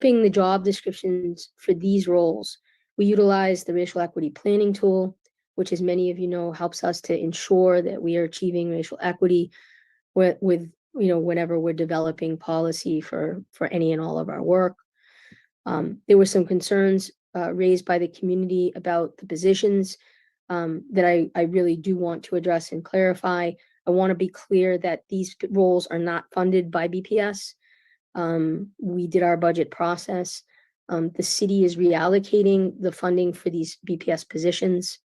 the job descriptions for these roles, we utilize the racial equity planning tool, which, as many of you know, helps us to ensure that we are achieving racial equity with whenever we're developing policy for any and all of our work. There were some concerns raised by the community about the positions that I really do want to address and clarify. I want to be clear that these roles are not funded by BPS. We did our budget process. The city is reallocating the funding for these BPS positions.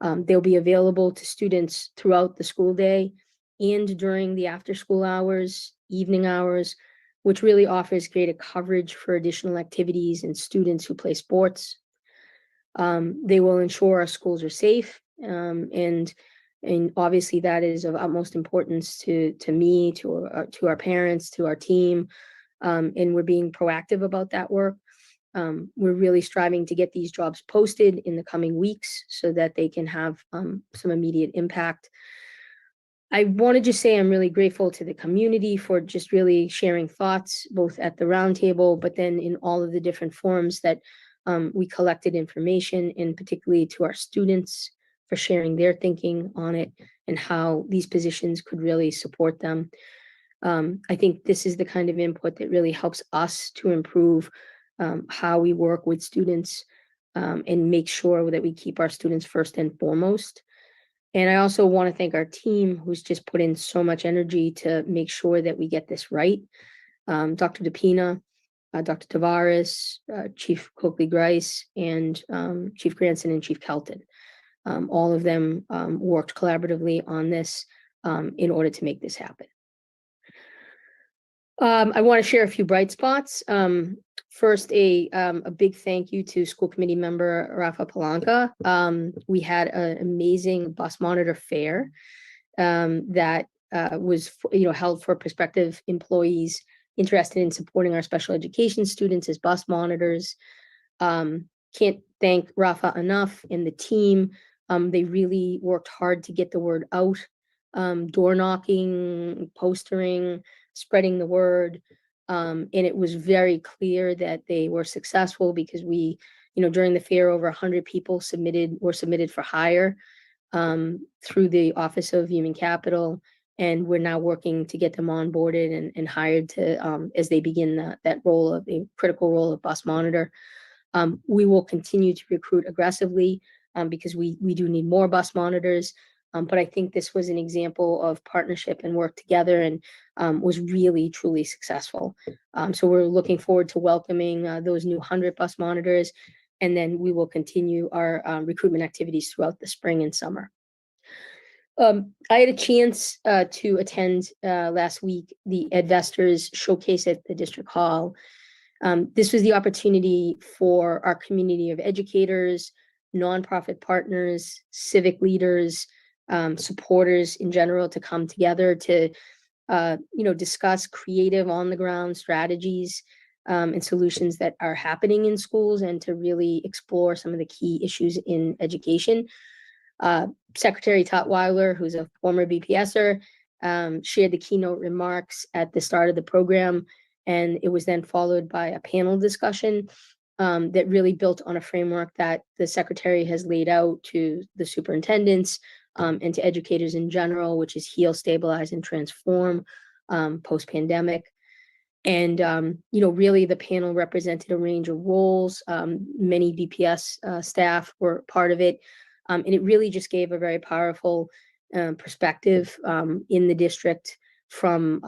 They'll be available to students throughout the school day and during the after school hours, evening hours, which really offers greater coverage for additional activities and students who play sports. They will ensure our schools are safe, and obviously that is of utmost importance to me, to our parents, to our team, and we're being proactive about that work. We're really striving to get these jobs posted in the coming weeks so that they can have some immediate impact. I want to just say I'm really grateful to the community for just really sharing thoughts, both at the roundtable, but then in all of the different forums that we collected information, and particularly to our students for sharing their thinking on it and how these positions could really support them. I think this is the kind of input that really helps us to improve how we work with students and make sure that we keep our students first and foremost. And I also want to thank our team, who's just put in so much energy to make sure that we get this right. Dr. DePina, Dr. Tavares, Chief Coakley-Grice, and Chief Granson and Chief Kelton. All of them worked collaboratively on this in order to make this happen. I want to share a few bright spots. First, a big thank you to school committee member Rafa Palanca. We had an amazing bus monitor fair that was held for prospective employees interested in supporting our special education students as bus monitors. Can't thank Rafa enough and the team. They really worked hard to get the word out, door knocking, postering, spreading the word. And it was very clear that they were successful because we, during the fair, over 100 people were submitted for hire through the Office of Human Capital. And we're now working to get them onboarded and hired to as they begin that role of a critical role of bus monitor. We will continue to recruit aggressively because we do need more bus monitors. But I think this was an example of partnership and work together, and was really, truly successful. So we're looking forward to welcoming those new 100 bus monitors, and then we will continue our recruitment activities throughout the spring and summer. I had a chance to attend last week the Edvestors showcase at the district hall. This was the opportunity for our community of educators, nonprofit partners, civic leaders, supporters in general to come together to discuss creative on the ground strategies and solutions that are happening in schools, and to really explore some of the key issues in education. Secretary Tutwiler, who's a former BPSer, shared the keynote remarks at the start of the program, and it was then followed by a panel discussion that really built on a framework that the secretary has laid out to the superintendents and to educators in general, which is heal, stabilize, and transform post-pandemic. And, really the panel represented a range of roles. Many BPS staff were part of it. And it really just gave a very powerful perspective in the district from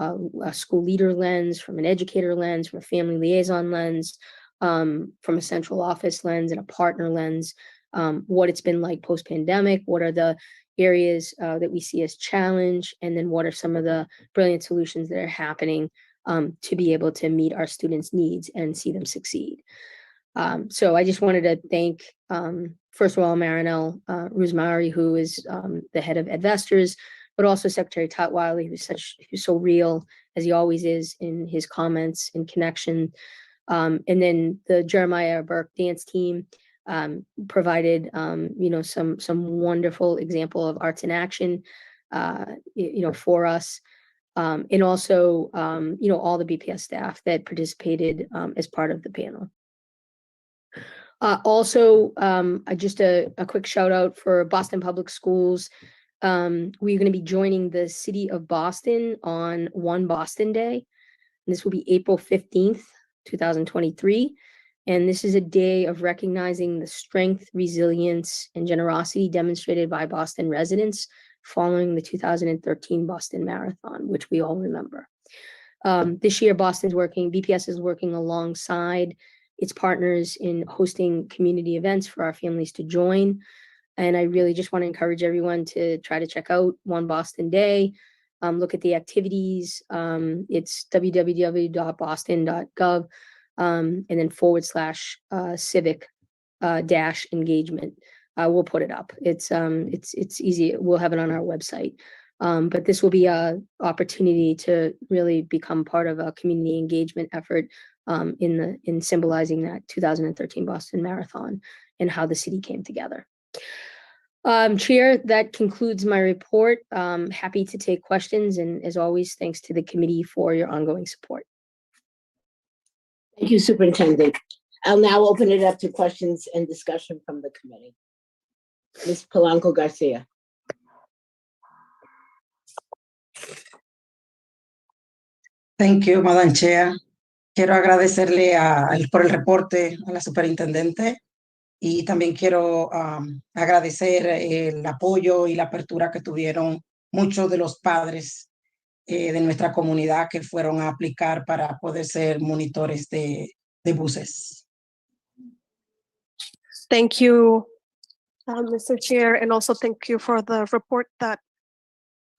a school leader lens, from an educator lens, from a family liaison lens, from a central office lens and a partner lens, what it's been like post-pandemic, what are the areas that we see as challenge, and then what are some of the brilliant solutions that are happening to be able to meet our students' needs and see them succeed. So I just wanted to thank, first of all, Marinelle Rosemary, who is the head of Edvestors, but also Secretary Tutwiler, who's so real, as he always is in his comments and connection. And then the Jeremiah Burke dance team provided, some wonderful example of arts in action, for us. and also, all the BPS staff that participated as part of the panel. Also, just a quick shout out for Boston Public Schools. We're going to be joining the city of Boston on One Boston Day. And this will be April 15th, 2023. And this is a day of recognizing the strength, resilience, and generosity demonstrated by Boston residents following the 2013 Boston Marathon, which we all remember. This year, BPS is working alongside its partners in hosting community events for our families to join. And I really just want to encourage everyone to try to check out One Boston Day, look at the activities. It's www.boston.gov, and then /civic -engagement. We'll put it up. It's easy. We'll have it on our website. But this will be an opportunity to really become part of a community engagement effort in symbolizing that 2013 Boston Marathon and how the city came together. Chair, that concludes my report. Happy to take questions, and as always, thanks to the committee for your ongoing support. Thank you, Superintendent. I'll now open it up to questions and discussion from the committee. Ms. Polanco Garcia. Thank you, Madam Chair. Quiero agradecerle por el reporte a la superintendente y también quiero agradecer el apoyo y la apertura que tuvieron muchos de los padres de nuestra comunidad que fueron a aplicar para poder ser monitores de buses. Thank you, Mr. Chair, and also thank you for the report that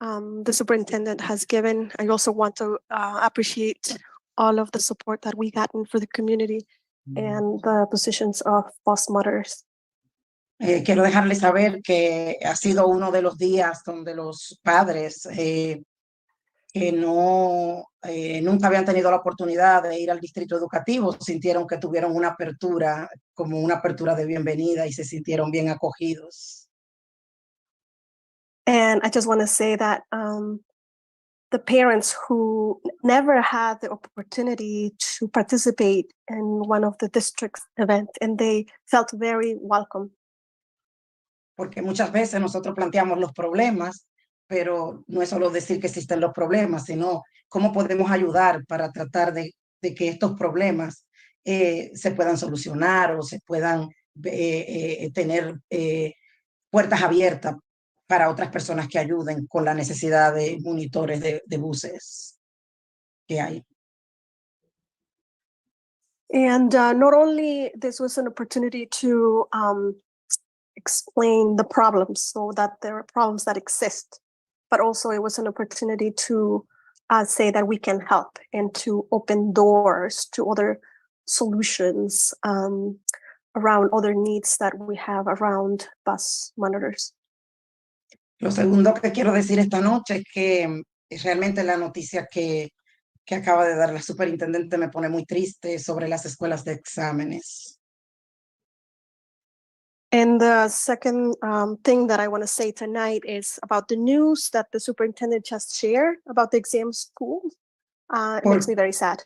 the superintendent has given. I also want to appreciate all of the support that we gotten for the community and the positions of bus monitors. Quiero dejarles saber que ha sido uno de los días donde los padres que nunca habían tenido la oportunidad de ir al distrito educativo sintieron que tuvieron una apertura, como una apertura de bienvenida, y se sintieron bien acogidos. And I just want to say that the parents who never had the opportunity to participate in one of the district's events, and they felt very welcome. Porque muchas veces nosotros planteamos los problemas, pero no es solo decir que existen los problemas, sino cómo podemos ayudar para tratar de que estos problemas se puedan solucionar o se puedan tener puertas abiertas para otras personas que ayuden con la necesidad de monitores de buses que hay. And not only this was an opportunity to explain the problems, so that there are problems that exist, but also it was an opportunity to say that we can help and to open doors to other solutions around other needs that we have around bus monitors. Lo segundo que quiero decir esta noche es que realmente la noticia que acaba de dar la superintendente me pone muy triste sobre las escuelas de exámenes. And the second thing that I want to say tonight is about the news that the superintendent just shared about the exam schools. It makes me very sad.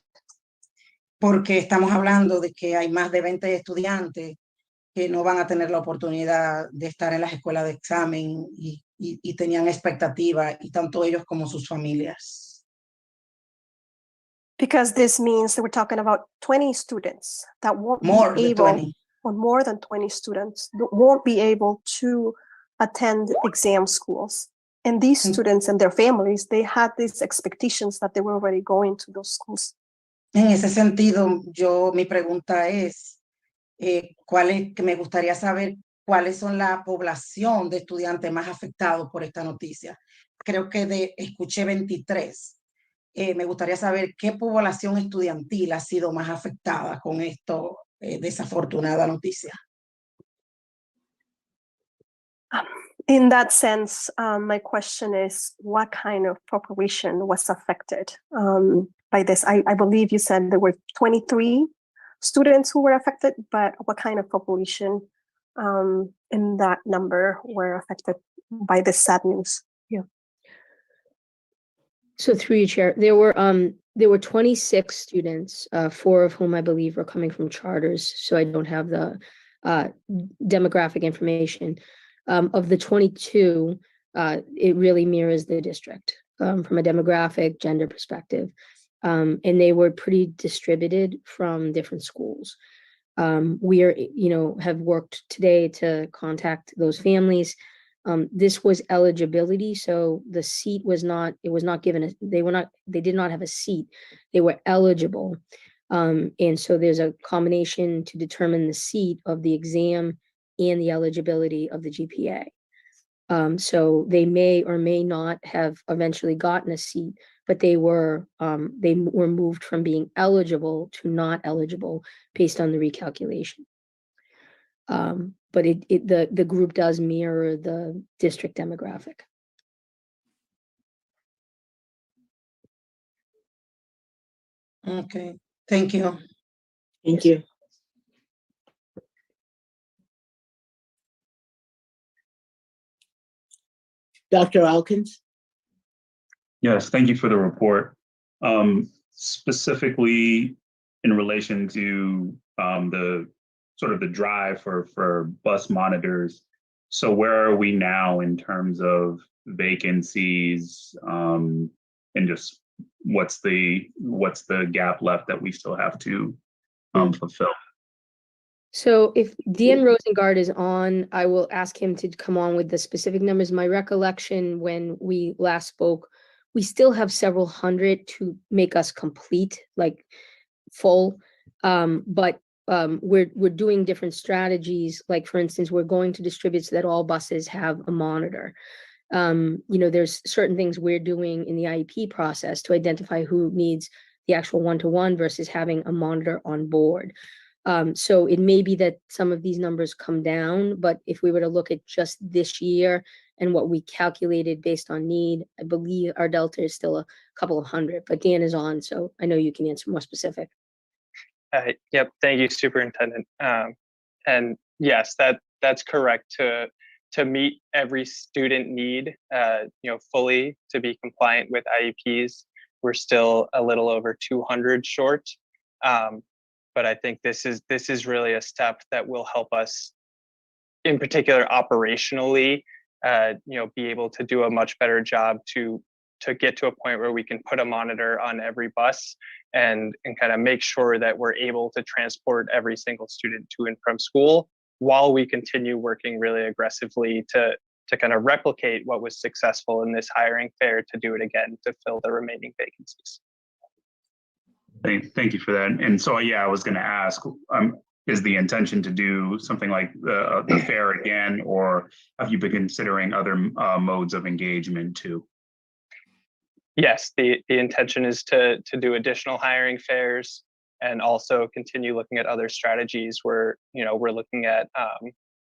Porque estamos hablando de que hay más de 20 estudiantes que no van a tener la oportunidad de estar en las escuelas de examen y tenían expectativa, y tanto ellos como sus familias. Because this means that we're talking about 20 students that won't More be than able, 20. or more than 20 students that won't be able to attend exam schools. And these students and their families, they had these expectations that they were already going to those schools. En ese sentido, mi pregunta es, que me gustaría saber cuáles son la población de estudiantes más afectados por esta noticia. Creo que escuché 23. Me gustaría saber qué población estudiantil ha sido más afectada con esto, desafortunada noticia. In that sense, my question is, what kind of population was affected by this? I believe you said there were 23 students who were affected, but what kind of population in that number were affected by this sad news? Yeah. So through you, Chair, there were 26 students, 4 of whom I believe are coming from charters, so I don't have the demographic information. Of the 22, it really mirrors the district from a demographic, gender perspective. And they were pretty distributed from different schools. We are, have worked today to contact those families. This was eligibility, so the seat was not, it was not given, they did not have a seat. They were eligible. And so there's a combination to determine the seat of the exam and the eligibility of the GPA. So they may or may not have eventually gotten a seat, but they were moved from being eligible to not eligible based on the recalculation. But the group does mirror the district demographic. Okay, thank you. Thank you. Dr. Alkins? Yes, thank you for the report. Specifically in relation to the sort of the drive for bus monitors. So where are we now in terms of vacancies and just what's the gap left that we still have to fulfill? So if Dan Rosengard is on, I will ask him to come on with the specific numbers. My recollection when we last spoke, we still have several hundred to make us complete, like full. But we're doing different strategies. Like for instance, we're going to distribute so that all buses have a monitor. There's certain things we're doing in the IEP process to identify who needs the actual one-to-one versus having a monitor on board. So it may be that some of these numbers come down, but if we were to look at just this year and what we calculated based on need, I believe our delta is still a couple of hundred, but Dan is on, so I know you can answer more specific. Yep, thank you, Superintendent. And yes, that's correct. To meet every student need, fully to be compliant with IEPs, we're still a little over 200 short. But I think this is really a step that will help us, in particular operationally, be able to do a much better job to get to a point where we can put a monitor on every bus and kind of make sure that we're able to transport every single student to and from school while we continue working really aggressively to kind of replicate what was successful in this hiring fair, to do it again to fill the remaining vacancies. Thank you for that. And so, yeah, I was going to ask, is the intention to do something like the fair again, or have you been considering other modes of engagement too? Yes, the intention is to do additional hiring fairs and also continue looking at other strategies where, we're looking at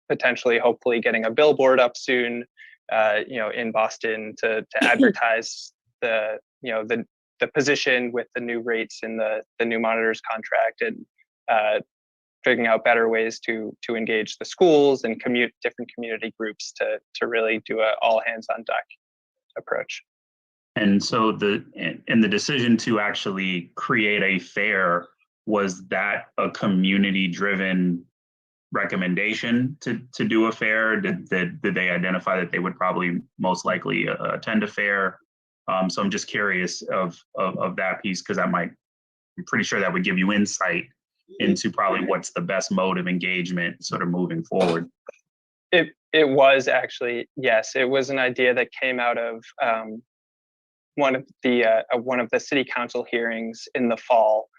potentially, hopefully getting a billboard up soon, in Boston to advertise the position with the new rates in the new monitors contract, and figuring out better ways to engage the schools and different community groups to really do a all hands on deck approach. And so the decision to actually create a fair, was that a community driven recommendation to do a fair? Did they identify that they would probably most likely attend a fair? So I'm just curious of that piece, because I'm pretty sure that would give you insight into probably what's the best mode of engagement sort of moving forward. It was actually, yes, it was an idea that came out of one of the city council hearings in the fall,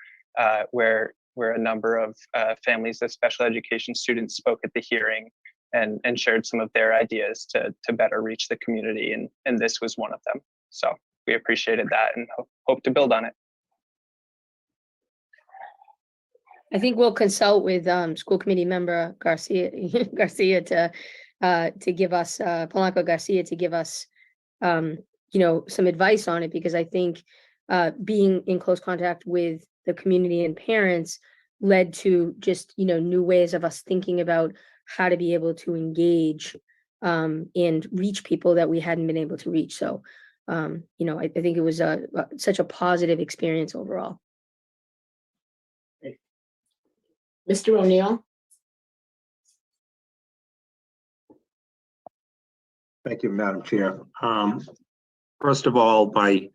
where a number of families of special education students spoke at the hearing and shared some of their ideas to better reach the community, and this was one of them. So we appreciated that and hope to build on it. I think we'll consult with school committee member Garcia to give us Polanco Garcia to give us some advice on it, because I think being in close contact with the community and parents led to just new ways of us thinking about how to be able to engage and reach people that we hadn't been able to reach. So You know, I think it was such a positive experience overall. Mr. O'Neill? Thank you, Madam Chair. First of all, my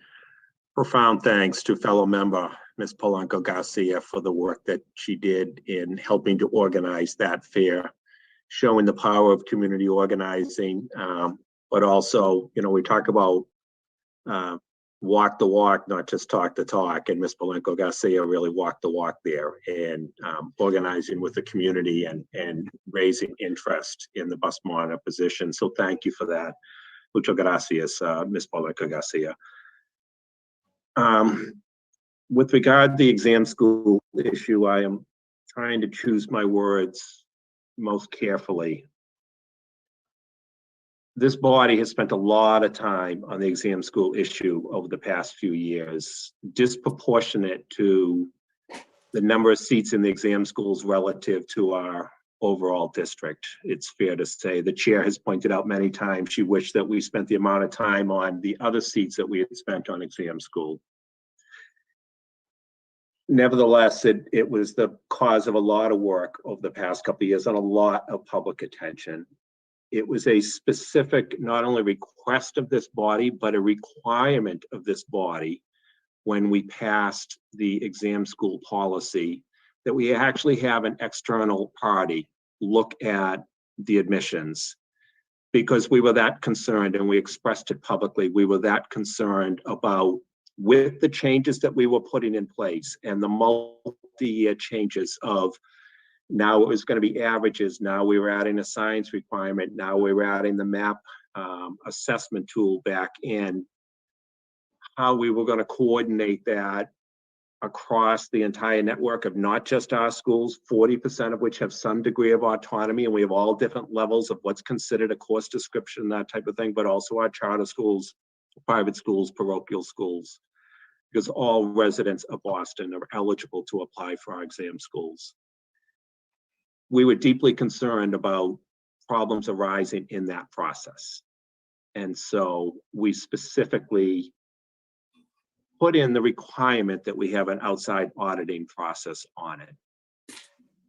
profound thanks to fellow member, Ms. Polanco Garcia, for the work that she did in helping to organize that fair, showing the power of community organizing, but also, you know, we talk about walk the walk, not just talk the talk, and Ms. Polanco Garcia really walked the walk there, and organizing with the community and raising interest in the bus monitor position. So thank you for that. Muchas gracias, Ms. Polanco Garcia. With regard to the exam school issue, I am trying to choose my words most carefully. This body has spent a lot of time on the exam school issue over the past few years, disproportionate to the number of seats in the exam schools relative to our overall district. It's fair to say the chair has pointed out many times she wished that we spent the amount of time on the other seats that we had spent on exam school. Nevertheless, it was the cause of a lot of work over the past couple of years and a lot of public attention. It was a specific, not only request of this body, but a requirement of this body when we passed the exam school policy, that we actually have an external party look at the admissions, because we were that concerned, and we expressed it publicly. We were that concerned about, with the changes that we were putting in place and the multi-year changes of, now it was going to be averages, now we were adding a science requirement, now we were adding the MAP assessment tool back in, how we were going to coordinate that across the entire network of not just our schools, 40% of which have some degree of autonomy, and we have all different levels of what's considered a course description, that type of thing, but also our charter schools, private schools, parochial schools, because all residents of Boston are eligible to apply for our exam schools. We were deeply concerned about problems arising in that process. And so we specifically put in the requirement that we have an outside auditing process on it.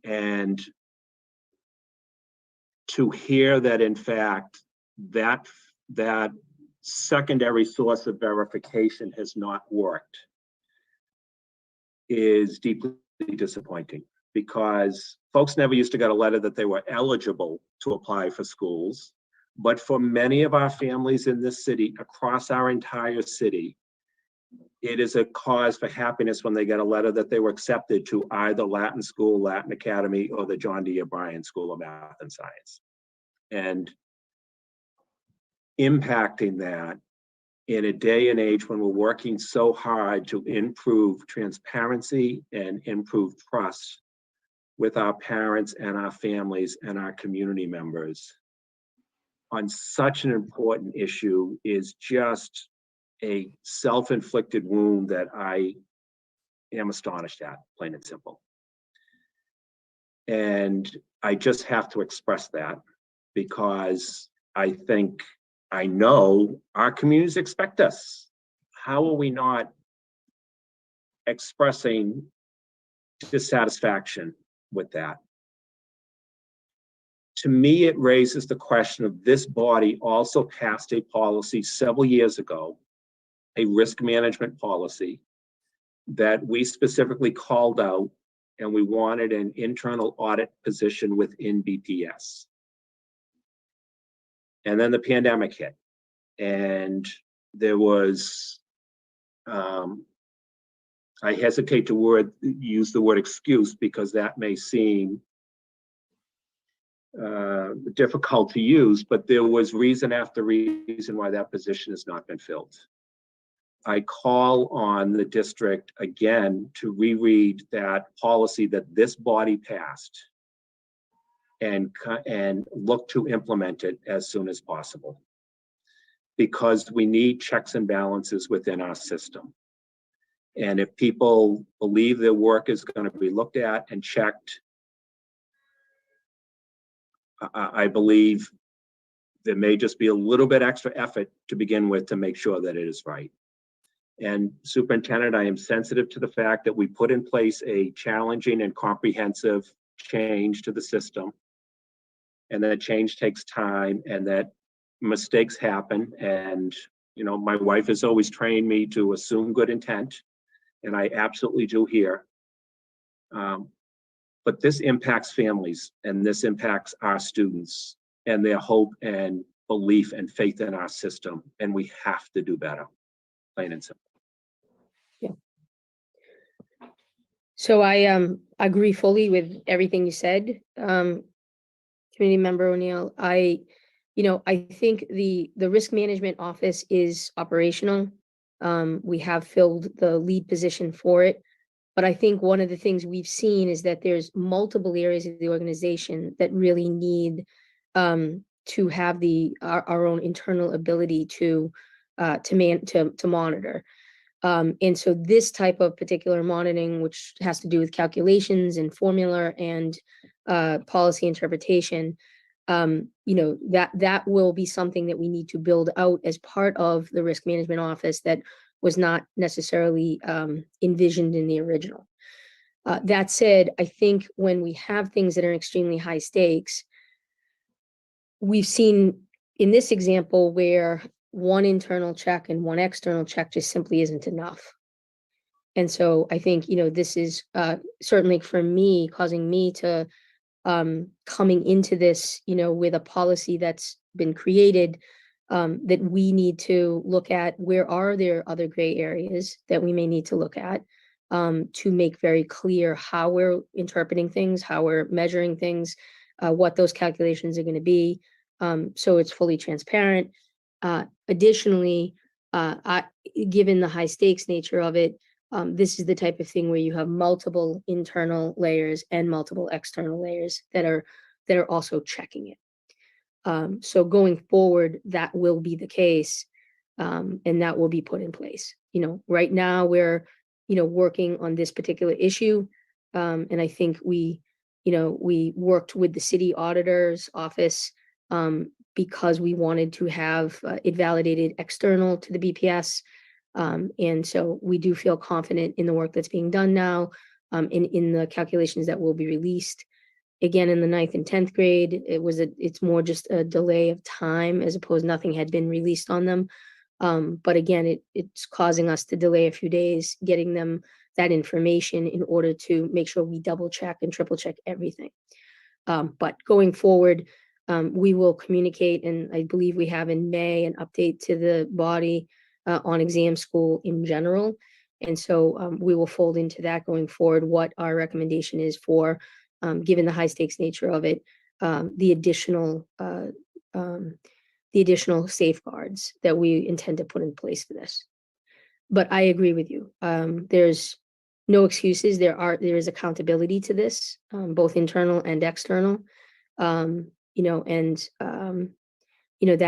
And to hear that, in fact, that secondary source of verification has not worked is deeply disappointing, because folks never used to get a letter that they were eligible to apply for schools. But for many of our families in this city, across our entire city, it is a cause for happiness when they get a letter that they were accepted to either Latin School, Latin Academy, or the John D. O'Brien School of Math and Science. And impacting that in a day and age when we're working so hard to improve transparency and improve trust with our parents and our families and our community members on such an important issue is just a self-inflicted wound that I am astonished at, plain and simple. And I just have to express that, because I know our communities expect us. How are we not expressing dissatisfaction with that? To me, it raises the question of, this body also passed a policy several years ago, a risk management policy, that we specifically called out, and we wanted an internal audit position within BPS. And then the pandemic hit, and there was, I hesitate to use the word excuse, because that may seem difficult to use, but there was reason after reason why that position has not been filled. I call on the district again to reread that policy that this body passed and look to implement it as soon as possible, because we need checks and balances within our system. And if people believe their work is going to be looked at and checked, I believe there may just be a little bit extra effort to begin with to make sure that it is right. And Superintendent, I am sensitive to the fact that we put in place a challenging and comprehensive change to the system, and that change takes time, and that mistakes happen. And, you know, my wife has always trained me to assume good intent, and I absolutely do here. But this impacts families, and this impacts our students and their hope and belief and faith in our system, and we have to do better, plain and simple. Yeah. So I agree fully with everything you said, Committee Member O'Neill. I think the risk management office is operational. We have filled the lead position for it. But I think one of the things we've seen is that there's multiple areas of the organization that really need to have our own internal ability to monitor. And so this type of particular monitoring, which has to do with calculations and formula and policy interpretation, that will be something that we need to build out as part of the risk management office that was not necessarily envisioned in the original. That said, I think when we have things that are extremely high stakes, we've seen in this example where one internal check and one external check just simply isn't enough. And so I think, this is certainly for me, causing me to coming into this, with a policy that's been created, that we need to look at where are there other gray areas that we may need to look at to make very clear how we're interpreting things, how we're measuring things, what those calculations are going to be, so it's fully transparent. Additionally, given the high stakes nature of it, this is the type of thing where you have multiple internal layers and multiple external layers that are also checking it. So going forward, that will be the case, and that will be put in place. Right now we're, working on this particular issue, and I think we worked with the city auditor's office because we wanted to have it validated external to the BPS. And so we do feel confident in the work that's being done now, in the calculations that will be released. Again, in the 9th and 10th grade, it's more just a delay of time as opposed nothing had been released on them. But again, it's causing us to delay a few days getting them that information in order to make sure we double check and triple check everything. But going forward, we will communicate, and I believe we have in May an update to the body on exam school in general. And so we will fold into that going forward what our recommendation is for, given the high stakes nature of it, the additional safeguards that we intend to put in place for this. But I agree with you. There's no excuses. There is accountability to this, both internal and external. That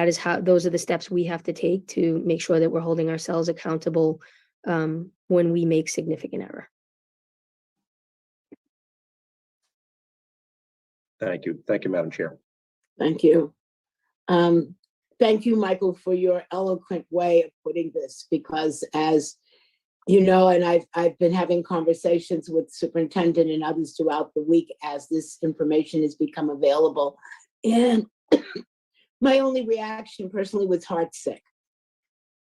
is those are the steps we have to take to make sure that we're holding ourselves accountable when we make significant error. Thank you. Thank you, Madam Chair. Thank you. Thank you, Michael, for your eloquent way of putting this, because as you know, and I've been having conversations with superintendent and others throughout the week as this information has become available. And my only reaction personally was heartsick,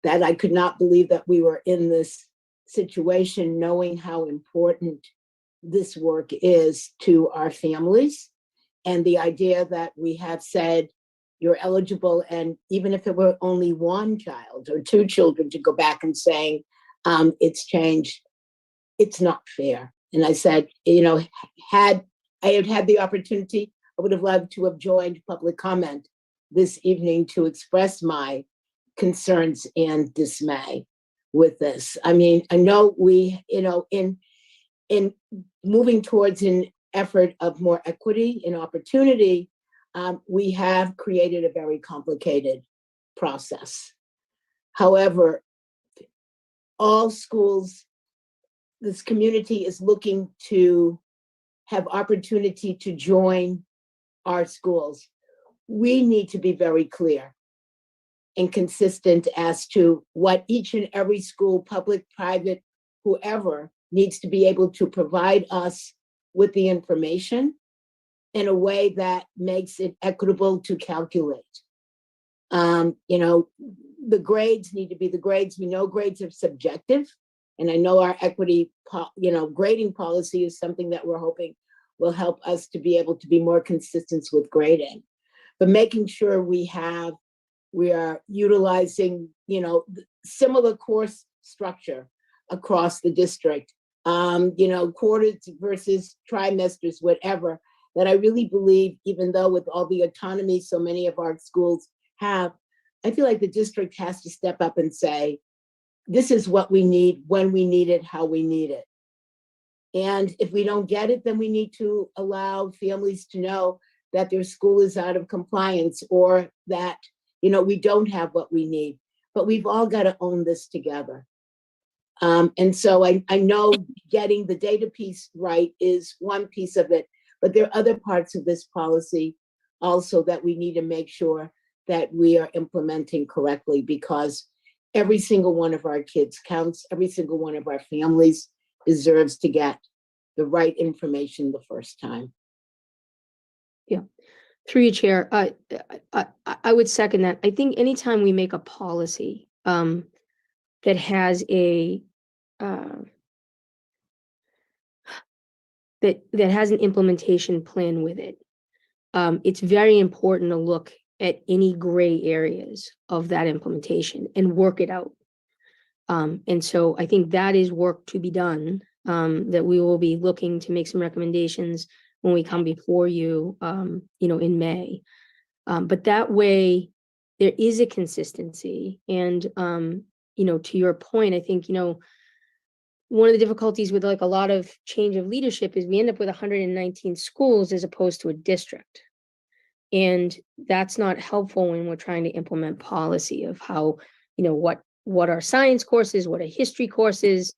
that I could not believe that we were in this situation, knowing how important this work is to our families. And the idea that we have said you're eligible, and even if it were only one child or two children, to go back and saying it's changed, it's not fair. And I said, had I had the opportunity, I would have loved to have joined public comment this evening to express my concerns and dismay with this. I mean, I know we, in moving towards an effort of more equity and opportunity, we have created a very complicated process. However, all schools, this community is looking to have opportunity to join our schools. we need to be very clear and consistent as to what each and every school, public, private, whoever, needs to be able to provide us with the information in a way that makes it equitable to calculate. You know, the grades need to be the grades. We know grades are subjective, and I know our equity, grading policy is something that we're hoping will help us to be able to be more consistent with grading. But making sure we are utilizing, similar course structure across the district, quarters versus trimesters, whatever, that I really believe, even though with all the autonomy so many of our schools have, I feel like the district has to step up and say, this is what we need, when we need it, how we need it. And if we don't get it, then we need to allow families to know that their school is out of compliance, or that, we don't have what we need. But we've all got to own this together. And so I know getting the data piece right is one piece of it, but there are other parts of this policy also that we need to make sure that we are implementing correctly, because every single one of our kids counts. Every single one of our families deserves to get the right information the first time. Yeah. Through your chair, I would second that. I think anytime we make a policy that has a that has an implementation plan with it, it's very important to look at any gray areas of that implementation and work it out. And so I think that is work to be done, that we will be looking to make some recommendations when we come before you, in May. But that way there is a consistency. And, to your point, I think, one of the difficulties with like a lot of change of leadership is we end up with 119 schools as opposed to a district. And that's not helpful when we're trying to implement policy of how, what are science courses, what are history courses,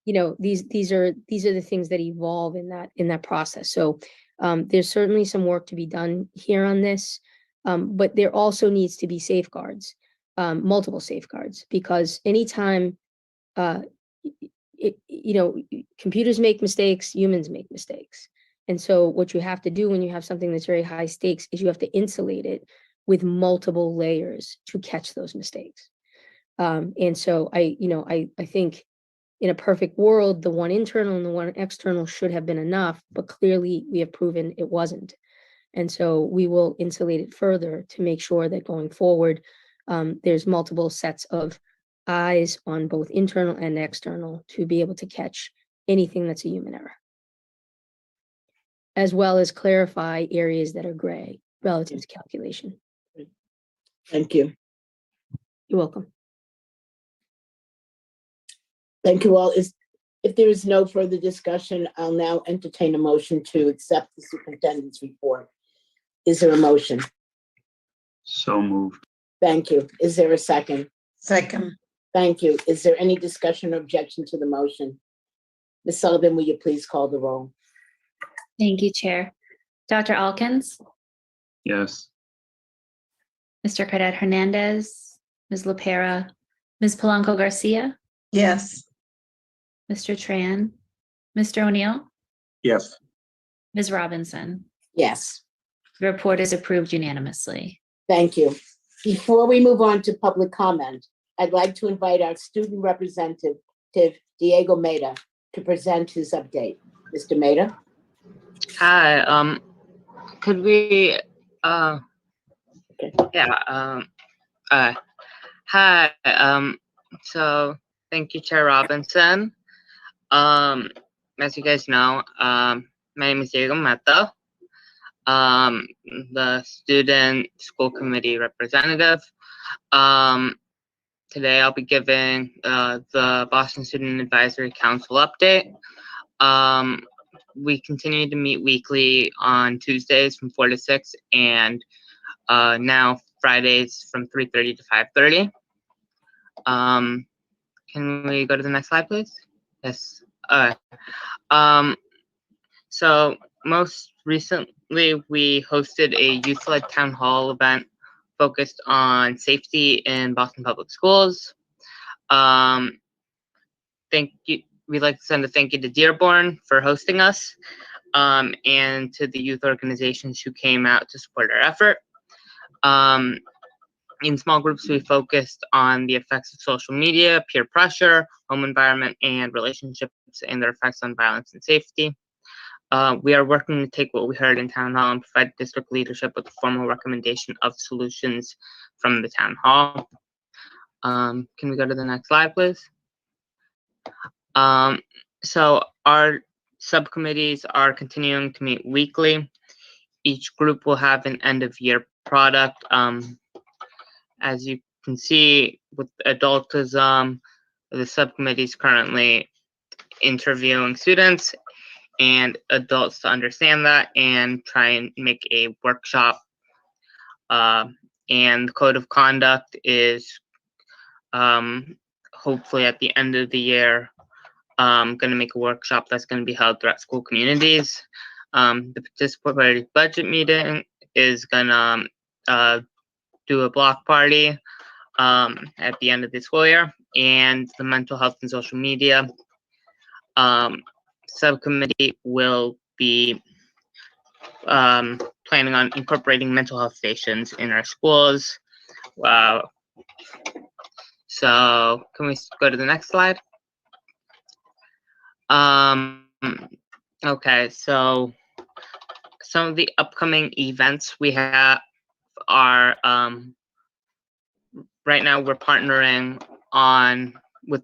these are the things that evolve in that process. So there's certainly some work to be done here on this, but there also needs to be safeguards, multiple safeguards, because anytime computers make mistakes, humans make mistakes. And so what you have to do when you have something that's very high stakes is you have to insulate it with multiple layers to catch those mistakes. And so I think in a perfect world, the one internal and the one external should have been enough, but clearly we have proven it wasn't. And so we will insulate it further to make sure that going forward, there's multiple sets of eyes on both internal and external to be able to catch anything that's a human error, as well as clarify areas that are gray relative to calculation. Thank you. You're welcome. Thank you all. If there is no further discussion, I'll now entertain a motion to accept the superintendent's report. Is there a motion? So moved. Thank you. Is there a second? Second. Thank you. Is there any discussion or objection to the motion? Ms. Sullivan, will you please call the roll? Thank you, Chair. Dr. Alkins, Yes. Mr. Cadet Hernandez, Ms. LaPera, Ms. Polanco Garcia, Yes. Mr. Tran, Mr. O'Neill, Yes. Ms. Robinson. Yes. The report is approved unanimously. Thank you. Before we move on to public comment, I'd like to invite our student representative, Diego Maida, to present his update. Mr. Maida? Hi, could we, Okay. yeah, hi, so thank you, Chair Robinson. As you guys know, my name is Diego Mata, the student school committee representative. Today I'll be giving the Boston Student Advisory Council update. We continue to meet weekly on Tuesdays from 4 to 6, and now Fridays from 3:30 to 5:30. Can we go to the next slide, please? Yes. So most recent, recently we hosted a youth-led town hall event focused on safety in Boston Public Schools. Thank you. We'd like to send a thank you to Dearborn for hosting us, and to the youth organizations who came out to support our effort. In small groups, we focused on the effects of social media, peer pressure, home environment, and relationships and their effects on violence and safety. We are working to take what we heard in town hall and provide district leadership with a formal recommendation of solutions from the town hall. Can we go to the next slide, please? So our subcommittees are continuing to meet weekly. Each group will have an end of year product. As you can see with adultism, the subcommittee is currently interviewing students and adults to understand that and try and make a workshop. And the code of conduct is hopefully at the end of the year going to make a workshop that's going to be held throughout school communities. The participatory budget meeting is going to do a block party at the end of the school year, and the mental health and social media subcommittee will be planning on incorporating mental health stations in our schools. So can we go to the next slide? Okay, so some of the upcoming events we have are right now we're partnering on with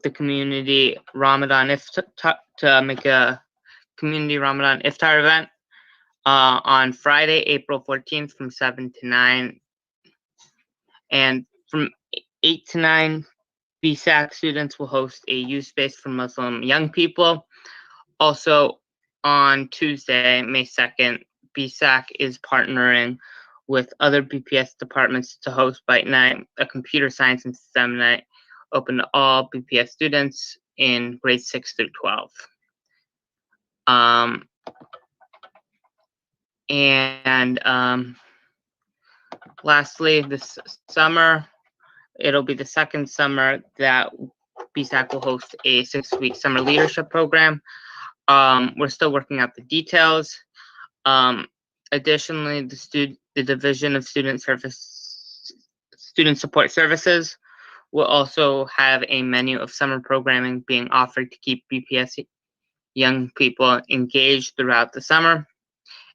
the community Ramadan iftar to make a community Ramadan iftar event on Friday, April 14th from 7 to 9, and from 8 to 9. BSAC students will host a youth space for Muslim young people. Also on Tuesday, May 2nd, BSAC is partnering with other BPS departments to host Bite Night, a computer science and STEM night open to all BPS students in grades 6 through 12. Lastly, this summer, it'll be the second summer that BSAC will host a 6-week summer leadership program. We're still working out the details. Additionally, the Division of Student Support Services will also have a menu of summer programming being offered to keep BPS young people engaged throughout the summer.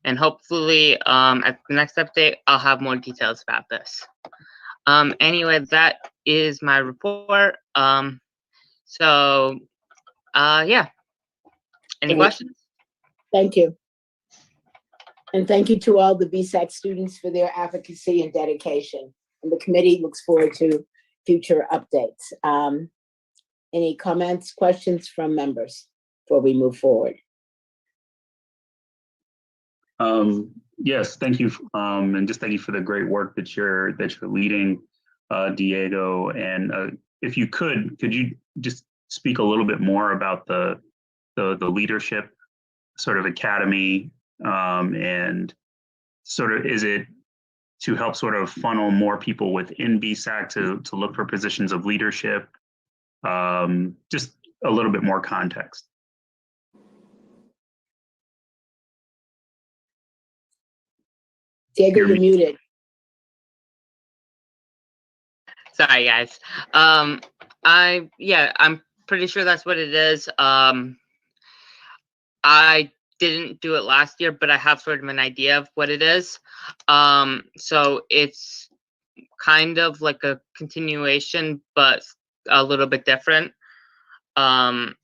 And hopefully, at the next update, I'll have more details about this. Anyway, that is my report. Yeah. Any questions? Thank you. And thank you to all the BSAC students for their advocacy and dedication. And the committee looks forward to future updates. Any comments, questions from members before we move forward? Yes, thank you. And just thank you for the great work that you're leading, Diego. And if you could you just speak a little bit more about the leadership sort of academy, and sort of, is it to help sort of funnel more people within BSAC to look for positions of leadership? Just a little bit more context. Diego, you're muted. Sorry, guys. I'm pretty sure that's what it is. I didn't do it last year, but I have sort of an idea of what it is. So it's kind of like a continuation, but a little bit different. Because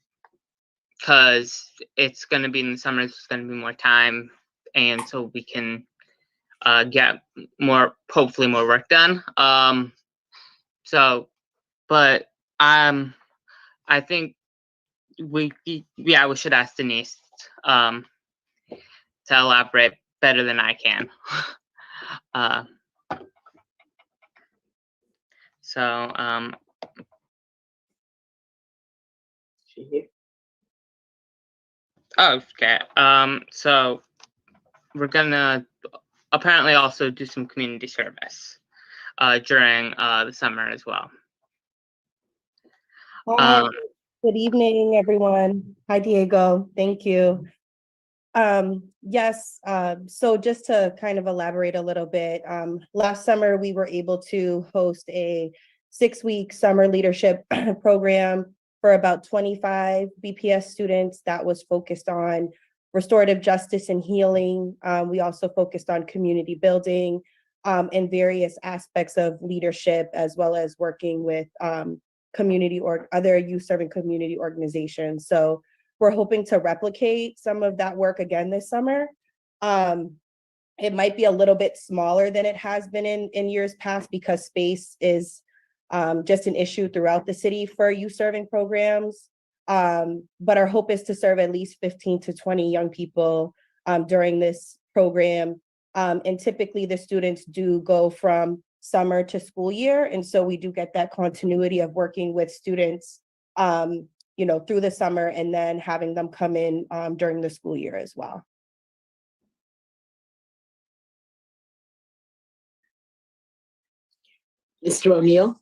it's going to be in the summer, it's going to be more time, and so we can get hopefully more work done. But I think we should ask Denise to elaborate better than I can. Okay. So we're gonna apparently also do some community service during the summer as well. Hi, good evening, everyone. Hi, Diego. Thank you. Yes, so just to kind of elaborate a little bit, last summer we were able to host a 6-week summer leadership program for about 25 BPS students that was focused on restorative justice and healing. We also focused on community building and various aspects of leadership, as well as working with community or other youth-serving community organizations. So we're hoping to replicate some of that work again this summer. It might be a little bit smaller than it has been in years past because space is just an issue throughout the city for youth-serving programs. But our hope is to serve at least 15 to 20 young people during this program. And typically the students do go from summer to school year. And so we do get that continuity of working with students through the summer and then having them come in during the school year as well. Mr. O'Neill?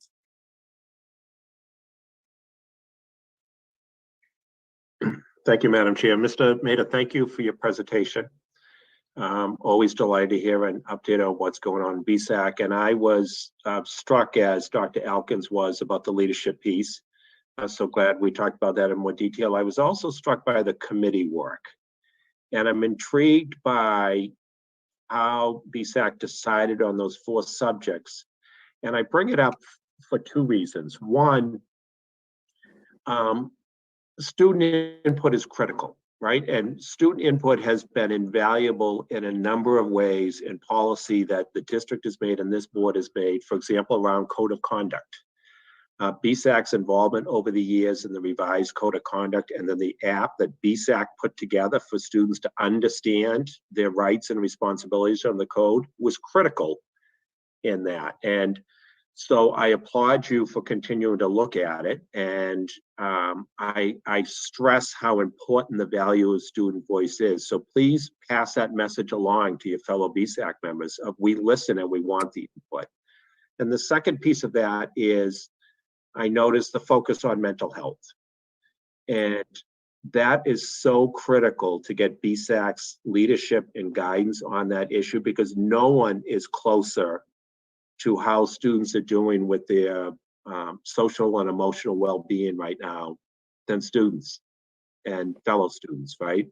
Thank you, Madam Chair. Mr. Maida, thank you for your presentation. Always delighted to hear an update on what's going on in BSAC. And I was struck, as Dr. Alkins was, about the leadership piece. So glad we talked about that in more detail. I was also struck by the committee work. And I'm intrigued by how BSAC decided on those 4 subjects. And I bring it up for 2 reasons. One, student input is critical, right? And student input has been invaluable in a number of ways in policy that the district has made and this board has made, for example, around code of conduct. BSAC's involvement over the years in the revised code of conduct and then the app that BSAC put together for students to understand their rights and responsibilities on the code was critical in that. And so I applaud you for continuing to look at it. And I stress how important the value of student voice is. So please pass that message along to your fellow BSAC members of we listen and we want the input. And the second piece of that is I noticed the focus on mental health. And that is so critical to get BSAC's leadership and guidance on that issue because no one is closer to how students are doing with their social and emotional well-being right now than students and fellow students, right?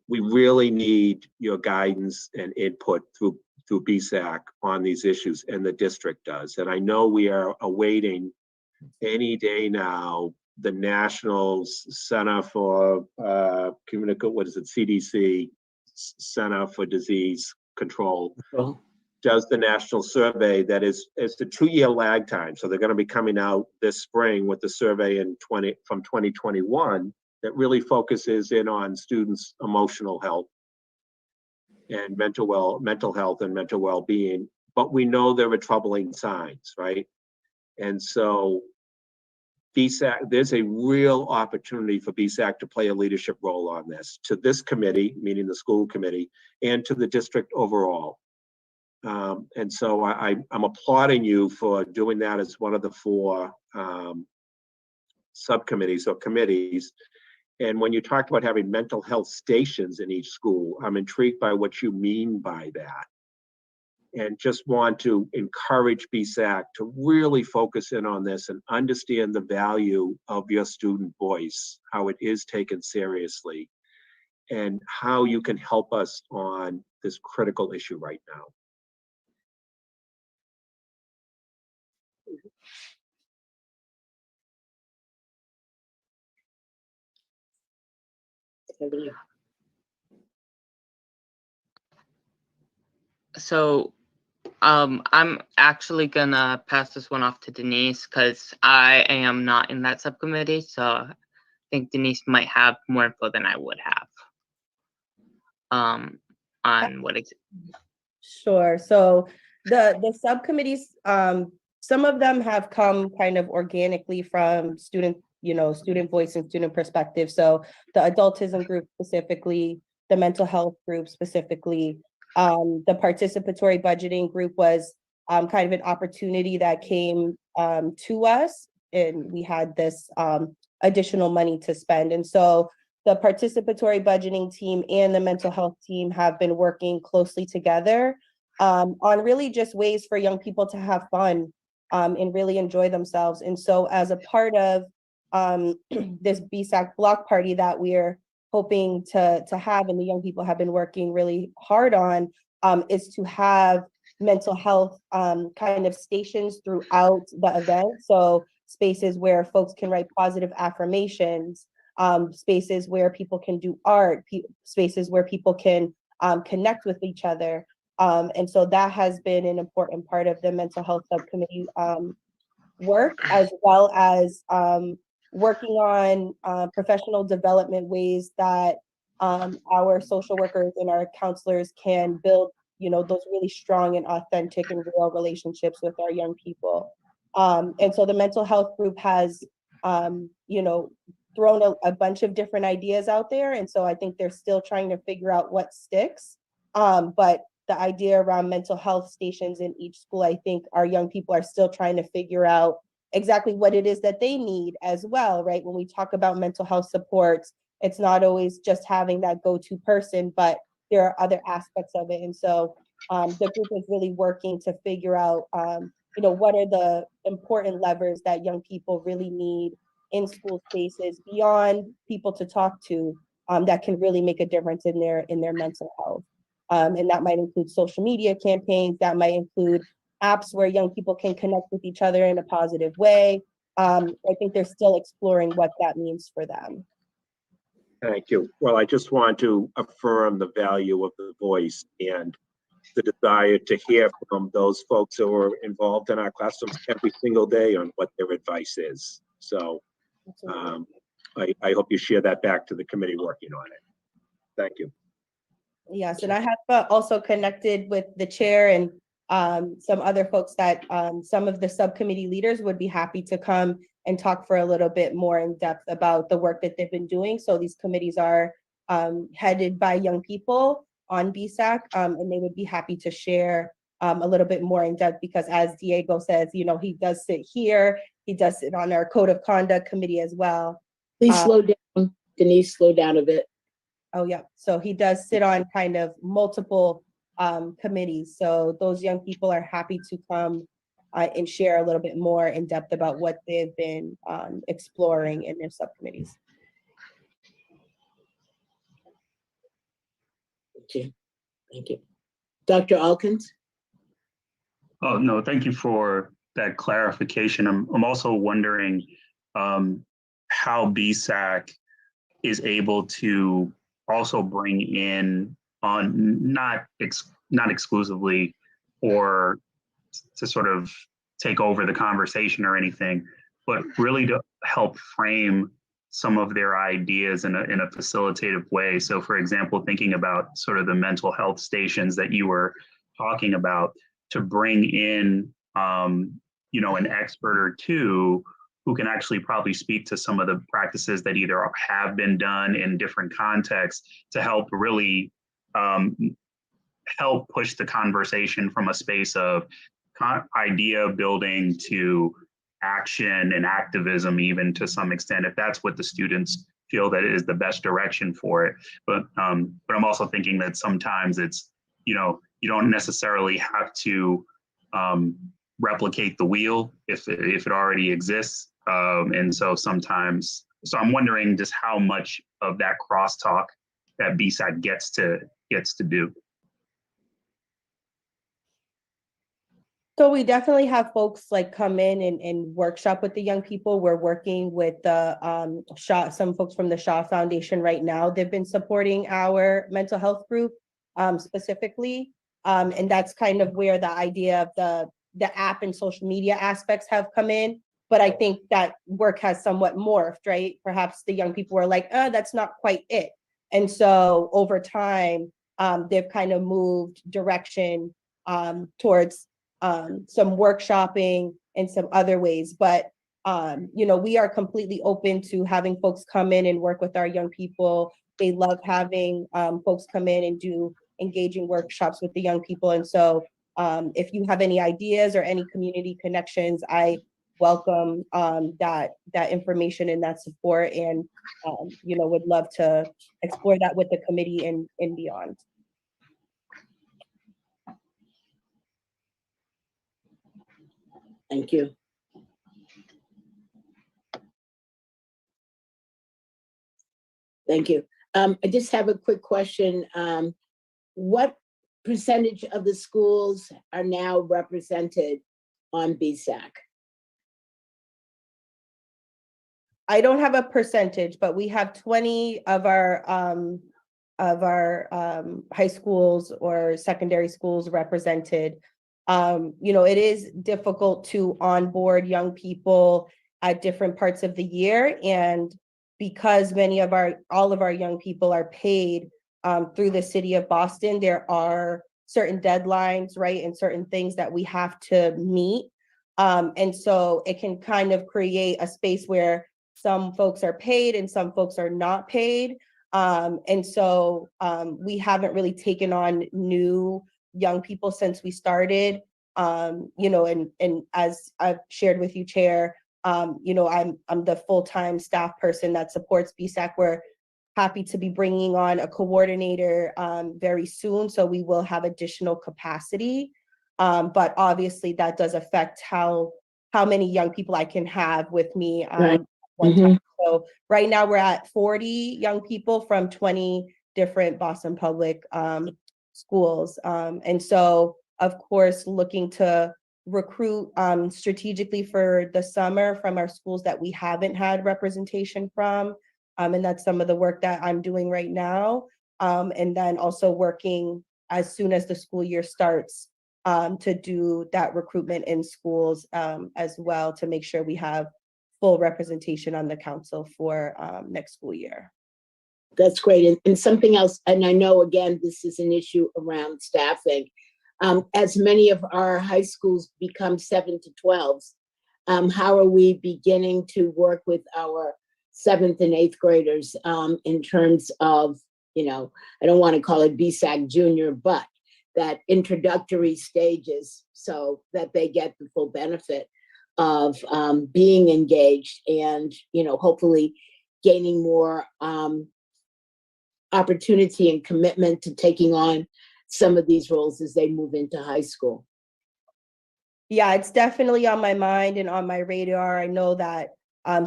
We really need your guidance and input through BSAC on these issues, and the district does. And I know we are awaiting any day now the National Center for CDC, Center for Disease Control, does the national survey that is it's a 2-year lag time. So they're going to be coming out this spring with the survey from 2021 that really focuses in on students' emotional health and mental health and mental well-being. But we know there are troubling signs, right? And so BSAC, there's a real opportunity for BSAC to play a leadership role on this, to this committee, meaning the school committee, and to the district overall. And so I'm applauding you for doing that as one of the 4 subcommittees or committees. And when you talked about having mental health stations in each school, I'm intrigued by what you mean by that. And just want to encourage BSAC to really focus in on this and understand the value of your student voice, how it is taken seriously, and how you can help us on this critical issue right now. So I'm actually gonna pass this one off to Denise because I am not in that subcommittee. So I think Denise might have more info than I would have on what Sure. So the subcommittees, some of them have come kind of organically from student student voice and student perspective. So the adultism group specifically, the mental health group specifically, the participatory budgeting group was kind of an opportunity that came to us, and we had this additional money to spend. And so the participatory budgeting team and the mental health team have been working closely together on really just ways for young people to have fun and really enjoy themselves. And so as a part of this BSAC block party that we're hoping to have, and the young people have been working really hard on, is to have mental health kind of stations throughout the event. So spaces where folks can write positive affirmations, spaces where people can do art, spaces where people can connect with each other. And so that has been an important part of the mental health subcommittee work, as well as working on professional development ways that our social workers and our counselors can build, those really strong and authentic and real relationships with our young people. And so the mental health group has, thrown a bunch of different ideas out there. And so I think they're still trying to figure out what sticks. But the idea around mental health stations in each school, I think our young people are still trying to figure out exactly what it is that they need as well, right? When we talk about mental health supports, it's not always just having that go-to person, but there are other aspects of it. And so the group is really working to figure out, what are the important levers that young people really need in school spaces beyond people to talk to, that can really make a difference in their mental health. And that might include social media campaigns, that might include apps where young people can connect with each other in a positive way. I think they're still exploring what that means for them. Thank you. Well, I just want to affirm the value of the voice and the desire to hear from those folks who are involved in our classrooms every single day on what their advice is. So I hope you share that back to the committee working on it. Thank you. Yes, and I have also connected with the chair and some other folks that some of the subcommittee leaders would be happy to come and talk for a little bit more in depth about the work that they've been doing. So these committees are headed by young people on BSAC, and they would be happy to share a little bit more in depth, because as Diego says, he does sit here, he does sit on our code of conduct committee as well. Please slow down, Denise, slow down a bit. Oh, yeah. So he does sit on kind of multiple committees. So those young people are happy to come and share a little bit more in depth about what they've been exploring in their subcommittees. Okay. Thank you. Dr. Alkins? Oh, no, thank you for that clarification. I'm also wondering how BSAC is able to also bring in on not exclusively or to sort of take over the conversation or anything, but really to help frame some of their ideas in a facilitative way. So for example, thinking about sort of the mental health stations that you were talking about, to bring in an expert or two who can actually probably speak to some of the practices that either have been done in different contexts to help really help push the conversation from a space of idea building to action and activism, even to some extent, if that's what the students feel that is the best direction for it. But I'm also thinking that sometimes it's, you don't necessarily have to replicate the wheel if it already exists. And so sometimes, I'm wondering just how much of that crosstalk that BSAC gets to do. So we definitely have folks like come in and workshop with the young people. We're working with the some folks from the Shaw Foundation right now. They've been supporting our mental health group specifically. And that's kind of where the idea of the app and social media aspects have come in. But I think that work has somewhat morphed, right? Perhaps the young people were like, that's not quite it. And so over time, they've kind of moved direction towards some workshopping and some other ways. But we are completely open to having folks come in and work with our young people. They love having folks come in and do engaging workshops with the young people. And so if you have any ideas or any community connections, I welcome that information and that support, and would love to explore that with the committee and beyond. Thank you. Thank you. I just have a quick question. What percentage of the schools are now represented on BSAC? I don't have a percentage, but we have 20 of our high schools or secondary schools represented. It is difficult to onboard young people at different parts of the year, and because all of our young people are paid through the city of Boston, there are certain deadlines, right, and certain things that we have to meet. And so it can kind of create a space where some folks are paid and some folks are not paid. And so we haven't really taken on new young people since we started. And as I've shared with you, Chair, I'm the full-time staff person that supports BSAC. We're happy to be bringing on a coordinator very soon, so we will have additional capacity. But obviously that does affect how many young people I can have with me Right. one time. So right now we're at 40 young people from 20 different Boston Public schools. And so, of course, looking to recruit strategically for the summer from our schools that we haven't had representation from. And that's some of the work that I'm doing right now. And then also working as soon as the school year starts to do that recruitment in schools as well, to make sure we have full representation on the council for next school year. That's great. And something else, and I know, again, this is an issue around staffing. As many of our high schools become 7 to 12s, how are we beginning to work with our 7th and 8th graders in terms of, I don't want to call it BSAC Junior, but that introductory stages so that they get the full benefit of being engaged and, hopefully gaining more opportunity and commitment to taking on some of these roles as they move into high school? Yeah, it's definitely on my mind and on my radar. I know that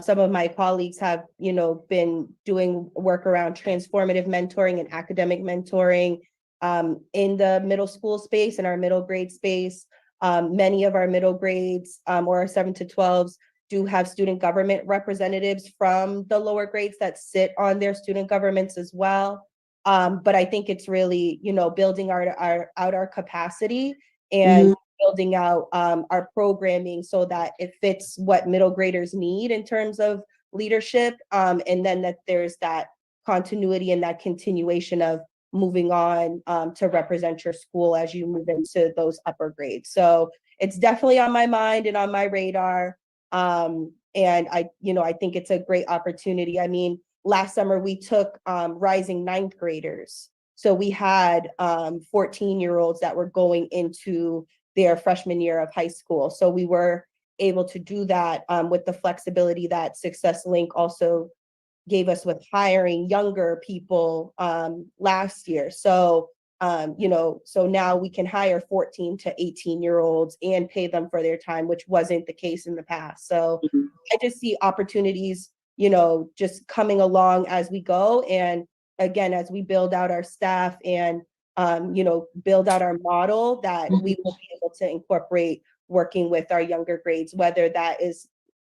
some of my colleagues have, been doing work around transformative mentoring and academic mentoring in the middle school space, in our middle grade space. Many of our middle grades or our 7 to 12s do have student government representatives from the lower grades that sit on their student governments as well. But I think it's really, building out our capacity and building out our programming so that it fits what middle graders need in terms of leadership. And then that there's that continuity and that continuation of moving on to represent your school as you move into those upper grades. So it's definitely on my mind and on my radar. And I think it's a great opportunity. I mean, last summer we took rising 9th graders. So we had 14-year-olds that were going into their freshman year of high school. So we were able to do that with the flexibility that Success Link also gave us with hiring younger people last year. So, so now we can hire 14 to 18-year-olds and pay them for their time, which wasn't the case in the past. So I just see opportunities, just coming along as we go. And again, as we build out our staff and, build out our model, that we will be able to incorporate working with our younger grades, whether that is,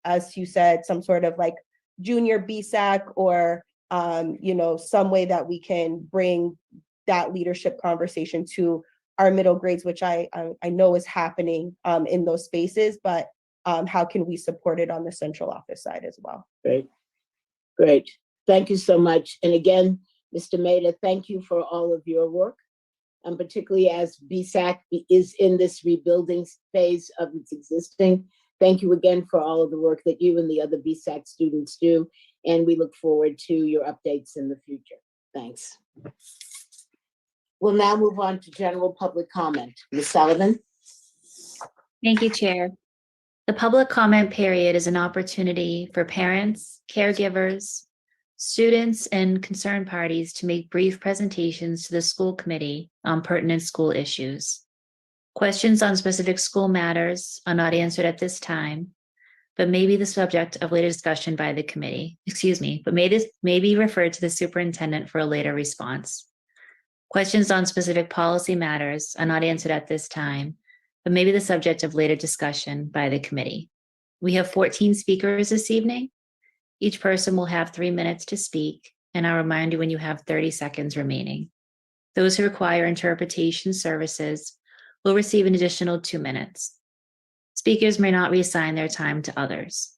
as you said, some sort of like junior BSAC or, some way that we can bring that leadership conversation to our middle grades, which I know is happening in those spaces, but how can we support it on the central office side as well? Great. Thank you so much. And again, Mr. Maida, thank you for all of your work, and particularly as BSAC is in this rebuilding phase of its existing. thank you again for all of the work that you and the other BSAC students do. And we look forward to your updates in the future. Thanks. We'll now move on to general public comment. Ms. Sullivan? Thank you, Chair. The public comment period is an opportunity for parents, caregivers, students, and concerned parties to make brief presentations to the school committee on pertinent school issues. Questions on specific school matters are not answered at this time, but may be the subject of later discussion by the committee. But may be referred to the superintendent for a later response. Questions on specific policy matters are not answered at this time, but may be the subject of later discussion by the committee. We have 14 speakers this evening. Each person will have 3 minutes to speak, and I'll remind you when you have 30 seconds remaining. Those who require interpretation services will receive an additional 2 minutes. Speakers may not reassign their time to others.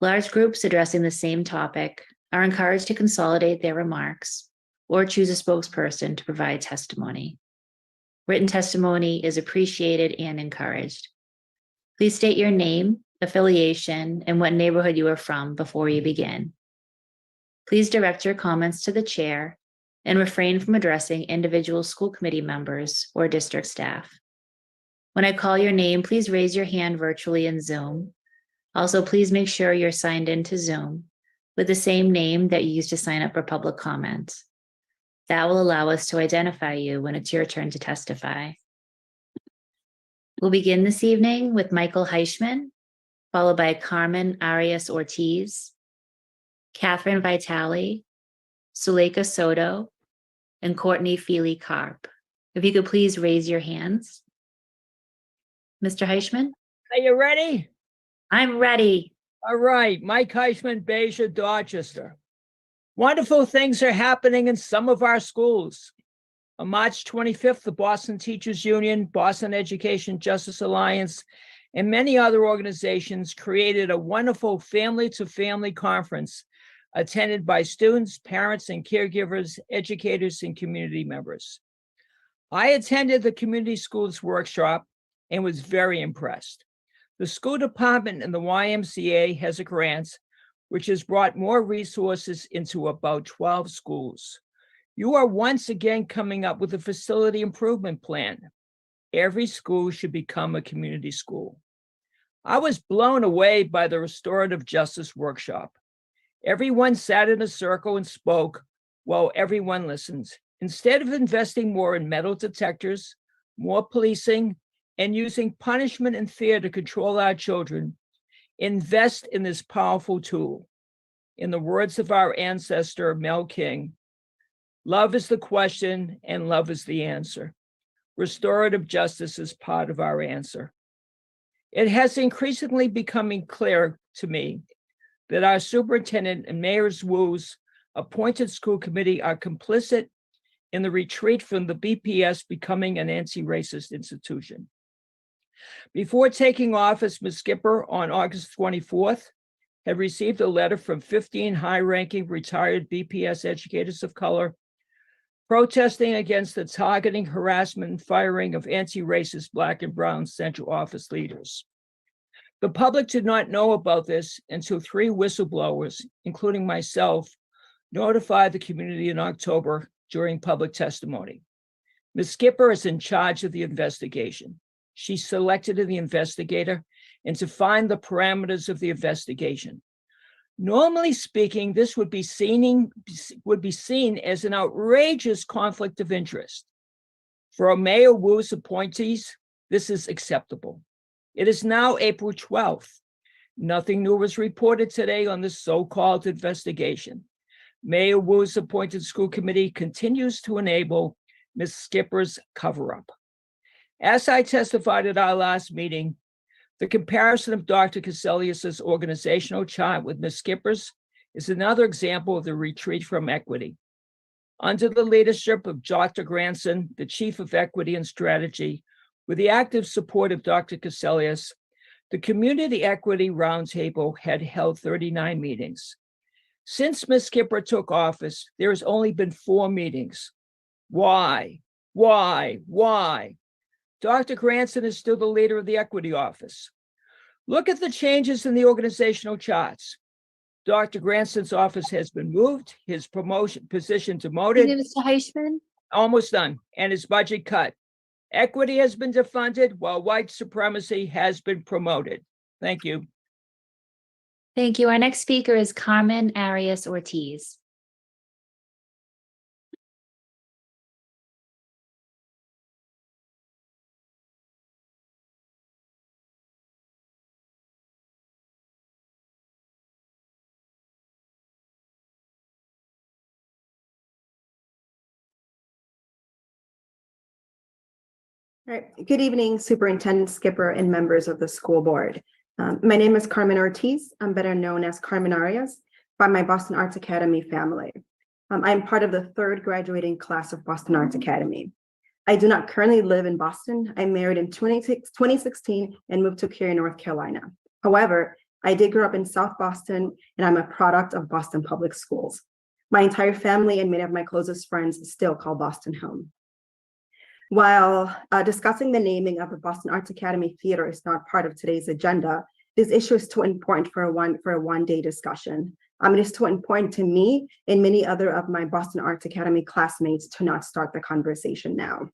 Large groups addressing the same topic are encouraged to consolidate their remarks or choose a spokesperson to provide testimony. Written testimony is appreciated and encouraged. Please state your name, affiliation, and what neighborhood you are from before you begin. Please direct your comments to the chair and refrain from addressing individual school committee members or district staff. When I call your name, please raise your hand virtually in Zoom. Also, please make sure you're signed into Zoom with the same name that you used to sign up for public comment. That will allow us to identify you when it's your turn to testify. We'll begin this evening with Michael Heischman, followed by Carmen Arias Ortiz, Catherine Vitale, Suleika Soto, and Courtney Feely Karp. If you could please raise your hands. Mr. Heischman? Are you ready? I'm ready. All right, Mike Heischman, Beja, Dorchester. Wonderful things are happening in some of our schools. On March 25th, the Boston Teachers Union, Boston Education Justice Alliance, and many other organizations created a wonderful family-to-family conference attended by students, parents, and caregivers, educators, and community members. I attended the community schools workshop and was very impressed. The school department and the YMCA has a grant which has brought more resources into about 12 schools. You are once again coming up with a facility improvement plan. Every school should become a community school. I was blown away by the restorative justice workshop. Everyone sat in a circle and spoke while everyone listened. Instead of investing more in metal detectors, more policing, and using punishment and fear to control our children, invest in this powerful tool. In the words of our ancestor, Mel King, love is the question and love is the answer. Restorative justice is part of our answer. It has increasingly becoming clear to me that our superintendent and Mayor's Wu's appointed school committee are complicit in the retreat from the BPS becoming an anti-racist institution. Before taking office, Ms. Skipper on August 24th had received a letter from 15 high-ranking retired BPS educators of color protesting against the targeting, harassment, and firing of anti-racist Black and Brown central office leaders. The public did not know about this until 3 whistleblowers, including myself, notified the community in October during public testimony. Ms. Skipper is in charge of the investigation. She selected the investigator and to find the parameters of the investigation. Normally speaking, this would be seen as an outrageous conflict of interest. For Mayor Wu's appointees, this is acceptable. It is now April 12th. Nothing new was reported today on this so-called investigation. Mayor Wu's appointed school committee continues to enable Ms. Skipper's cover-up. As I testified at our last meeting, the comparison of Dr. Caselius's organizational chart with Ms. Skipper's is another example of the retreat from equity. Under the leadership of Dr. Granson, the Chief of Equity and Strategy, with the active support of Dr. Caselius, the Community Equity Roundtable had held 39 meetings. Since Ms. Skipper took office, there has only been 4 meetings. Why? Dr. Granson is still the leader of the Equity Office. Look at the changes in the organizational charts. Dr. Granson's office has been moved, his position demoted, Mr. Heisman? almost done, and his budget cut. Equity has been defunded while white supremacy has been promoted. Thank you. Thank you. Our next speaker is Carmen Arias Ortiz. All right. Good evening, Superintendent Skipper and members of the school board. My name is Carmen Ortiz. I'm better known as Carmen Arias by my Boston Arts Academy family. I'm part of the third graduating class of Boston Arts Academy. I do not currently live in Boston. I married in 2016 and moved to Cary, North Carolina. However, I did grow up in South Boston, and I'm a product of Boston Public Schools. My entire family and many of my closest friends still call Boston home. While discussing the naming of the Boston Arts Academy Theater is not part of today's agenda, this issue is too important for a one-day discussion. It is too important to me and many other of my Boston Arts Academy classmates to not start the conversation now.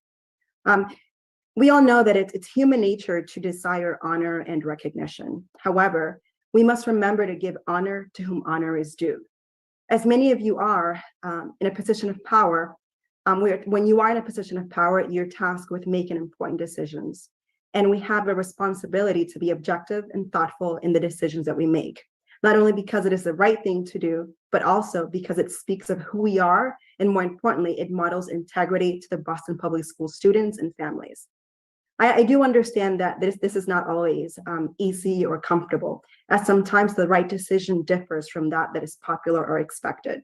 We all know that it's human nature to desire honor and recognition. However, we must remember to give honor to whom honor is due. As many of you are in a position of power, when you are in a position of power, you're tasked with making important decisions. And we have a responsibility to be objective and thoughtful in the decisions that we make, not only because it is the right thing to do, but also because it speaks of who we are, and more importantly, it models integrity to the Boston Public School students and families. I do understand that this is not always easy or comfortable, as sometimes the right decision differs from that is popular or expected.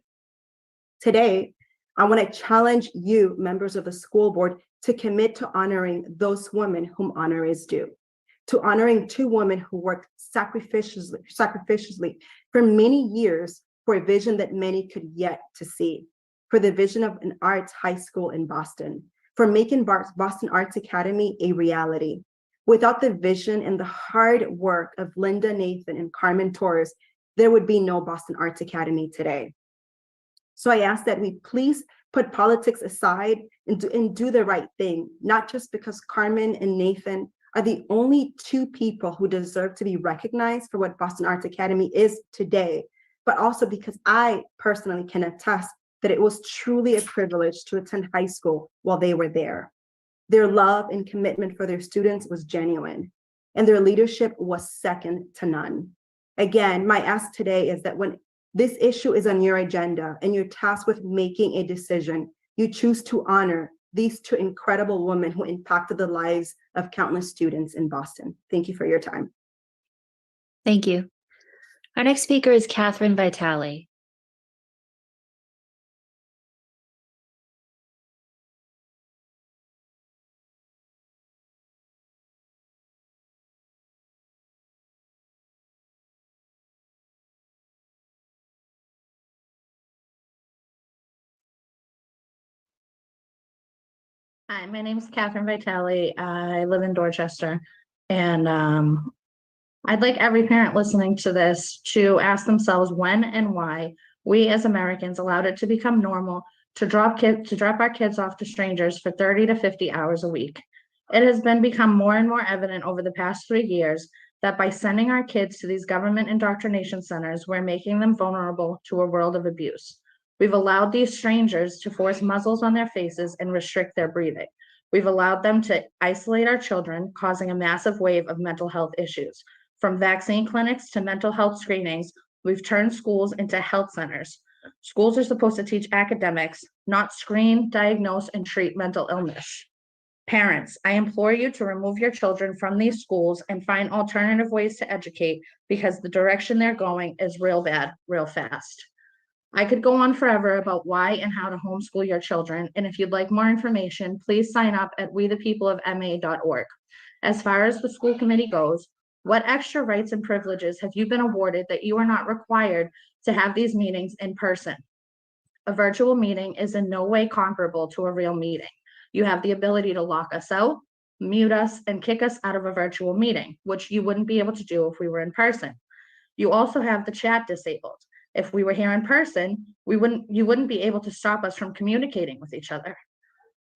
Today, I want to challenge you, members of the school board, to commit to honoring those women whom honor is due, to honoring two women who worked sacrificially for many years for a vision that many could yet to see, for the vision of an arts high school in Boston, for making Boston Arts Academy a reality. Without the vision and the hard work of Linda Nathan and Carmen Torres, there would be no Boston Arts Academy today. So I ask that we please put politics aside and do the right thing, not just because Carmen and Nathan are the only two people who deserve to be recognized for what Boston Arts Academy is today, but also because I personally can attest that it was truly a privilege to attend high school while they were there. Their love and commitment for their students was genuine, and their leadership was second to none. Again, my ask today is that when this issue is on your agenda and you're tasked with making a decision, you choose to honor these two incredible women who impacted the lives of countless students in Boston. Thank you for your time. Thank you. Our next speaker is Catherine Vitale. Hi, my name is Catherine Vitale. I live in Dorchester, and I'd like every parent listening to this to ask themselves when and why we as Americans allowed it to become normal to drop our kids off to strangers for 30 to 50 hours a week. It has become more and more evident over the past 3 years that by sending our kids to these government indoctrination centers, we're making them vulnerable to a world of abuse. We've allowed these strangers to force muzzles on their faces and restrict their breathing. We've allowed them to isolate our children, causing a massive wave of mental health issues. From vaccine clinics to mental health screenings, we've turned schools into health centers. Schools are supposed to teach academics, not screen, diagnose, and treat mental illness. Parents, I implore you to remove your children from these schools and find alternative ways to educate, because the direction they're going is real bad, real fast. I could go on forever about why and how to homeschool your children, and if you'd like more information, please sign up at wethepeopleofma.org. As far as the school committee goes, what extra rights and privileges have you been awarded that you are not required to have these meetings in person? A virtual meeting is in no way comparable to a real meeting. You have the ability to lock us out, mute us, and kick us out of a virtual meeting, which you wouldn't be able to do if we were in person. You also have the chat disabled. If we were here in person, you wouldn't be able to stop us from communicating with each other.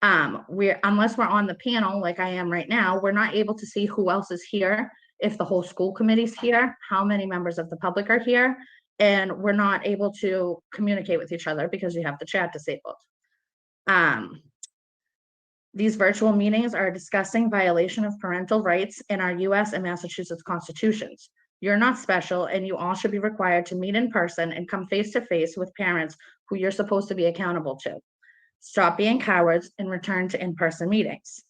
Unless we're on the panel like I am right now, we're not able to see who else is here, if the whole school committee's here, how many members of the public are here, and we're not able to communicate with each other because you have the chat disabled. These virtual meetings are discussing violation of parental rights in our US and Massachusetts constitutions. You're not special, and you all should be required to meet in person and come face to face with parents who you're supposed to be accountable to. Stop being cowards and return to in-person meetings.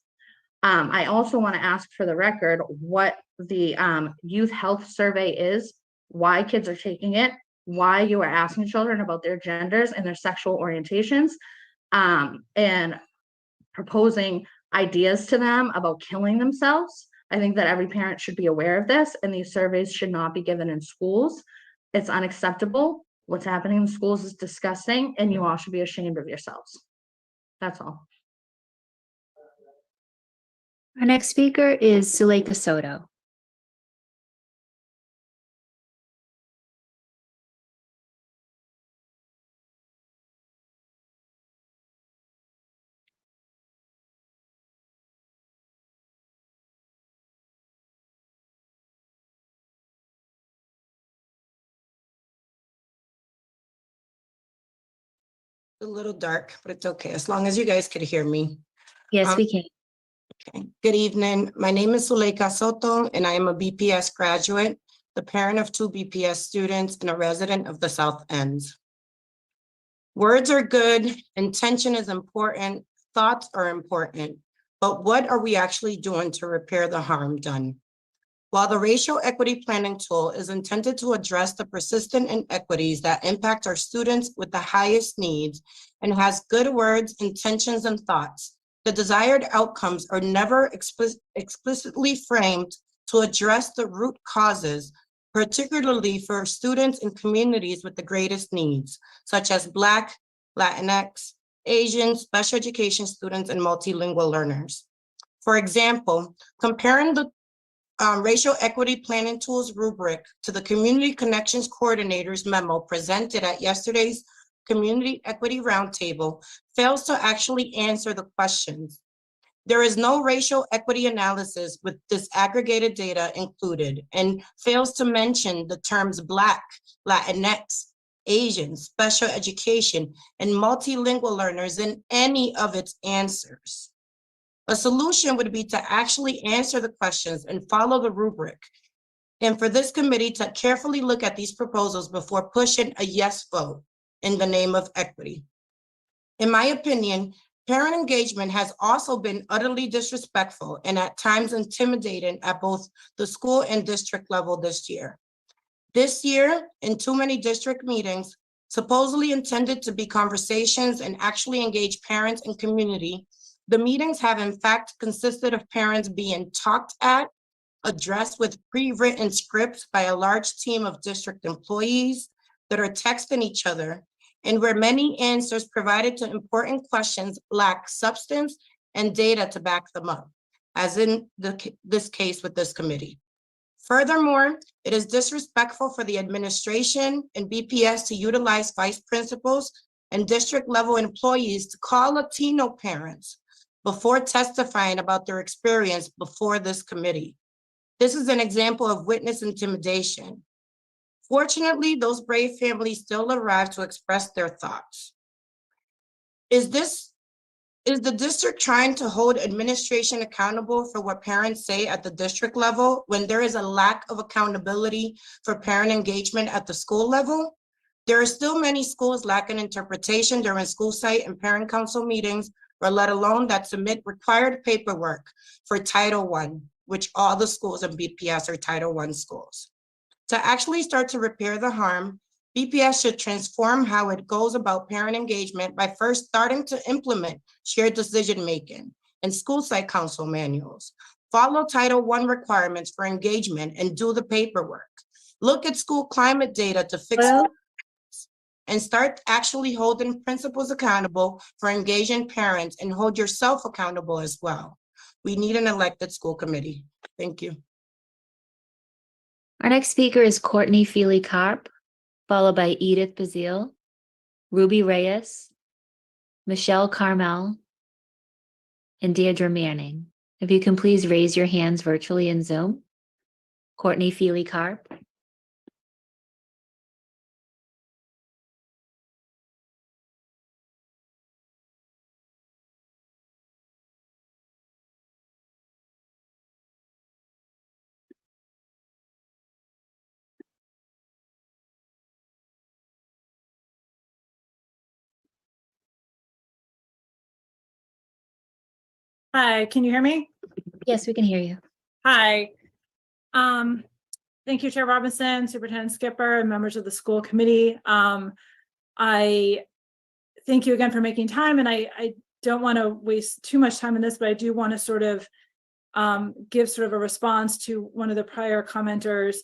I also want to ask for the record what the youth health survey is, why kids are taking it, why you are asking children about their genders and their sexual orientations, and proposing ideas to them about killing themselves. I think that every parent should be aware of this, and these surveys should not be given in schools. It's unacceptable. What's happening in schools is disgusting, and you all should be ashamed of yourselves. That's all. Our next speaker is Suleika Soto. A little dark, but it's okay, as long as you guys could hear me. Yes, we can. Okay. Good evening. My name is Suleika Soto, and I am a BPS graduate, the parent of 2 BPS students, and a resident of the South End. Words are good, intention is important, thoughts are important, but what are we actually doing to repair the harm done? While the racial equity planning tool is intended to address the persistent inequities that impact our students with the highest needs and has good words, intentions, and thoughts, the desired outcomes are never explicitly framed to address the root causes, particularly for students in communities with the greatest needs, such as Black, Latinx, Asian, special education students, and multilingual learners. For example, comparing the Racial Equity Planning Tools rubric to the Community Connections Coordinator's memo presented at yesterday's Community Equity Roundtable fails to actually answer the questions. There is no racial equity analysis with disaggregated data included and fails to mention the terms Black, Latinx, Asian, special education, and multilingual learners in any of its answers. A solution would be to actually answer the questions and follow the rubric, and for this committee to carefully look at these proposals before pushing a yes vote in the name of equity. In my opinion, parent engagement has also been utterly disrespectful and at times intimidating at both the school and district level this year. This year, in too many district meetings, supposedly intended to be conversations and actually engage parents and community, the meetings have in fact consisted of parents being talked at, addressed with pre-written scripts by a large team of district employees that are texting each other, and where many answers provided to important questions lack substance and data to back them up, as in this case with this committee. Furthermore, it is disrespectful for the administration and BPS to utilize vice principals and district level employees to call Latino parents before testifying about their experience before this committee. This is an example of witness intimidation. Fortunately, those brave families still arrived to express their thoughts. Is the district trying to hold administration accountable for what parents say at the district level when there is a lack of accountability for parent engagement at the school level? There are still many schools lacking interpretation during school site and parent council meetings, or let alone that submit required paperwork for Title I, which all the schools in BPS are Title I schools. To actually start to repair the harm, BPS should transform how it goes about parent engagement by first starting to implement shared decision-making and school site council manuals. Follow Title I requirements for engagement and do the paperwork. Look at school climate data to fix and start actually holding principals accountable for engaging parents, and hold yourself accountable as well. We need an elected school committee. Thank you. Our next speaker is Courtney Feely Karp, followed by Edith Bazile, Ruby Reyes, Michelle Carmel, and Deirdre Manning. If you can please raise your hands virtually in Zoom. Courtney Feely Karp. Hi, can you hear me? Yes, we can hear you. Hi. Thank you, Chair Robinson, Superintendent Skipper, and members of the school committee. I thank you again for making time, and I don't want to waste too much time on this, but I do want to sort of give sort of a response to one of the prior commenters.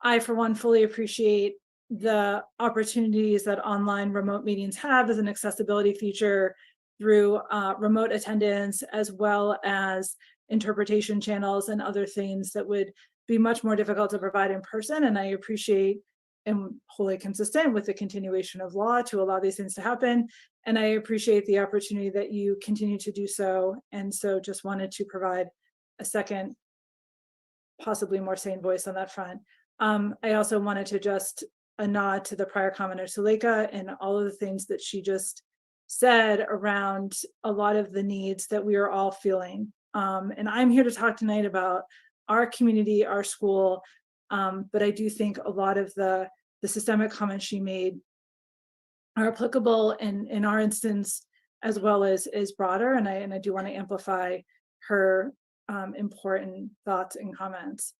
I, for one, fully appreciate the opportunities that online remote meetings have as an accessibility feature through remote attendance, as well as interpretation channels and other things that would be much more difficult to provide in person. And I appreciate and wholly consistent with the continuation of law to allow these things to happen. And I appreciate the opportunity that you continue to do so. And so just wanted to provide a second, possibly more sane voice on that front. I also wanted to just a nod to the prior commenter, Suleika, and all of the things that she just said around a lot of the needs that we are all feeling. And I'm here to talk tonight about our community, our school, but I do think a lot of the systemic comments she made are applicable in our instance, as well as broader, and I do want to amplify her important thoughts and comments.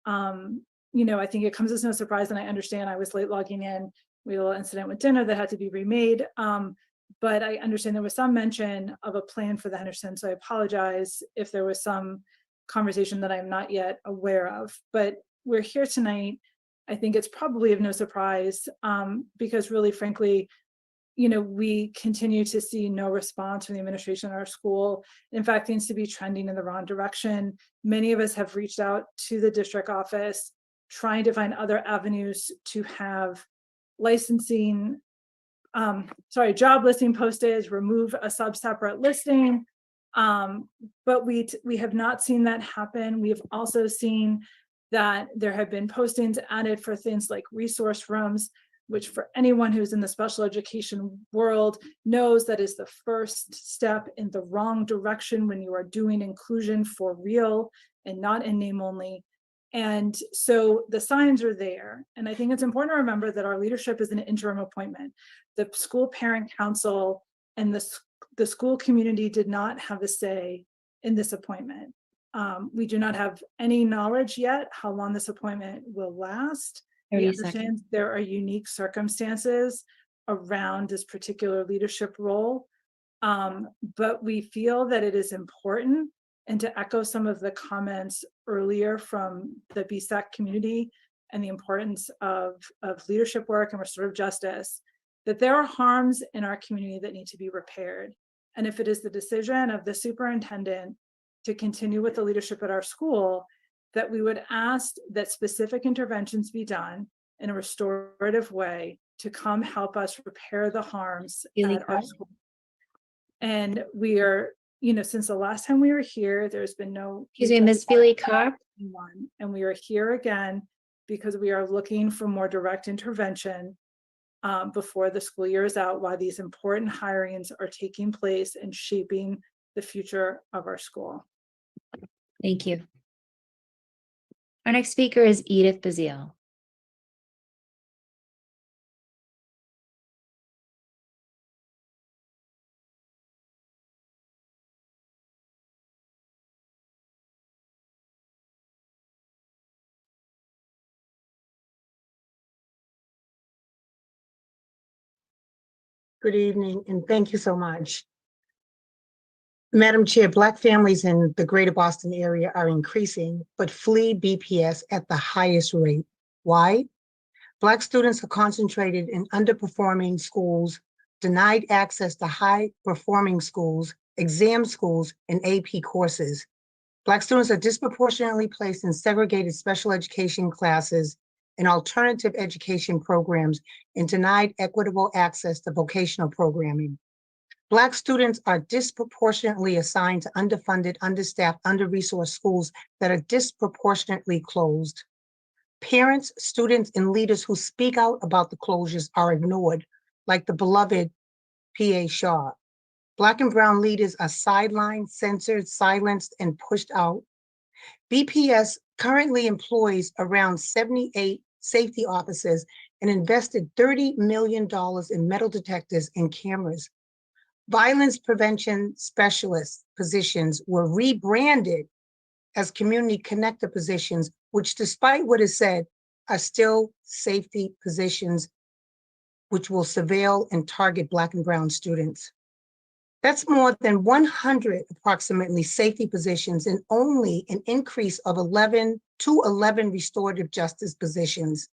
You know, I think it comes as no surprise, and I understand I was late logging in. We had a little incident with dinner that had to be remade. But I understand there was some mention of a plan for the Henderson, so I apologize if there was some conversation that I'm not yet aware of. But we're here tonight. I think it's probably of no surprise because really, frankly, you know, we continue to see no response from the administration at our school. In fact, seems to be trending in the wrong direction. Many of us have reached out to the district office, trying to find other avenues to have licensing, job listing posted, remove a sub-separate listing. But we have not seen that happen. We have also seen that there have been postings added for things like resource rooms, which for anyone who's in the special education world knows that is the first step in the wrong direction when you are doing inclusion for real and not in name only. And so the signs are there. And I think it's important to remember that our leadership is an interim appointment. The school parent council and the school community did not have a say in this appointment. We do not have any knowledge yet how long this appointment will last. We understand there are unique circumstances around this particular leadership role, but we feel that it is important, and to echo some of the comments earlier from the BSEC community and the importance of leadership work and restorative justice, that there are harms in our community that need to be repaired. And if it is the decision of the superintendent to continue with the leadership at our school, that we would ask that specific interventions be done in a restorative way to come help us repair the harms at our school. And we are, you know, since the last time we were here, there's been no. Excuse me, Ms. Feely Karp. And we are here again because we are looking for more direct intervention before the school year is out, while these important hirings are taking place and shaping the future of our school. Thank you. Our next speaker is Edith Bazile. Good evening, and thank you so much. Madam Chair, Black families in the greater Boston area are increasing, but flee BPS at the highest rate. Why? Black students are concentrated in underperforming schools, denied access to high-performing schools, exam schools, and AP courses. Black students are disproportionately placed in segregated special education classes and alternative education programs and denied equitable access to vocational programming. Black students are disproportionately assigned to underfunded, understaffed, under-resourced schools that are disproportionately closed. Parents, students, and leaders who speak out about the closures are ignored, like the beloved P.A. Shaw. Black and brown leaders are sidelined, censored, silenced, and pushed out. BPS currently employs around 78 safety officers and invested $30 million in metal detectors and cameras. Violence prevention specialist positions were rebranded as community connector positions, which, despite what is said, are still safety positions which will surveil and target Black and brown students. That's more than 100 approximately safety positions and only an increase of 11 restorative justice positions.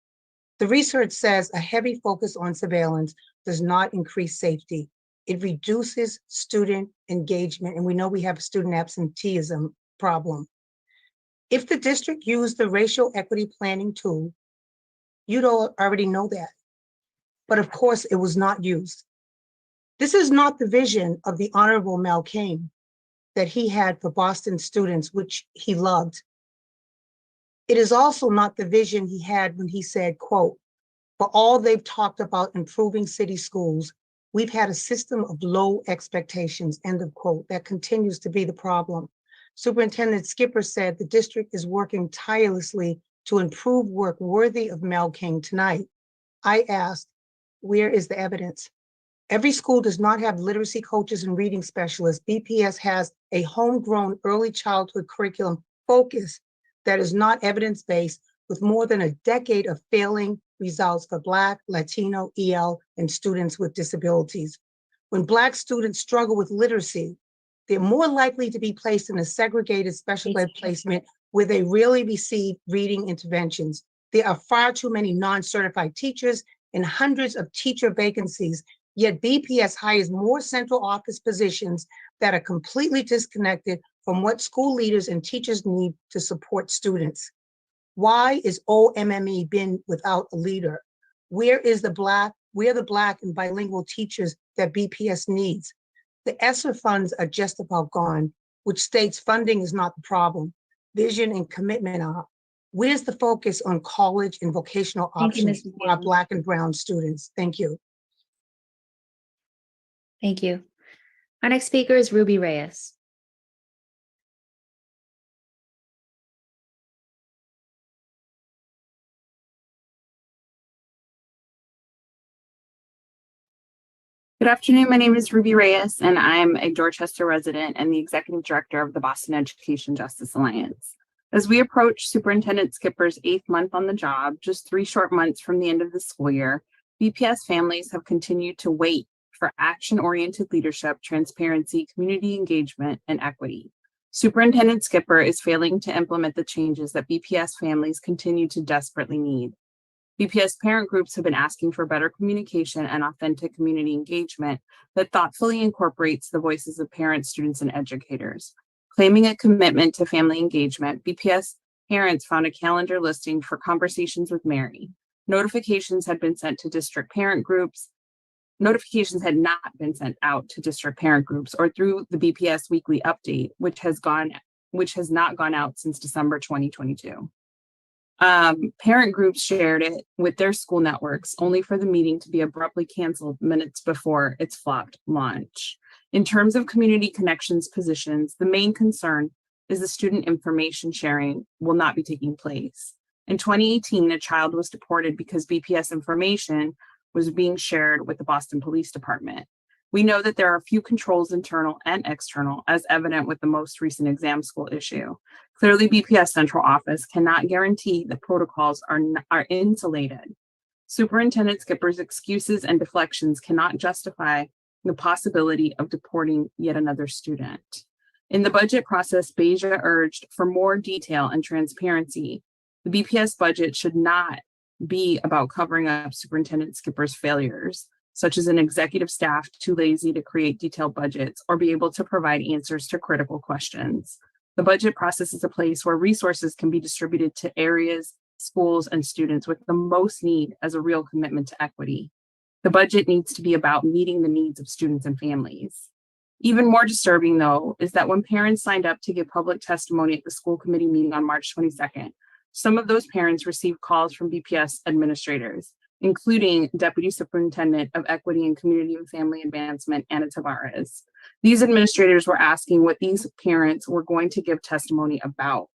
The research says a heavy focus on surveillance does not increase safety. It reduces student engagement, and we know we have a student absenteeism problem. If the district used the racial equity planning tool, you'd already know that. But of course, it was not used. This is not the vision of the Honorable Mel King that he had for Boston students, which he loved. It is also not the vision he had when he said, quote, "For all they've talked about improving city schools, we've had a system of low expectations," end of quote. That continues to be the problem. Superintendent Skipper said the district is working tirelessly to improve work worthy of Mel King tonight. I asked, where is the evidence? Every school does not have literacy coaches and reading specialists. BPS has a homegrown early childhood curriculum focus that is not evidence-based, with more than a decade of failing results for Black, Latino, EL, and students with disabilities. When Black students struggle with literacy, they're more likely to be placed in a segregated special ed placement where they really receive reading interventions. There are far too many non-certified teachers and hundreds of teacher vacancies, yet BPS hires more central office positions that are completely disconnected from what school leaders and teachers need to support students. Why is OMME been without a leader? Where are the Black and bilingual teachers that BPS needs? The ESSER funds are just about gone, which states funding is not the problem. Vision and commitment are. Where's the focus on college and vocational options for our Black and brown students? Thank you. Thank you. Our next speaker is Ruby Reyes. Good afternoon. My name is Ruby Reyes, and I'm a Dorchester resident and the Executive Director of the Boston Education Justice Alliance. As we approach Superintendent Skipper's 8th month on the job, just 3 short months from the end of the school year, BPS families have continued to wait for action-oriented leadership, transparency, community engagement, and equity. Superintendent Skipper is failing to implement the changes that BPS families continue to desperately need. BPS parent groups have been asking for better communication and authentic community engagement that thoughtfully incorporates the voices of parents, students, and educators. Claiming a commitment to family engagement, BPS parents found a calendar listing for conversations with Mary. Notifications had been sent to district parent groups. Notifications had not been sent out to district parent groups or through the BPS weekly update, which has not gone out since December 2022. Parent groups shared it with their school networks, only for the meeting to be abruptly canceled minutes before its flopped launch. In terms of community connections positions, the main concern is the student information sharing will not be taking place. In 2018, a child was deported because BPS information was being shared with the Boston Police Department. We know that there are a few controls, internal and external, as evident with the most recent exam school issue. Clearly, BPS Central Office cannot guarantee the protocols are insulated. Superintendent Skipper's excuses and deflections cannot justify the possibility of deporting yet another student. In the budget process, Beja urged for more detail and transparency. The BPS budget should not be about covering up Superintendent Skipper's failures, such as an executive staff too lazy to create detailed budgets or be able to provide answers to critical questions. The budget process is a place where resources can be distributed to areas, schools, and students with the most need as a real commitment to equity. The budget needs to be about meeting the needs of students and families. Even more disturbing, though, is that when parents signed up to give public testimony at the school committee meeting on March 22nd, some of those parents received calls from BPS administrators, including Deputy Superintendent of Equity and Community and Family Advancement, Anna Tavares. These administrators were asking what these parents were going to give testimony about.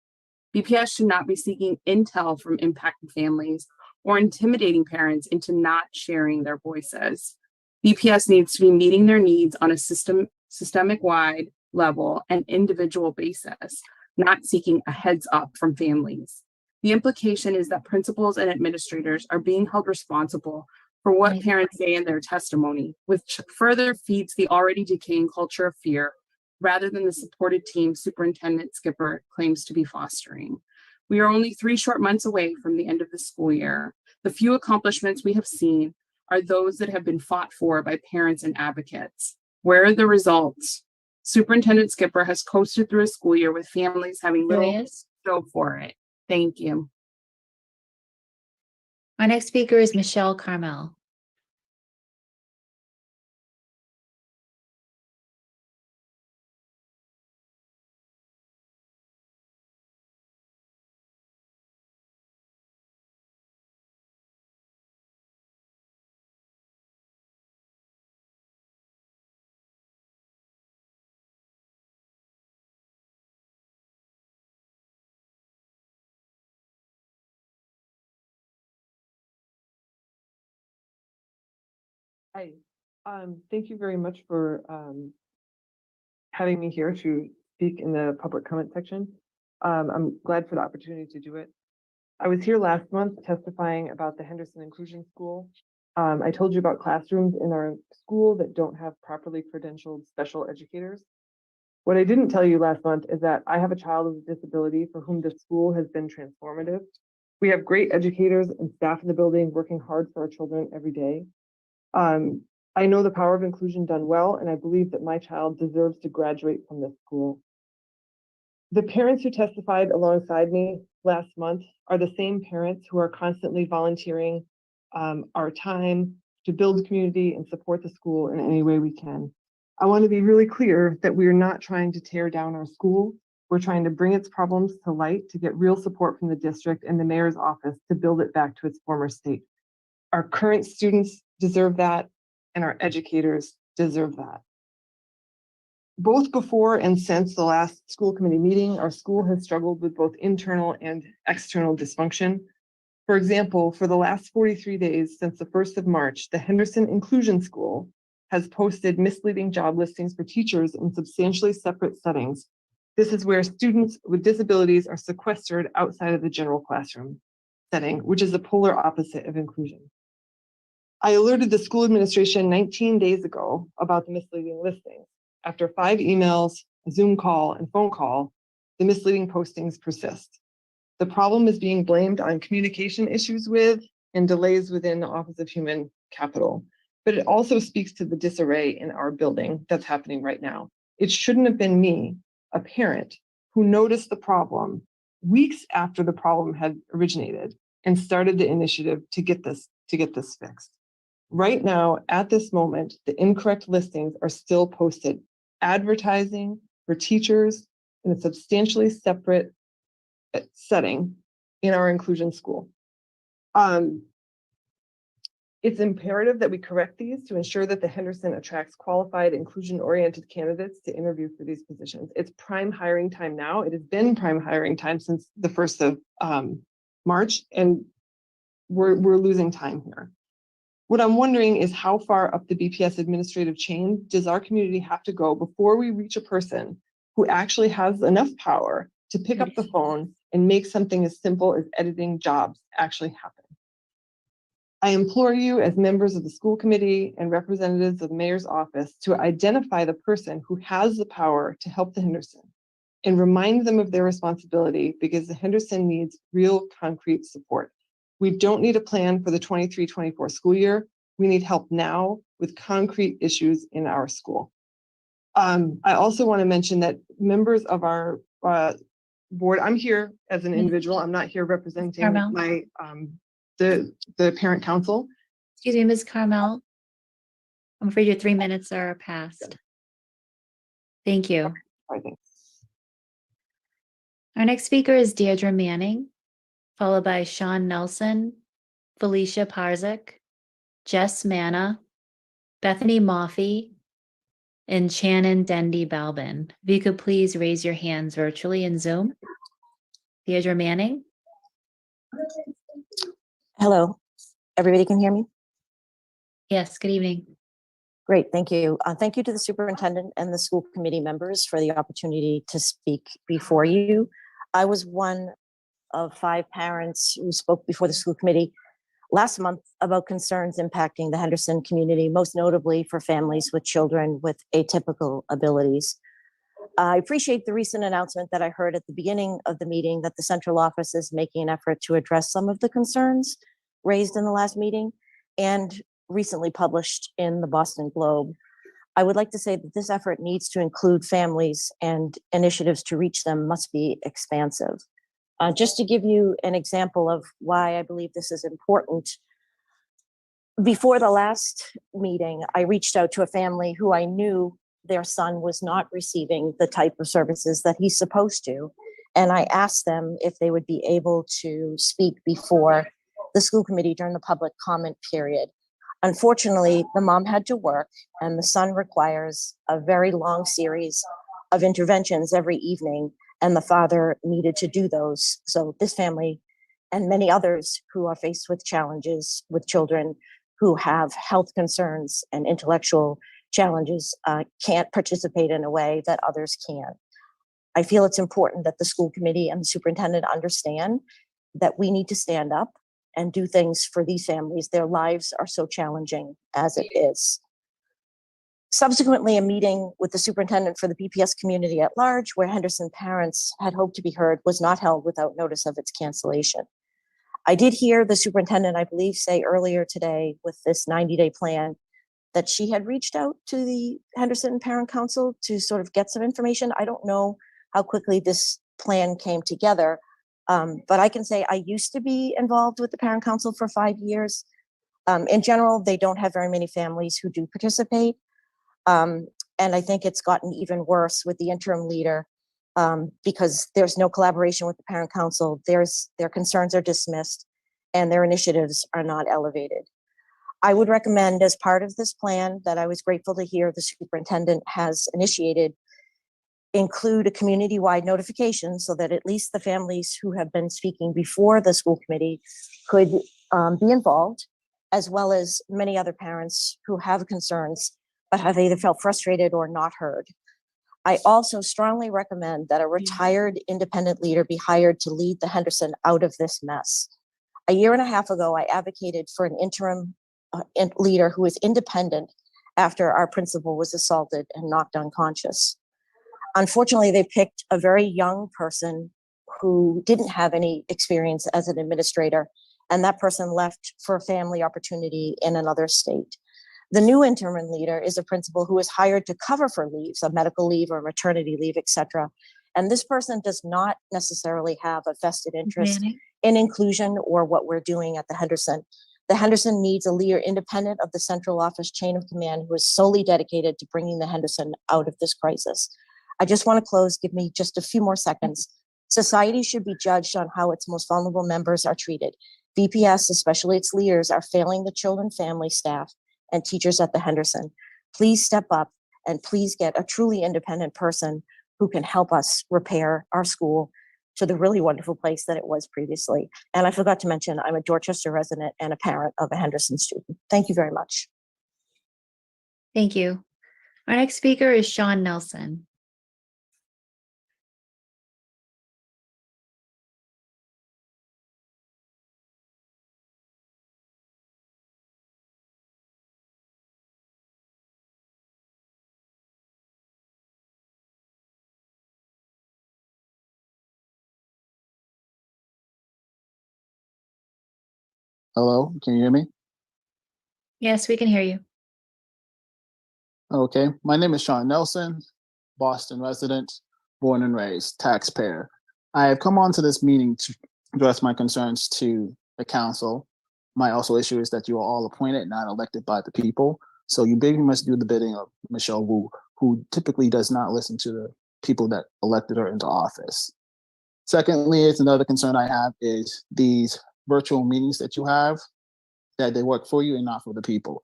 BPS should not be seeking intel from impacted families or intimidating parents into not sharing their voices. BPS needs to be meeting their needs on a systemic-wide level and individual basis, not seeking a heads up from families. The implication is that principals and administrators are being held responsible for what parents say in their testimony, which further feeds the already decaying culture of fear rather than the supported team Superintendent Skipper claims to be fostering. We are only 3 short months away from the end of the school year. The few accomplishments we have seen are those that have been fought for by parents and advocates. Where are the results? Superintendent Skipper has coasted through a school year with families having little to show for it. Thank you. Our next speaker is Michelle Carmel. Hi, thank you very much for having me here to speak in the public comment section. I'm glad for the opportunity to do it. I was here last month testifying about the Henderson Inclusion School. I told you about classrooms in our school that don't have properly credentialed special educators. What I didn't tell you last month is that I have a child with a disability for whom the school has been transformative. We have great educators and staff in the building working hard for our children every day. I know the power of inclusion done well, and I believe that my child deserves to graduate from this school. The parents who testified alongside me last month are the same parents who are constantly volunteering our time to build community and support the school in any way we can. I want to be really clear that we are not trying to tear down our school. We're trying to bring its problems to light to get real support from the district and the mayor's office to build it back to its former state. Our current students deserve that, and our educators deserve that. Both before and since the last school committee meeting, our school has struggled with both internal and external dysfunction. For example, for the last 43 days since the 1st of March, the Henderson Inclusion School has posted misleading job listings for teachers in substantially separate settings. This is where students with disabilities are sequestered outside of the general classroom setting, which is the polar opposite of inclusion. I alerted the school administration 19 days ago about the misleading listings. After 5 emails, a Zoom call, and phone call, the misleading postings persist. The problem is being blamed on communication issues with and delays within the Office of Human Capital, but it also speaks to the disarray in our building that's happening right now. It shouldn't have been me, a parent, who noticed the problem weeks after the problem had originated and started the initiative to get this fixed. Right now, at this moment, the incorrect listings are still posted, advertising for teachers in a substantially separate setting in our inclusion school. It's imperative that we correct these to ensure that the Henderson attracts qualified, inclusion-oriented candidates to interview for these positions. It's prime hiring time now. It has been prime hiring time since the 1st of March, and we're losing time here. What I'm wondering is how far up the BPS administrative chain does our community have to go before we reach a person who actually has enough power to pick up the phone and make something as simple as editing jobs actually happen? I implore you as members of the school committee and representatives of the mayor's office to identify the person who has the power to help the Henderson and remind them of their responsibility, because the Henderson needs real concrete support. We don't need a plan for the 23-24 school year. We need help now with concrete issues in our school. I also want to mention that members of our board. I'm here as an individual. I'm not here representing Carmel. my the parent council. Excuse me, Ms. Carmel. I'm afraid your 3 minutes are past. Thank you. I think. Our next speaker is Deirdre Manning, followed by Sean Nelson, Felicia Parzik, Jess Manna, Bethany Moffey, and Shannon Dendy Balbin. If you could please raise your hands virtually in Zoom. Deirdre Manning. Hello, everybody can hear me? Yes, good evening. Great, thank you. Thank you to the superintendent and the school committee members for the opportunity to speak before you. I was one of 5 parents who spoke before the school committee last month about concerns impacting the Henderson community, most notably for families with children with atypical abilities. I appreciate the recent announcement that I heard at the beginning of the meeting that the central office is making an effort to address some of the concerns raised in the last meeting and recently published in the Boston Globe. I would like to say that this effort needs to include families, and initiatives to reach them must be expansive. Just to give you an example of why I believe this is important, before the last meeting, I reached out to a family who I knew their son was not receiving the type of services that he's supposed to. And I asked them if they would be able to speak before the school committee during the public comment period. Unfortunately, the mom had to work, and the son requires a very long series of interventions every evening, and the father needed to do those. So this family and many others who are faced with challenges with children who have health concerns and intellectual challenges can't participate in a way that others can. I feel it's important that the school committee and the superintendent understand that we need to stand up and do things for these families. Their lives are so challenging as it is. Subsequently, a meeting with the superintendent for the BPS community at large, where Henderson parents had hoped to be heard, was not held without notice of its cancellation. I did hear the superintendent, I believe, say earlier today with this 90-day plan that she had reached out to the Henderson Parent Council to sort of get some information. I don't know how quickly this plan came together, but I can say I used to be involved with the Parent Council for 5 years. In general, they don't have very many families who do participate. And I think it's gotten even worse with the interim leader because there's no collaboration with the Parent Council. Their concerns are dismissed and their initiatives are not elevated. I would recommend, as part of this plan that I was grateful to hear the superintendent has initiated, include a community-wide notification so that at least the families who have been speaking before the school committee could be involved, as well as many other parents who have concerns but have either felt frustrated or not heard. I also strongly recommend that a retired independent leader be hired to lead the Henderson out of this mess. A year and a half ago, I advocated for an interim leader who is independent after our principal was assaulted and knocked unconscious. Unfortunately, they picked a very young person who didn't have any experience as an administrator, and that person left for a family opportunity in another state. The new interim leader is a principal who is hired to cover for leaves, a medical leave or maternity leave, etc. And this person does not necessarily have a vested interest in inclusion or what we're doing at the Henderson. The Henderson needs a leader independent of the central office chain of command who is solely dedicated to bringing the Henderson out of this crisis. I just want to close, give me just a few more seconds. Society should be judged on how its most vulnerable members are treated. BPS, especially its leaders, are failing the children, family, staff, and teachers at the Henderson. Please step up and please get a truly independent person who can help us repair our school to the really wonderful place that it was previously. And I forgot to mention, I'm a Dorchester resident and a parent of a Henderson student. Thank you very much. Thank you. Our next speaker is Sean Nelson. Hello, can you hear me? Yes, we can hear you. Okay, my name is Sean Nelson, Boston resident. born and raised, taxpayer. I have come onto this meeting to address my concerns to the council. My also issue is that you are all appointed, not elected by the people. So you basically must do the bidding of Michelle Wu, who typically does not listen to the people that elected her into office. Secondly, it's another concern I have is these virtual meetings that you have, that they work for you and not for the people.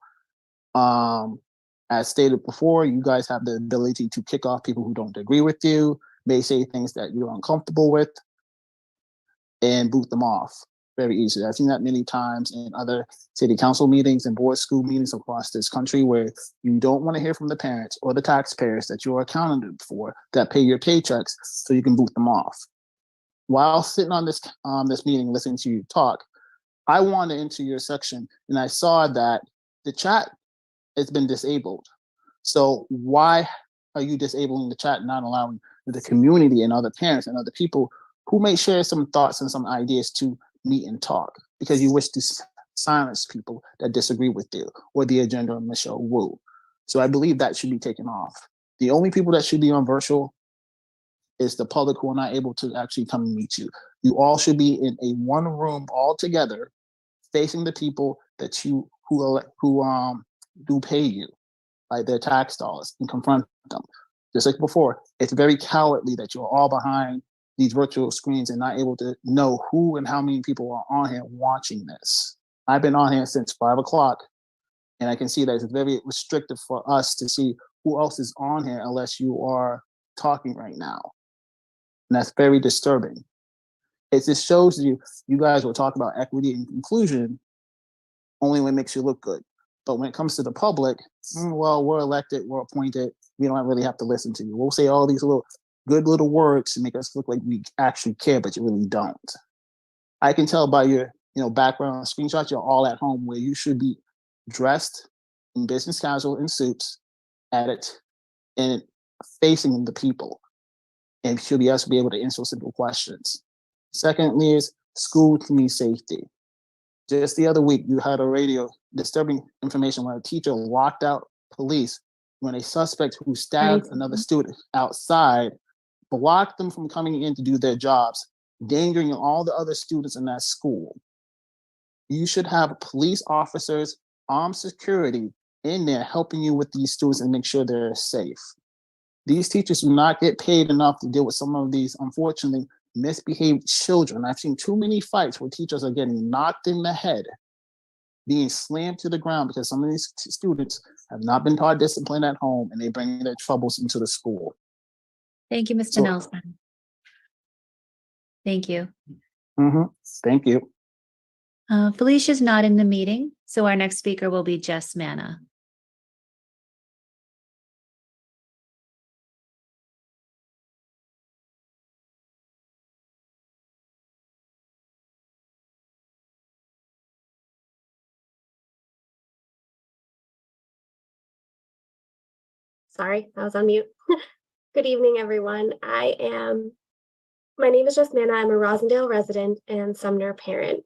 As stated before, you guys have the ability to kick off people who don't agree with you, may say things that you're uncomfortable with, and boot them off very easily. I've seen that many times in other city council meetings and board school meetings across this country where you don't want to hear from the parents or the taxpayers that you're accounted for that pay your paychecks so you can boot them off. While sitting on this meeting listening to you talk, I wandered into your section and I saw that the chat has been disabled. So why are you disabling the chat and not allowing the community and other parents and other people who may share some thoughts and some ideas to meet and talk? Because you wish to silence people that disagree with you or the agenda of Michelle Wu. So I believe that should be taken off. The only people that should be on virtual is the public who are not able to actually come and meet you. You all should be in a one room all together, facing the people that you who do pay you, like their tax dollars, and confront them. Just like before, it's very cowardly that you're all behind these virtual screens and not able to know who and how many people are on here watching this. I've been on here since 5 o'clock, and I can see that it's very restrictive for us to see who else is on here unless you are talking right now. And that's very disturbing. It just shows you guys will talk about equity and inclusion only when it makes you look good. But when it comes to the public, well, we're elected, we're appointed, we don't really have to listen to you. We'll say all these good little words to make us look like we actually care, but you really don't. I can tell by your background screenshots, you're all at home where you should be dressed in business casual in suits at it and facing the people. And should be able to be able to answer simple questions. Secondly is school community safety. Just the other week, you had a radio disturbing information when a teacher locked out police when a suspect who stabbed another student outside blocked them from coming in to do their jobs, endangering all the other students in that school. You should have police officers, armed security in there helping you with these students and make sure they're safe. These teachers do not get paid enough to deal with some of these, unfortunately, misbehaved children. I've seen too many fights where teachers are getting knocked in the head, being slammed to the ground because some of these students have not been taught discipline at home and they bring their troubles into the school. Thank you, Mr. Nelson. Thank you. Thank you. Felicia's not in the meeting, so our next speaker will be Jess Manna. Sorry, I was on mute. Good evening, everyone. My name is Jess Manna. I'm a Rosendale resident and Sumner parent.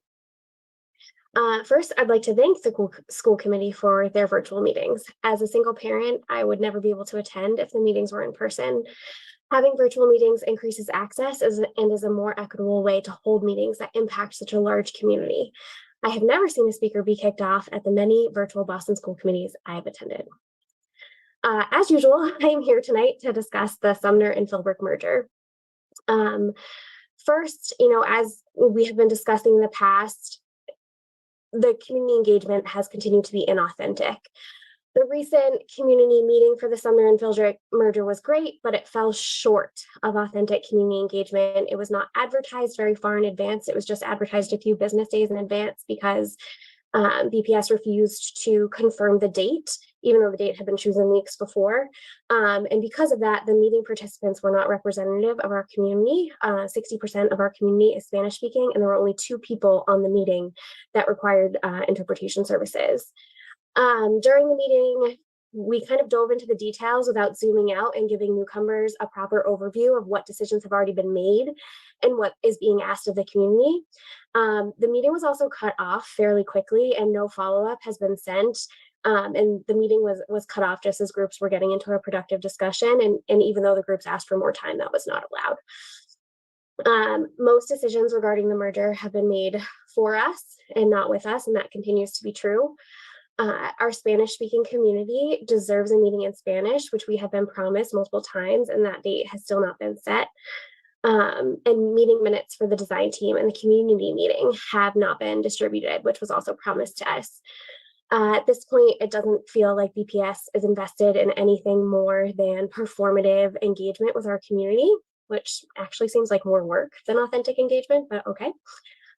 First, I'd like to thank the school committee for their virtual meetings. As a single parent, I would never be able to attend if the meetings were in person. Having virtual meetings increases access and is a more equitable way to hold meetings that impact such a large community. I have never seen a speaker be kicked off at the many virtual Boston school committees I have attended. As usual, I am here tonight to discuss the Sumner and Philbrook merger. First, as we have been discussing in the past, the community engagement has continued to be inauthentic. The recent community meeting for the Sumner and Philbrook merger was great, but it fell short of authentic community engagement. It was not advertised very far in advance. It was just advertised a few business days in advance because BPS refused to confirm the date, even though the date had been chosen weeks before. And because of that, the meeting participants were not representative of our community. 60% of our community is Spanish speaking, and there were only 2 people on the meeting that required interpretation services. During the meeting, we kind of dove into the details without zooming out and giving newcomers a proper overview of what decisions have already been made and what is being asked of the community. The meeting was also cut off fairly quickly and no follow-up has been sent, And the meeting was cut off just as groups were getting into a productive discussion. And even though the groups asked for more time, that was not allowed. Most decisions regarding the merger have been made for us and not with us, and that continues to be true. Our Spanish-speaking community deserves a meeting in Spanish, which we have been promised multiple times, and that date has still not been set. And meeting minutes for the design team and the community meeting have not been distributed, which was also promised to us. At this point, it doesn't feel like BPS is invested in anything more than performative engagement with our community, which actually seems like more work than authentic engagement, but okay.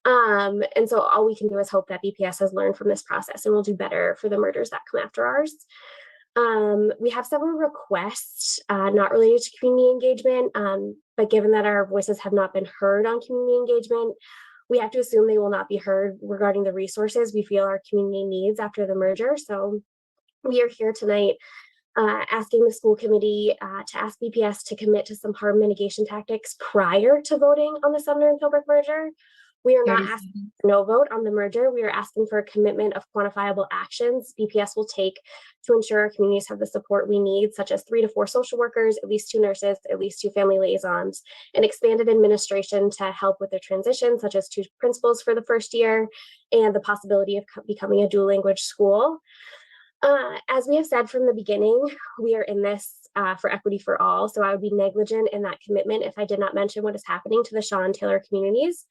And so all we can do is hope that BPS has learned from this process and will do better for the mergers that come after ours. We have several requests not related to community engagement, but given that our voices have not been heard on community engagement, we have to assume they will not be heard regarding the resources we feel our community needs after the merger. So we are here tonight asking the school committee to ask BPS to commit to some harm mitigation tactics prior to voting on the Sumner and Philbrook merger. We are not asking for no vote on the merger. We are asking for a commitment of quantifiable actions BPS will take to ensure our communities have the support we need, such as 3 to 4 social workers, at least 2 nurses, at least 2 family liaisons, and expanded administration to help with their transition, such as 2 principals for the first year, and the possibility of becoming a dual language school. As we have said from the beginning, we are in this for equity for all, so I would be negligent in that commitment if I did not mention what is happening to the Shaw and Taylor communities.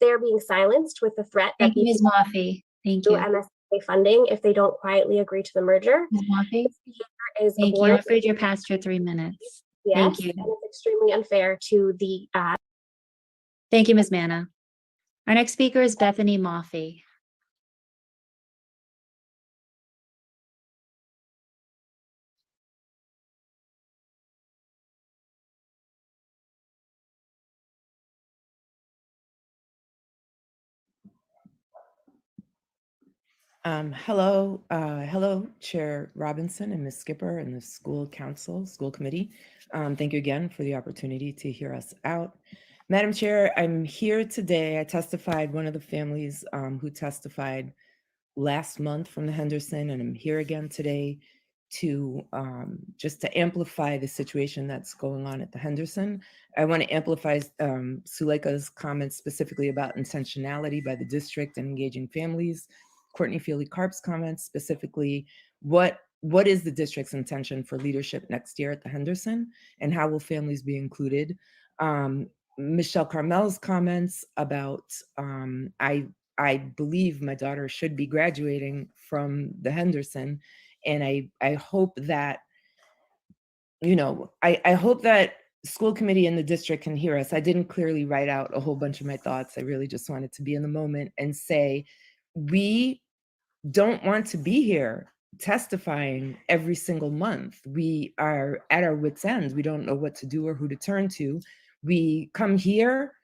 They are being silenced with the threat that Thank you, Ms. Mafi. Thank you. MSA funding if they don't quietly agree to the merger. Ms. Mafi? Is Thank you. I'm afraid you're past your 3 minutes. Yes, Thank you. and it's extremely unfair to the. Thank you, Ms. Manna. Our next speaker is Bethany Mafi. Hello, Chair Robinson and Ms. Skipper and the school council, school committee. Thank you again for the opportunity to hear us out. Madam Chair, I'm here today. I testified one of the families who testified last month from the Henderson, and I'm here again today to just to amplify the situation that's going on at the Henderson. I want to amplify Suleika's comments specifically about intentionality by the district and engaging families. Courtney Feely-Karp's comments specifically, what is the district's intention for leadership next year at the Henderson, and how will families be included? Michelle Carmel's comments about, I believe my daughter should be graduating from the Henderson, and I hope that, you know, I hope that school committee and the district can hear us. I didn't clearly write out a whole bunch of my thoughts. I really just wanted to be in the moment and say, we don't want to be here testifying every single month. We are at our wits' ends. We don't know what to do or who to turn to. We come here.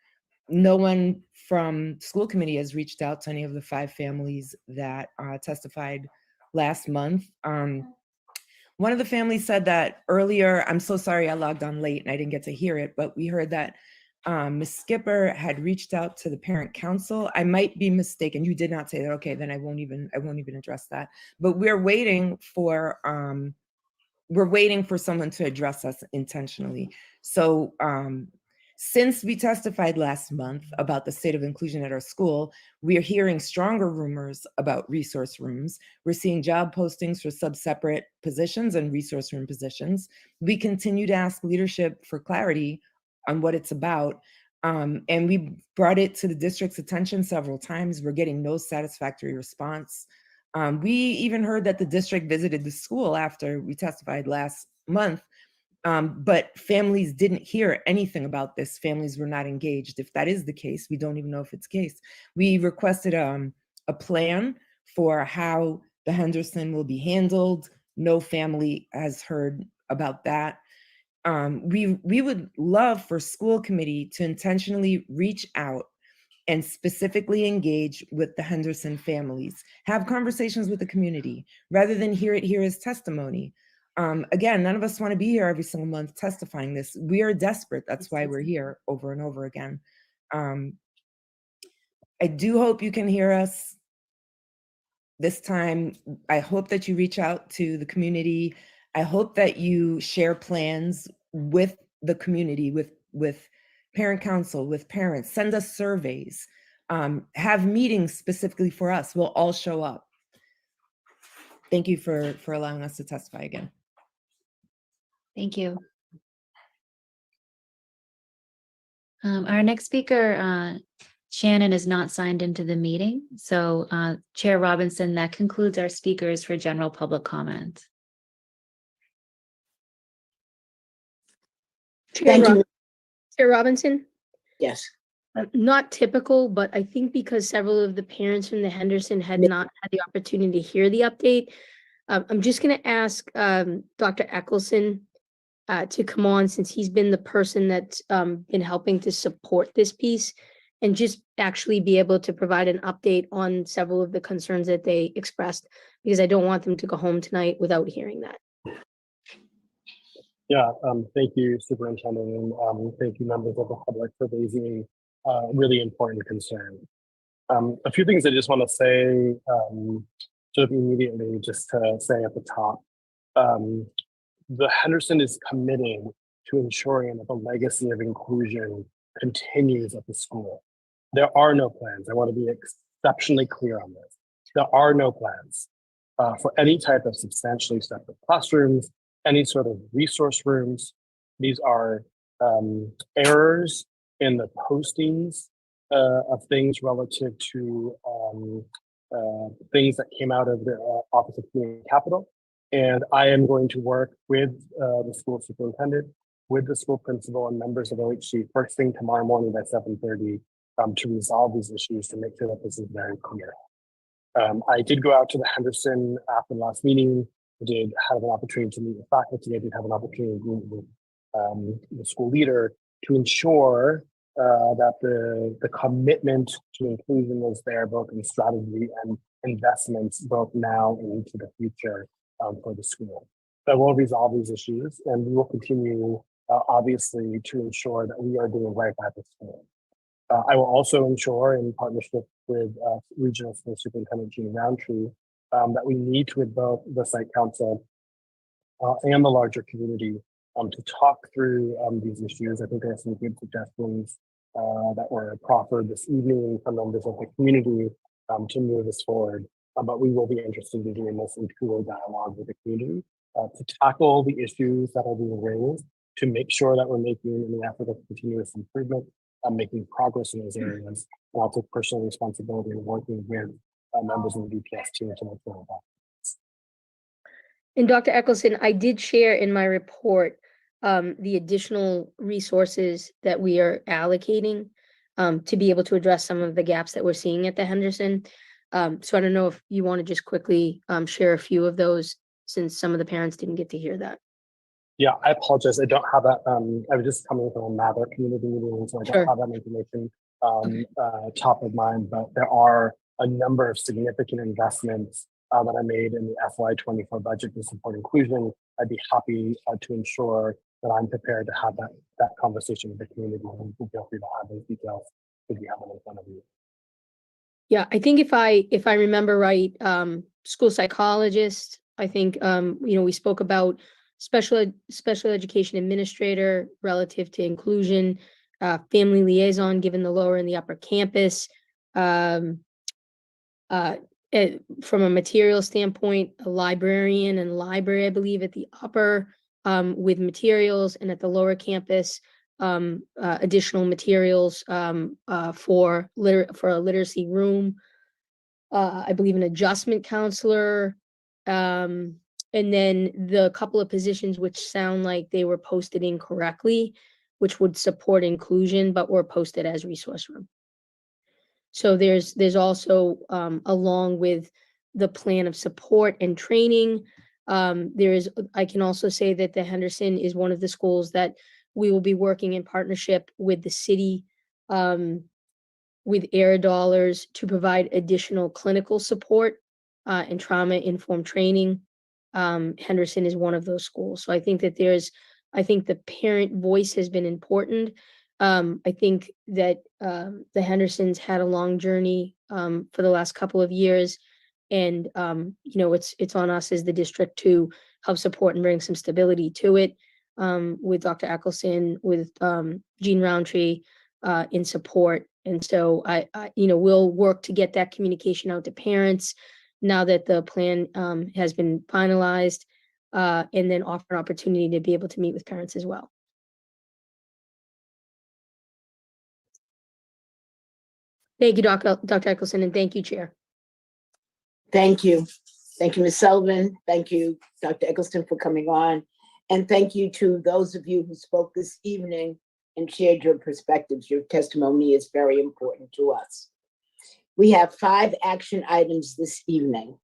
No one from school committee has reached out to any of the 5 families that testified last month. One of the families said that earlier, I'm so sorry I logged on late and I didn't get to hear it, but we heard that Ms. Skipper had reached out to the parent council. I might be mistaken. You did not say that. Okay, then I won't even address that. But we're waiting for someone to address us intentionally. So since we testified last month about the state of inclusion at our school, we are hearing stronger rumors about resource rooms. We're seeing job postings for sub-separate positions and resource room positions. We continue to ask leadership for clarity on what it's about. And we brought it to the district's attention several times. We're getting no satisfactory response. We even heard that the district visited the school after we testified last month, but families didn't hear anything about this. Families were not engaged. If that is the case, we don't even know if it's the case. We requested a plan for how the Henderson will be handled. No family has heard about that. We would love for school committee to intentionally reach out and specifically engage with the Henderson families, have conversations with the community rather than hear it here as testimony. Again, none of us want to be here every single month testifying this. We are desperate. That's why we're here over and over again. I do hope you can hear us. this time, I hope that you reach out to the community. I hope that you share plans with the community, with parent council, with parents, send us surveys, have meetings specifically for us. We'll all show up. Thank you for allowing us to testify again. Thank you. Our next speaker, Shannon, is not signed into the meeting. So Chair Robinson, that concludes our speakers for general public comment. Thank you. Chair Robinson? Yes. Not typical, but I think because several of the parents from the Henderson had not had the opportunity to hear the update, I'm just going to ask Dr. Eccleston to come on, since he's been the person that's been helping to support this piece, and just actually be able to provide an update on several of the concerns that they expressed, because I don't want them to go home tonight without hearing that. Yeah, thank you, Superintendent, and thank you, members of the public, for raising a really important concern. A few things I just want to say sort of immediately, just to say at the top. The Henderson is committed to ensuring that the legacy of inclusion continues at the school. There are no plans. I want to be exceptionally clear on this. There are no plans for any type of substantially separate classrooms, any sort of resource rooms. These are errors in the postings of things relative to things that came out of the Office of Community Capital. And I am going to work with the school superintendent, with the school principal and members of OHC first thing tomorrow morning by 7:30 to resolve these issues, to make sure that this is very clear. I did go out to the Henderson after the last meeting. I did have an opportunity to meet with faculty. I did have an opportunity to meet with the school leader to ensure that the commitment to inclusion was there, both in strategy and investments, both now and into the future for the school. That will resolve these issues, and we will continue, obviously, to ensure that we are doing right by the school. I will also ensure, in partnership with Regional School Superintendent Jean Roundtree, that we meet with both the site council and the larger community to talk through these issues. I think there are some good suggestions that were proffered this evening from members of the community to move this forward. But we will be interested in doing this in two-way dialogue with the community to tackle the issues that are being raised, to make sure that we're making an effort of continuous improvement, making progress in those areas. And I'll take personal responsibility in working with members of the BPS team to make sure that. And Dr. Eccleston, I did share in my report the additional resources that we are allocating to be able to address some of the gaps that we're seeing at the Henderson. So I don't know if you want to just quickly share a few of those, since some of the parents didn't get to hear that. Yeah, I apologize. I don't have that. I was just coming from another community meeting, so I don't have that information top of mind, but there are a number of significant investments that I made in the FY24 budget to support inclusion. I'd be happy to ensure that I'm prepared to have that conversation with the community, and feel free to have those details if you have them in front of you. Yeah, I think if I remember right, school psychologist, I think, we spoke about special education administrator relative to inclusion, family liaison, given the lower and the upper campus. From a material standpoint, a librarian and library, I believe, at the upper with materials, and at the lower campus, additional materials for a literacy room. I believe an adjustment counselor, and then the couple of positions which sound like they were posted incorrectly, which would support inclusion, but were posted as resource room. So there's also, along with the plan of support and training, I can also say that the Henderson is one of the schools that we will be working in partnership with the city, with AIR dollars, to provide additional clinical support and trauma-informed training. Henderson is one of those schools. So I think that the parent voice has been important. I think that the Hendersons had a long journey for the last couple of years And, you know, it's on us as the district to help support and bring some stability to it, with Dr. Eccleston, with Jean Roundtree in support. And so you know, we'll work to get that communication out to parents now that the plan has been finalized, and then offer an opportunity to be able to meet with parents as well. Thank you, Dr. Eccleston, and thank you, Chair. Thank you. Thank you, Ms. Sullivan. Thank you, Dr. Eccleston, for coming on. And thank you to those of you who spoke this evening and shared your perspectives. Your testimony is very important to us. We have 5 action items this evening.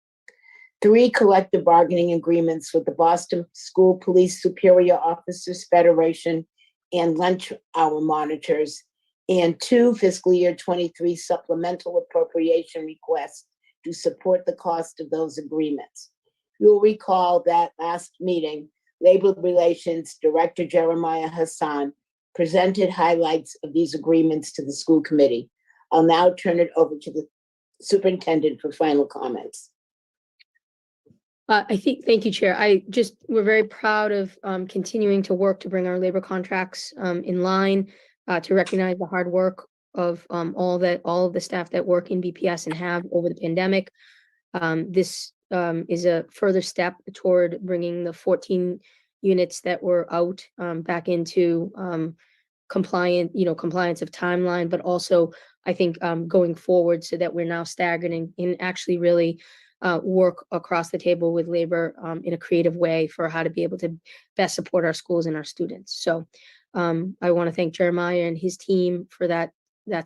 3 collective bargaining agreements with the Boston School Police Superior Officers Federation and lunch hour monitors, and 2 fiscal year 23 supplemental appropriation requests to support the cost of those agreements. You'll recall that last meeting, Labor Relations Director Jeremiah Hassan presented highlights of these agreements to the school committee. I'll now turn it over to the superintendent for final comments. Thank you, Chair. We're very proud of continuing to work to bring our labor contracts in line, to recognize the hard work of all of the staff that work in BPS and have over the pandemic. This is a further step toward bringing the 14 units that were out back into compliance of timeline, but also I think going forward so that we're now staggered and actually really work across the table with labor in a creative way for how to be able to best support our schools and our students. So I want to thank Jeremiah and his team for that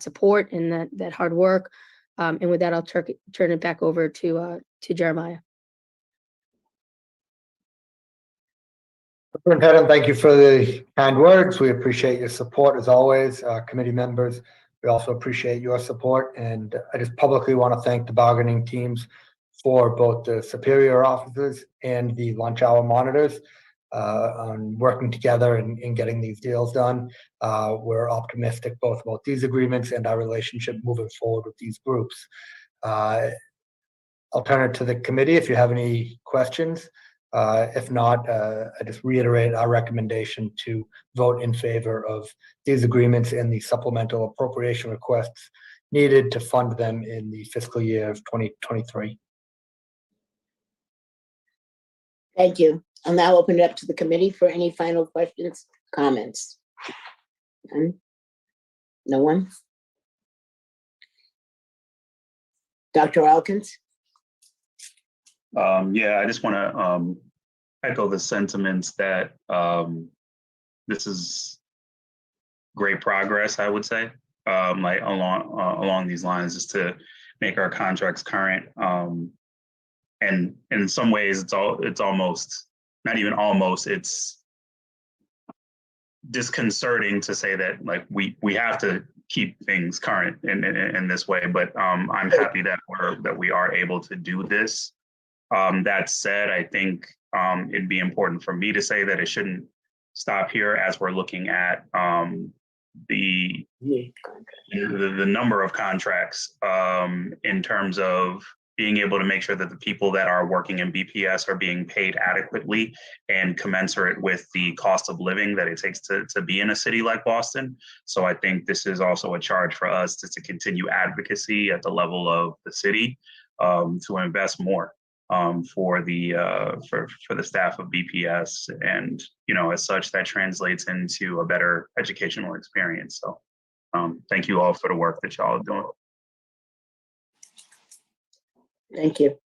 support and that hard work. And with that, I'll turn it back over to Jeremiah. Superintendent, thank you for the kind words. We appreciate your support as always. Committee members, we also appreciate your support. And I just publicly want to thank the bargaining teams for both the superior officers and the lunch hour monitors on working together and getting these deals done. We're optimistic both about these agreements and our relationship moving forward with these groups. I'll turn it to the committee if you have any questions. If not, I just reiterate our recommendation to vote in favor of these agreements and the supplemental appropriation requests needed to fund them in the fiscal year of 2023. Thank you. I'll now open it up to the committee for any final questions, comments. None? No one? Dr. Elkins? Yeah, I just want to echo the sentiments that this is great progress, I would say, like along these lines, is to make our contracts current. And in some ways, it's almost, not even almost, it's disconcerting to say that like we have to keep things current in this way. But I'm happy that we are able to do this. That said, I think it'd be important for me to say that it shouldn't stop here as we're looking at the number of contracts in terms of being able to make sure that the people that are working in BPS are being paid adequately and commensurate with the cost of living that it takes to be in a city like Boston. So I think this is also a charge for us to continue advocacy at the level of the city to invest more for the staff of BPS, and as such that translates into a better educational experience. So thank you all for the work that y'all are doing. Thank you.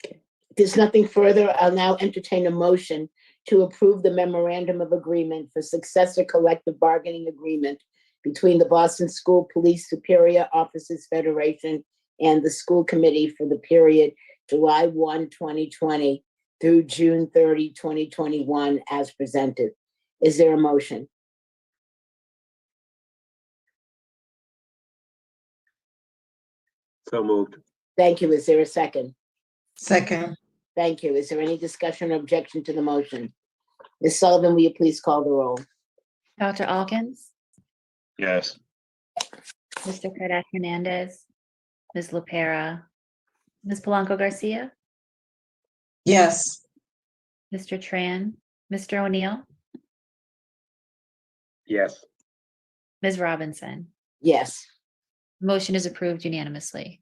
Okay. If there's nothing further, I'll now entertain a motion to approve the memorandum of agreement for successor collective bargaining agreement between the Boston School Police Superior Officers Federation and the school committee for the period July 1, 2020 through June 30, 2021 as presented. Is there a motion? So moved. Thank you. Is there a second? Second. Thank you. Is there any discussion or objection to the motion? Ms. Sullivan, will you please call the roll? Dr. Alkins, Yes. Mr. Cadet Hernandez, Ms. LaPera, Ms. Polanco Garcia, Yes. Mr. Tran, Mr. O'Neill, Yes. Ms. Robinson. Yes, Motion is approved unanimously.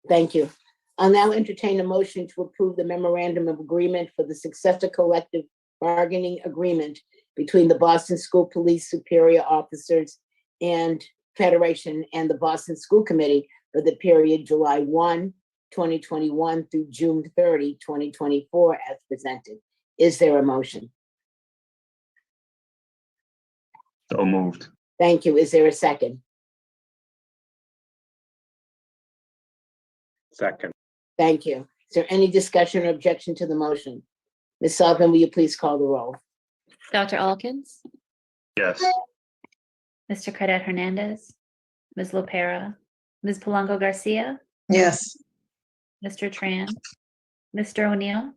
thank you. I'll now entertain a motion to approve the memorandum of agreement for the successor collective bargaining agreement between the Boston School Police Superior Officers and Federation and the Boston School Committee for the period July 1, 2021 through June 30, 2024, as presented. Is there a motion? So moved. Thank you. Is there a second? Second. Thank you. Is there any discussion or objection to the motion? Ms. Sullivan, will you please call the roll? Dr. Alkins, Yes. Mr. Cadet Hernandez, Ms. LaPera, Ms. Polanco Garcia, Yes. Mr. Tran, Mr. O'Neill,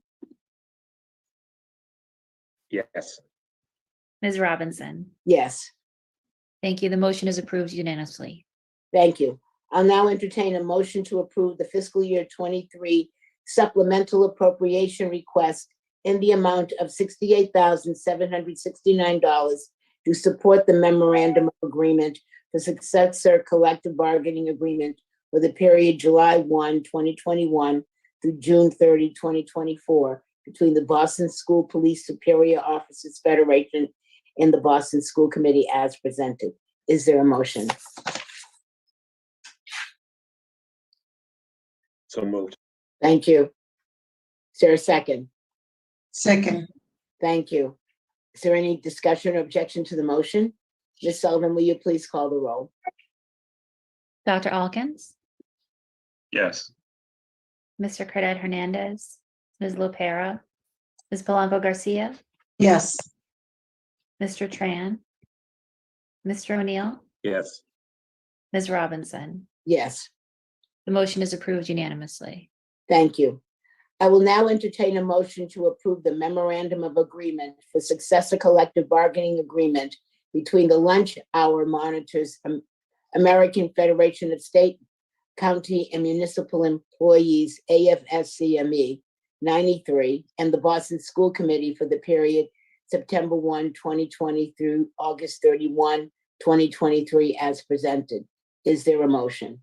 Yes. Ms. Robinson. Yes, Thank you. The motion is approved unanimously. thank you. I'll now entertain a motion to approve the fiscal year 23 supplemental appropriation request in the amount of $68,769 to support the memorandum of agreement for successor collective bargaining agreement for the period July 1, 2021 through June 30, 2024 between the Boston School Police Superior Officers Federation and the Boston School Committee as presented. Is there a motion? So moved. Thank you. Is there a second? Second. Thank you. Is there any discussion or objection to the motion? Ms. Sullivan, will you please call the roll? Dr. Alkins, Yes. Mr. Cadet Hernandez, Ms. LaPera, Ms. Polanco Garcia, Yes. Mr. Tran, Mr. O'Neill, Yes. Ms. Robinson. Yes, The motion is approved unanimously. thank you. I will now entertain a motion to approve the memorandum of agreement for successor collective bargaining agreement between the lunch hour monitors, American Federation of State, County, and Municipal Employees, AFSCME 93, and the Boston School Committee for the period September 1, 2020 through August 31, 2023, as presented. Is there a motion?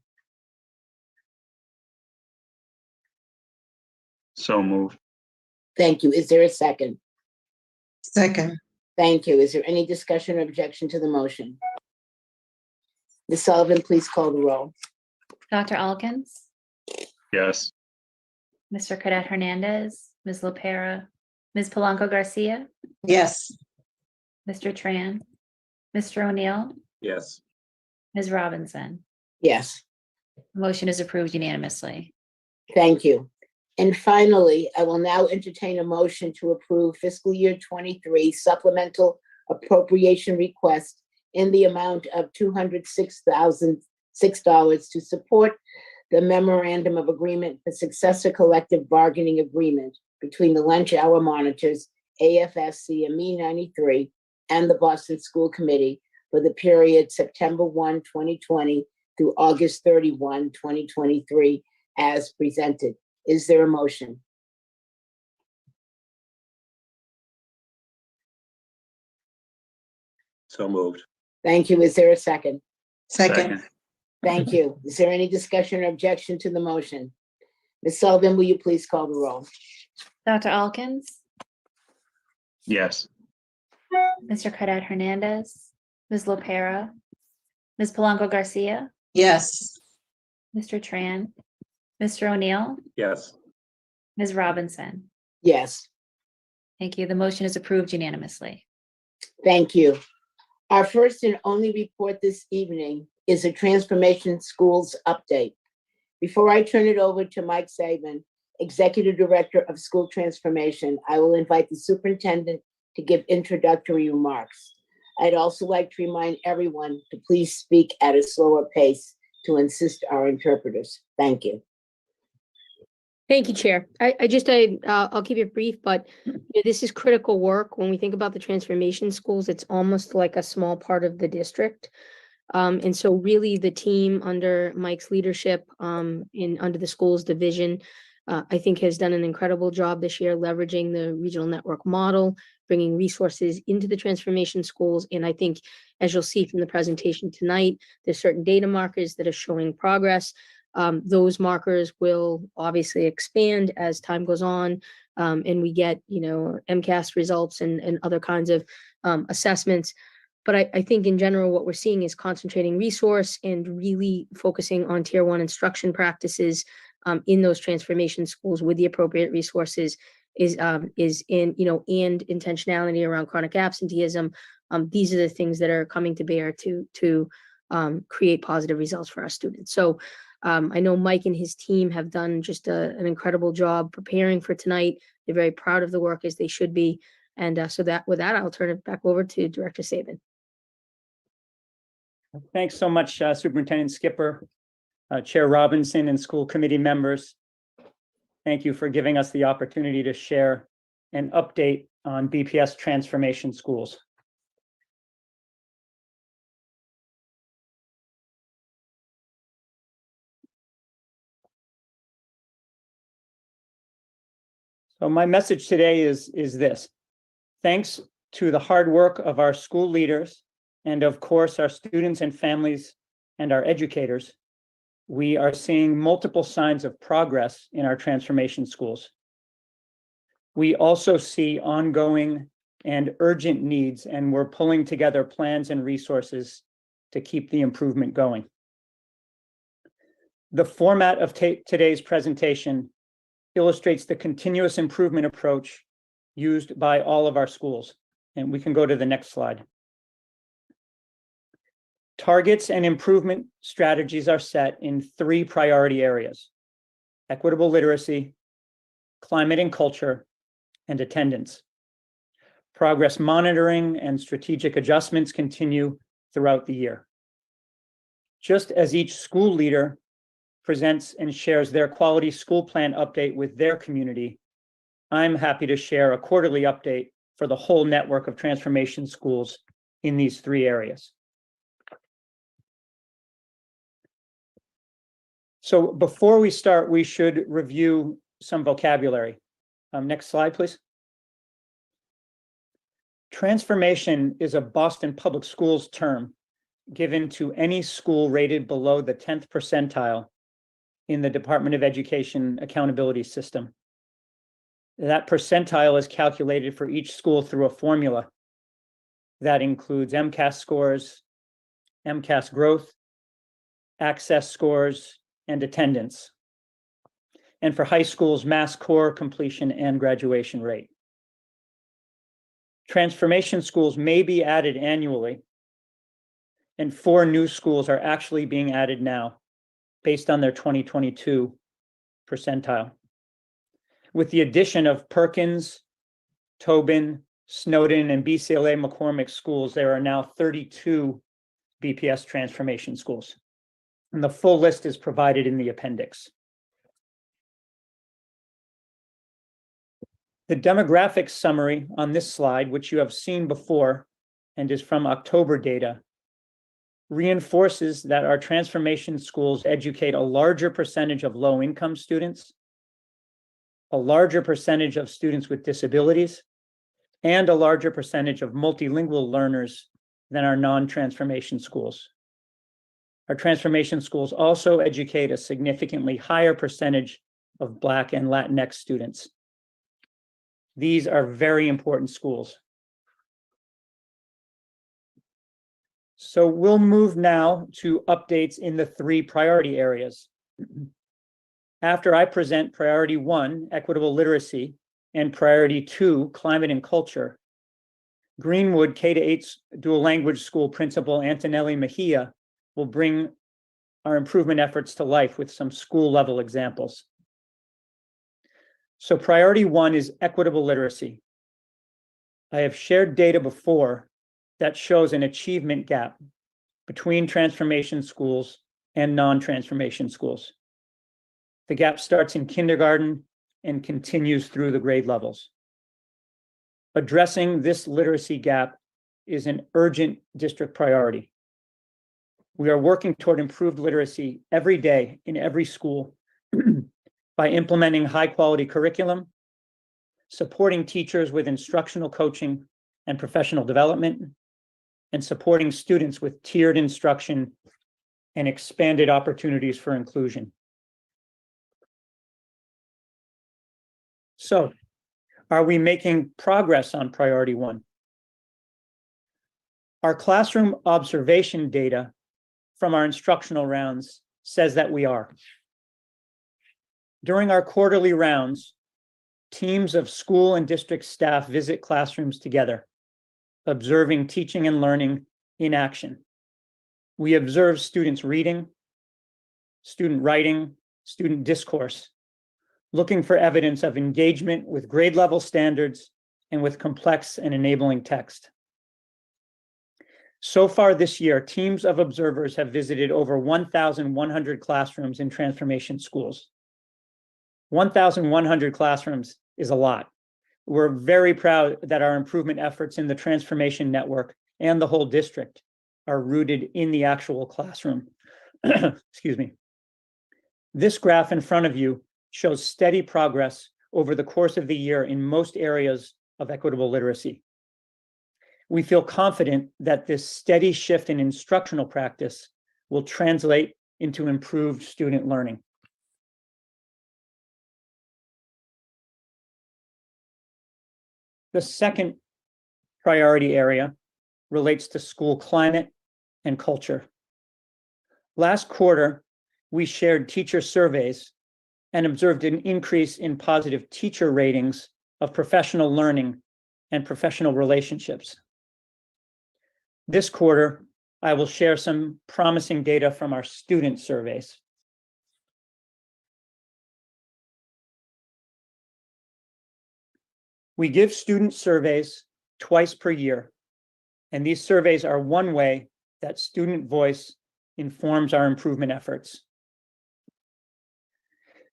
So moved. Thank you. Is there a second? Second. Thank you. Is there any discussion or objection to the motion? Ms. Sullivan, please call the roll. Dr. Alkins, Yes. Mr. Cadet Hernandez, Ms. LaPera, Ms. Polanco Garcia, Yes. Mr. Tran, Mr. O'Neill, Yes. Ms. Robinson. Yes, The motion is approved unanimously. thank you. And finally, I will now entertain a motion to approve fiscal year 23 supplemental appropriation request in the amount of $206,006 to support the memorandum of agreement for successor collective bargaining agreement between the lunch hour monitors, AFSCME 93, and the Boston School Committee for the period September 1, 2020 through August 31, 2023, as presented. Is there a motion? So moved. Thank you. Is there a second? Second. Thank you. Is there any discussion or objection to the motion? Ms. Sullivan, will you please call the roll? Dr. Alkins, Yes. Mr. Cadet Hernandez, Ms. LaPera, Ms. Polanco Garcia, Yes. Mr. Tran, Mr. O'Neill, Yes. Ms. Robinson. Yes, Thank you. The motion is approved unanimously. thank you. Our first and only report this evening is a Transformation Schools update. Before I turn it over to Mike Saban, Executive Director of School Transformation, I will invite the superintendent to give introductory remarks. I'd also like to remind everyone to please speak at a slower pace to assist our interpreters. Thank you. Thank you, Chair. I'll keep it brief, but this is critical work. When we think about the transformation schools, it's almost like a small part of the district. And so really the team under Mike's leadership under the schools division, I think has done an incredible job this year leveraging the regional network model, bringing resources into the transformation schools. And I think, as you'll see from the presentation tonight, there's certain data markers that are showing progress. Those markers will obviously expand as time goes on, and we get, MCAS results and other kinds of assessments. But I think in general, what we're seeing is concentrating resource and really focusing on tier 1 instruction practices in those transformation schools with the appropriate resources is in, and intentionality around chronic absenteeism. These are the things that are coming to bear to create positive results for our students. So I know Mike and his team have done just an incredible job preparing for tonight. They're very proud of the work, as they should be. And with that, I'll turn it back over to Director Saban. Thanks so much, Superintendent Skipper, Chair Robinson, and school committee members. Thank you for giving us the opportunity to share an update on BPS transformation schools. So my message today is this. Thanks to the hard work of our school leaders and of course our students and families and our educators, we are seeing multiple signs of progress in our transformation schools. We also see ongoing and urgent needs, and we're pulling together plans and resources to keep the improvement going. The format of today's presentation illustrates the continuous improvement approach used by all of our schools. And we can go to the next slide. Targets and improvement strategies are set in 3 priority areas: equitable literacy, climate and culture, and attendance. Progress monitoring and strategic adjustments continue throughout the year. Just as each school leader presents and shares their quality school plan update with their community, I'm happy to share a quarterly update for the whole network of transformation schools in these 3 areas. So before we start, we should review some vocabulary. Next slide, please. Transformation is a Boston Public Schools term given to any school rated below the 10th percentile in the Department of Education accountability system. That percentile is calculated for each school through a formula that includes MCAS scores, MCAS growth, access scores, and attendance. And for high schools, mass core completion and graduation rate. Transformation schools may be added annually, and 4 new schools are actually being added now based on their 2022 percentile. With the addition of Perkins, Tobin, Snowden, and BCLA McCormick schools, there are now 32 BPS transformation schools. And the full list is provided in the appendix. The demographics summary on this slide, which you have seen before and is from October data, reinforces that our transformation schools educate a larger percentage of low-income students, a larger percentage of students with disabilities, and a larger percentage of multilingual learners than our non-transformation schools. Our transformation schools also educate a significantly higher percentage of Black and Latinx students. These are very important schools. So we'll move now to updates in the 3 priority areas. After I present priority 1, equitable literacy, and priority 2, climate and culture, Greenwood K-8 dual language school principal Antonelli Mejia will bring our improvement efforts to life with some school level examples. So priority 1 is equitable literacy. I have shared data before that shows an achievement gap between transformation schools and non-transformation schools. The gap starts in kindergarten and continues through the grade levels. Addressing this literacy gap is an urgent district priority. We are working toward improved literacy every day in every school by implementing high-quality curriculum, supporting teachers with instructional coaching and professional development, and supporting students with tiered instruction and expanded opportunities for inclusion. So, are we making progress on priority one? Our classroom observation data from our instructional rounds says that we are. During our quarterly rounds, teams of school and district staff visit classrooms together, observing teaching and learning in action. We observe students reading, student writing, student discourse, looking for evidence of engagement with grade level standards and with complex and enabling text. So far this year, teams of observers have visited over 1,100 classrooms in transformation schools. 1,100 classrooms is a lot. We're very proud that our improvement efforts in the transformation network and the whole district are rooted in the actual classroom. Excuse me. This graph in front of you shows steady progress over the course of the year in most areas of equitable literacy. We feel confident that this steady shift in instructional practice will translate into improved student learning. The second priority area relates to school climate and culture. Last quarter, we shared teacher surveys and observed an increase in positive teacher ratings of professional learning and professional relationships. This quarter, I will share some promising data from our student surveys. We give student surveys twice per year, and these surveys are one way that student voice informs our improvement efforts.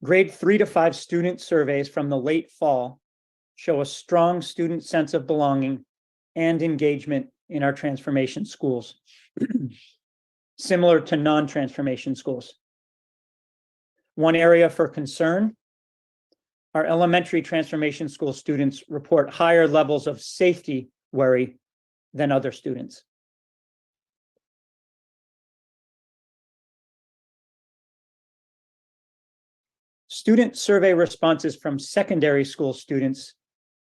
Grade 3 to 5 student surveys from the late fall show a strong student sense of belonging and engagement in our transformation schools, similar to non-transformation schools. One area for concern, our elementary transformation school students report higher levels of safety worry than other students. Student survey responses from secondary school students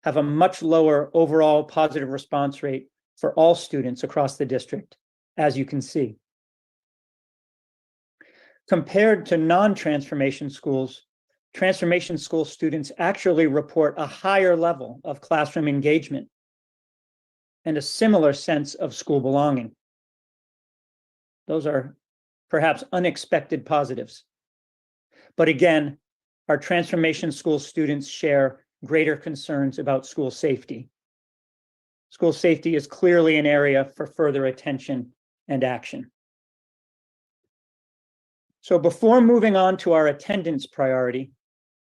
have a much lower overall positive response rate for all students across the district, as you can see. Compared to non-transformation schools, transformation school students actually report a higher level of classroom engagement and a similar sense of school belonging. Those are perhaps unexpected positives. But again, our transformation school students share greater concerns about school safety. School safety is clearly an area for further attention and action. So before moving on to our attendance priority,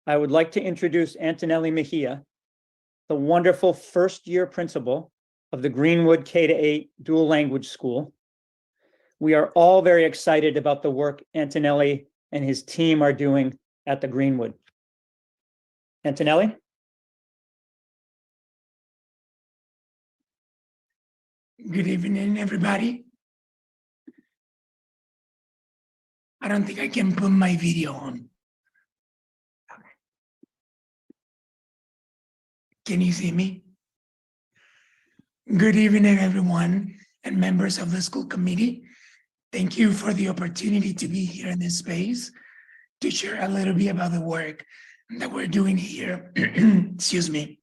I would like to introduce Antonelli Mejia, the wonderful first-year principal of the Greenwood K-8 dual language school. We are all very excited about the work Antonelli and his team are doing at the Greenwood. Antonelli? Good evening, everybody. I don't think I can put my video on. Can you see me? Good evening, everyone, and members of the school committee. Thank you for the opportunity to be here in this space to share a little bit about the work that we're doing here, excuse me,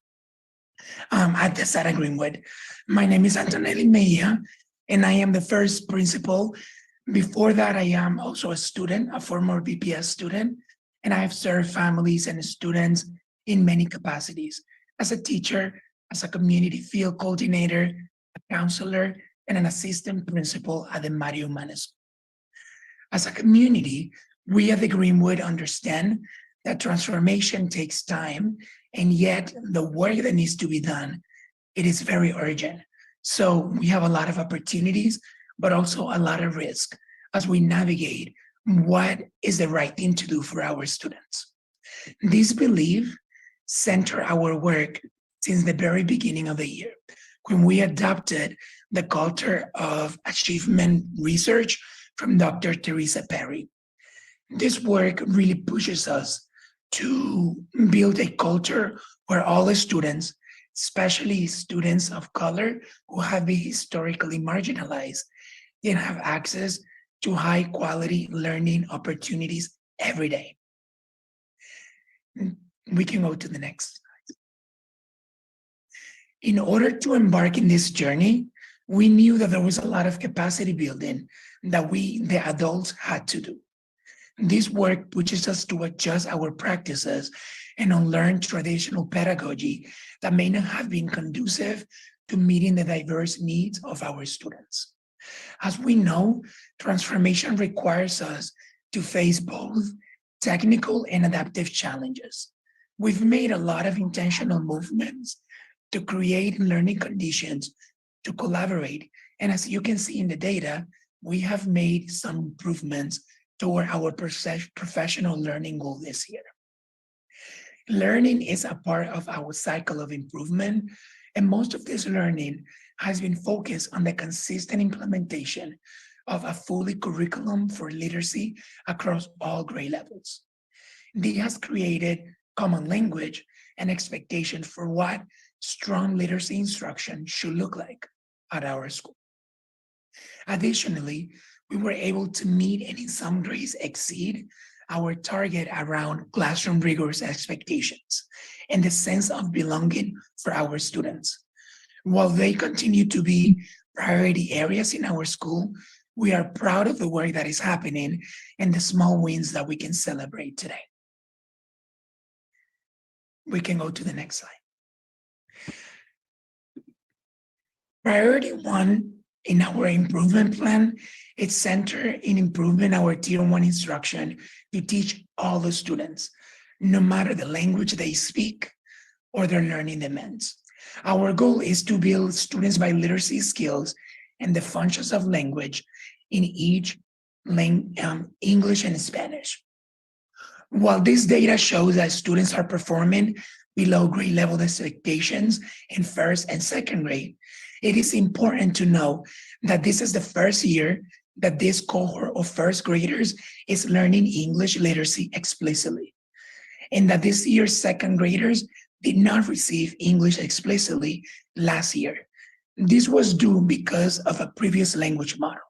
at the Dese Greenwood. My name is Antonelli Mejia, and I am the first principal. Before that, I am also a student, a former BPS student, and I have served families and students in many capacities, as a teacher, as a community field coordinator, a counselor, and an assistant principal at the Malden Mass. As a community, we at the Greenwood understand that transformation takes time, and yet the work that needs to be done, it is very urgent. So we have a lot of opportunities, but also a lot of risk. as we navigate what is the right thing to do for our students. This belief centered our work since the very beginning of the year, when we adopted the culture of achievement research from Dr. Teresa Perry. This work really pushes us to build a culture where all the students, especially students of color who have been historically marginalized, can have access to high quality learning opportunities every day. We can go to the next slide. In order to embark in this journey, we knew that there was a lot of capacity building that we, the adults, had to do. This work pushes us to adjust our practices and unlearn traditional pedagogy that may not have been conducive to meeting the diverse needs of our students. As we know, transformation requires us to face both technical and adaptive challenges. We've made a lot of intentional movements to create learning conditions to collaborate. And as you can see in the data, we have made some improvements toward our professional learning goal this year. Learning is a part of our cycle of improvement, and most of this learning has been focused on the consistent implementation of a fully curriculum for literacy across all grade levels. This has created common language and expectation for what strong literacy instruction should look like at our school. Additionally, we were able to meet and in some grades exceed our target around classroom rigorous expectations and the sense of belonging for our students. While they continue to be priority areas in our school, we are proud of the work that is happening and the small wins that we can celebrate today. We can go to the next slide. Priority 1 in our improvement plan, it's centered in improving our Tier 1 instruction to teach all the students, no matter the language they speak or their learning demands. Our goal is to build students' biliteracy skills and the functions of language in each English and Spanish. While this data shows that students are performing below grade level expectations in first and second grade, it is important to know that this is the first year that this cohort of first graders is learning English literacy explicitly, and that this year's second graders did not receive English explicitly last year. This was due because of a previous language model.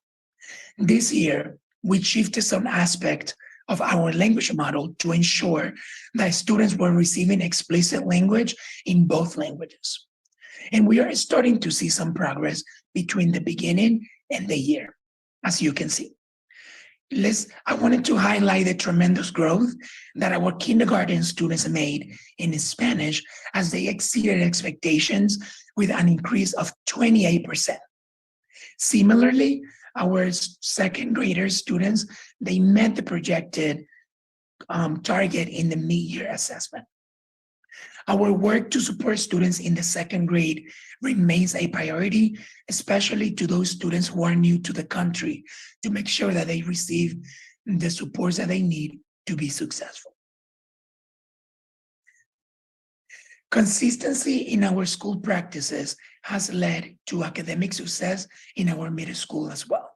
This year, we shifted some aspect of our language model to ensure that students were receiving explicit language in both languages. And we are starting to see some progress between the beginning and the year, as you can see. I wanted to highlight the tremendous growth that our kindergarten students made in Spanish as they exceeded expectations with an increase of 28%. Similarly, our second grader students, they met the projected target in the mid-year assessment. Our work to support students in the second grade remains a priority, especially to those students who are new to the country, to make sure that they receive the supports that they need to be successful. Consistency in our school practices has led to academic success in our middle school as well.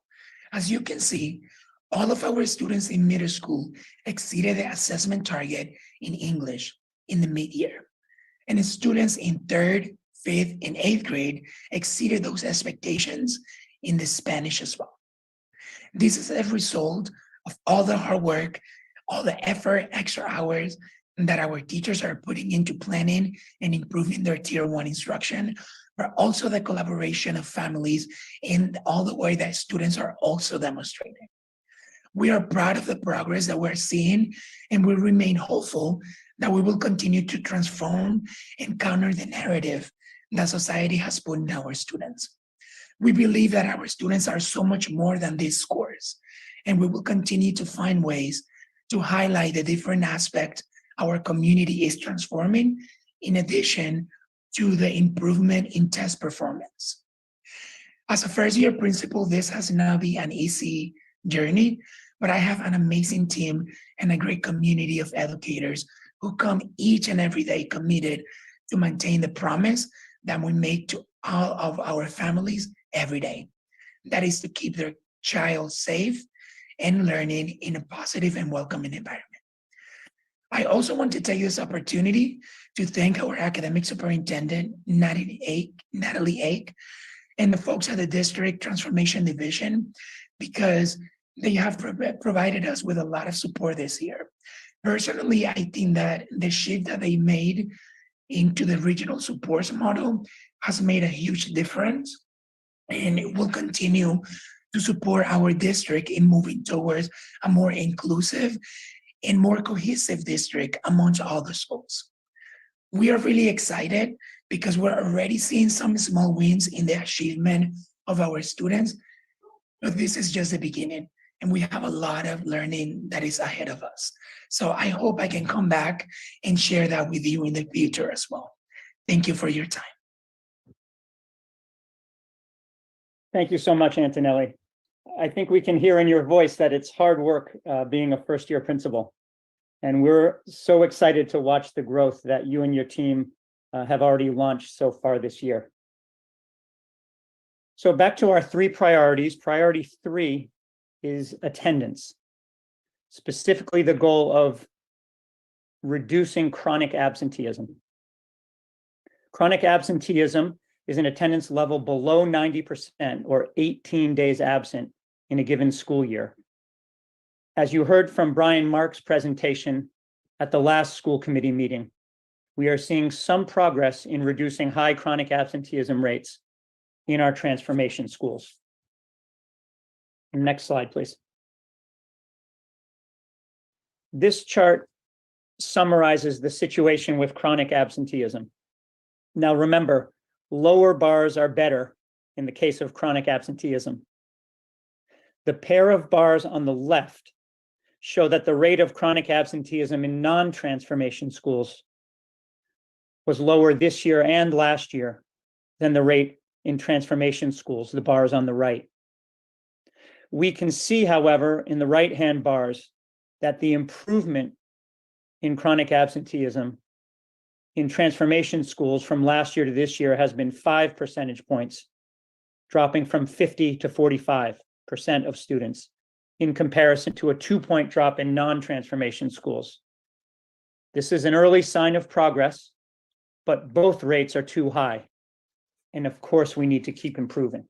As you can see, all of our students in middle school exceeded the assessment target in English in the mid-year. And the students in 3rd, 5th, and 8th grade exceeded those expectations in the Spanish as well. This is a result of all the hard work, all the effort, extra hours that our teachers are putting into planning and improving their Tier 1 instruction, but also the collaboration of families and all the way that students are also demonstrating. We are proud of the progress that we're seeing, and we remain hopeful that we will continue to transform and counter the narrative that society has put in our students. We believe that our students are so much more than these scores, and we will continue to find ways to highlight the different aspects our community is transforming, in addition to the improvement in test performance. As a first-year principal, this has now been an easy journey, but I have an amazing team and a great community of educators who come each and every day committed to maintain the promise that we make to all of our families every day. That is to keep their child safe and learning in a positive and welcoming environment. I also want to take this opportunity to thank our academic superintendent, Natalie Ake, and the folks at the District Transformation Division, because they have provided us with a lot of support this year. Personally, I think that the shift that they made into the regional supports model has made a huge difference, and it will continue to support our district in moving towards a more inclusive and more cohesive district amongst all the schools. We are really excited because we're already seeing some small wins in the achievement of our students, but this is just the beginning, and we have a lot of learning that is ahead of us. So I hope I can come back and share that with you in the future as well. Thank you for your time. Thank you so much, Antonelli. I think we can hear in your voice that it's hard work being a first-year principal. And we're so excited to watch the growth that you and your team have already launched so far this year. So back to our 3 priorities. Priority 3 is attendance, specifically the goal of reducing chronic absenteeism. Chronic absenteeism is an attendance level below 90% or 18 days absent in a given school year. As you heard from Brian Mark's presentation at the last school committee meeting, we are seeing some progress in reducing high chronic absenteeism rates in our transformation schools. Next slide, please. This chart summarizes the situation with chronic absenteeism. Now remember, lower bars are better in the case of chronic absenteeism. The pair of bars on the left show that the rate of chronic absenteeism in non-transformation schools was lower this year and last year than the rate in transformation schools, the bars on the right. We can see, however, in the right-hand bars that the improvement in chronic absenteeism in transformation schools from last year to this year has been 5 percentage points, dropping from 50 to 45% of students in comparison to a 2-point drop in non-transformation schools. This is an early sign of progress, but both rates are too high. And of course, we need to keep improving.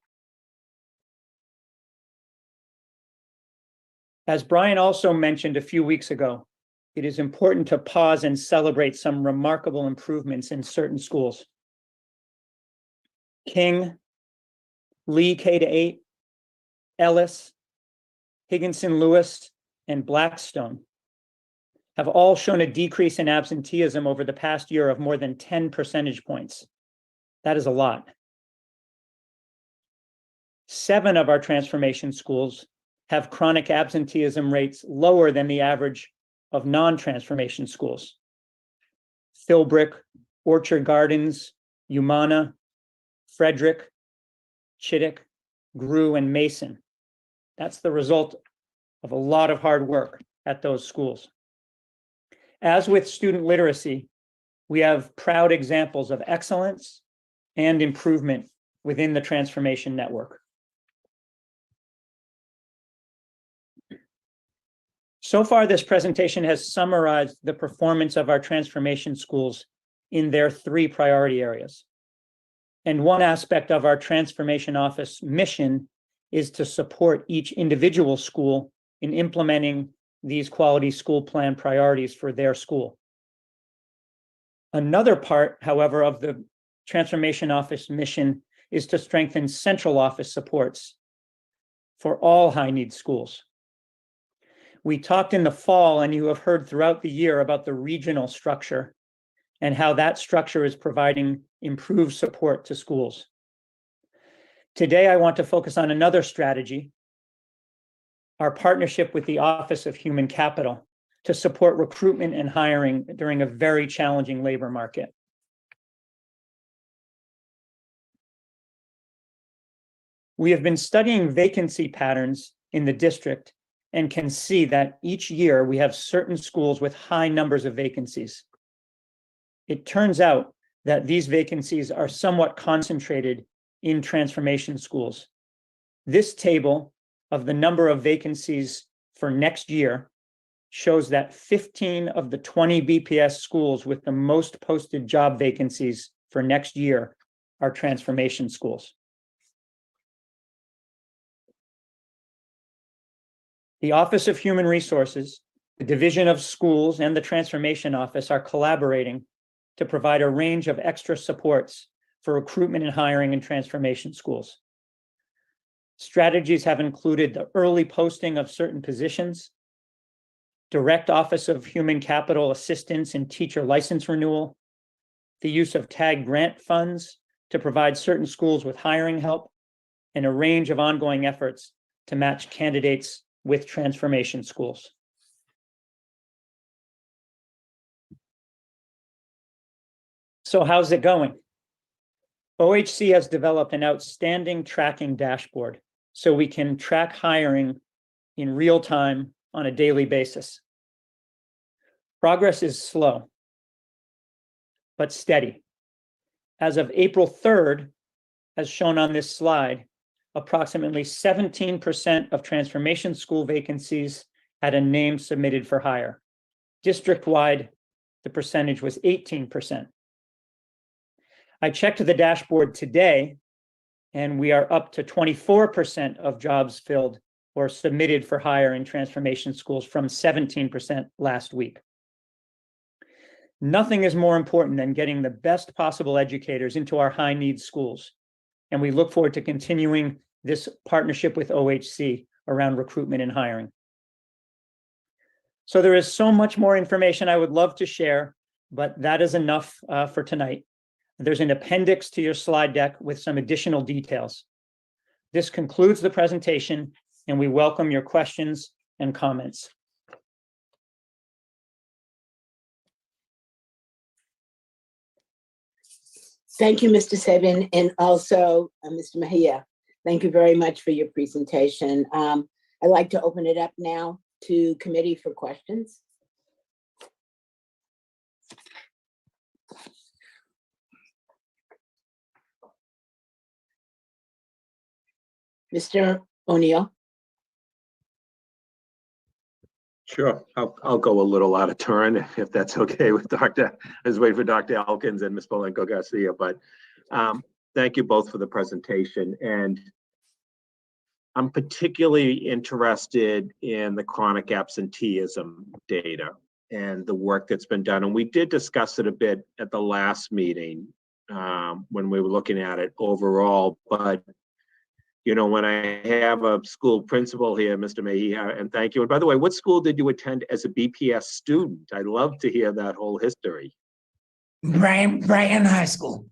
As Brian also mentioned a few weeks ago, it is important to pause and celebrate some remarkable improvements in certain schools. King, Lee K-8, Ellis, Higginson Lewis, and Blackstone have all shown a decrease in absenteeism over the past year of more than 10 percentage points. That is a lot. 7 of our transformation schools have chronic absenteeism rates lower than the average of non-transformation schools. Philbrick, Orchard Gardens, Umana, Frederick, Chittick, Grew, and Mason. That's the result of a lot of hard work at those schools. As with student literacy, we have proud examples of excellence and improvement within the transformation network. So far, this presentation has summarized the performance of our transformation schools in their 3 priority areas. And one aspect of our transformation office mission is to support each individual school in implementing these quality school plan priorities for their school. Another part, however, of the transformation office mission is to strengthen central office supports for all high-need schools. We talked in the fall, and you have heard throughout the year about the regional structure and how that structure is providing improved support to schools. Today, I want to focus on another strategy, our partnership with the Office of Human Capital to support recruitment and hiring during a very challenging labor market. We have been studying vacancy patterns in the district and can see that each year we have certain schools with high numbers of vacancies. It turns out that these vacancies are somewhat concentrated in transformation schools. This table of the number of vacancies for next year shows that 15 of the 20 BPS schools with the most posted job vacancies for next year are transformation schools. The Office of Human Resources, the Division of Schools, and the Transformation Office are collaborating to provide a range of extra supports for recruitment and hiring in transformation schools. Strategies have included the early posting of certain positions, direct Office of Human Capital assistance in teacher license renewal, the use of TAG grant funds to provide certain schools with hiring help, and a range of ongoing efforts to match candidates with transformation schools. So how's it going? OHC has developed an outstanding tracking dashboard so we can track hiring in real time on a daily basis. Progress is slow, but steady. As of April 3rd, as shown on this slide, approximately 17% of transformation school vacancies had a name submitted for hire. District-wide, the percentage was 18%. I checked the dashboard today, and we are up to 24% of jobs filled or submitted for hire in transformation schools from 17% last week. Nothing is more important than getting the best possible educators into our high-need schools, and we look forward to continuing this partnership with OHC around recruitment and hiring. So there is so much more information I would love to share, but that is enough for tonight. There's an appendix to your slide deck with some additional details. This concludes the presentation, and we welcome your questions and comments. Thank you, Mr. Sabin, and also Mr. Mejia. Thank you very much for your presentation. I'd like to open it up now to committee for questions. Mr. O'Neill. Sure, I'll go a little out of turn if that's okay with Dr. I was waiting for Dr. Elkins and Ms. Polenko Garcia, but thank you both for the presentation. And I'm particularly interested in the chronic absenteeism data and the work that's been done. And we did discuss it a bit at the last meeting when we were looking at it overall, but you know, when I have a school principal here, Mr. Mejia, and thank you. And by the way, what school did you attend as a BPS student? I'd love to hear that whole history. Brighton High School.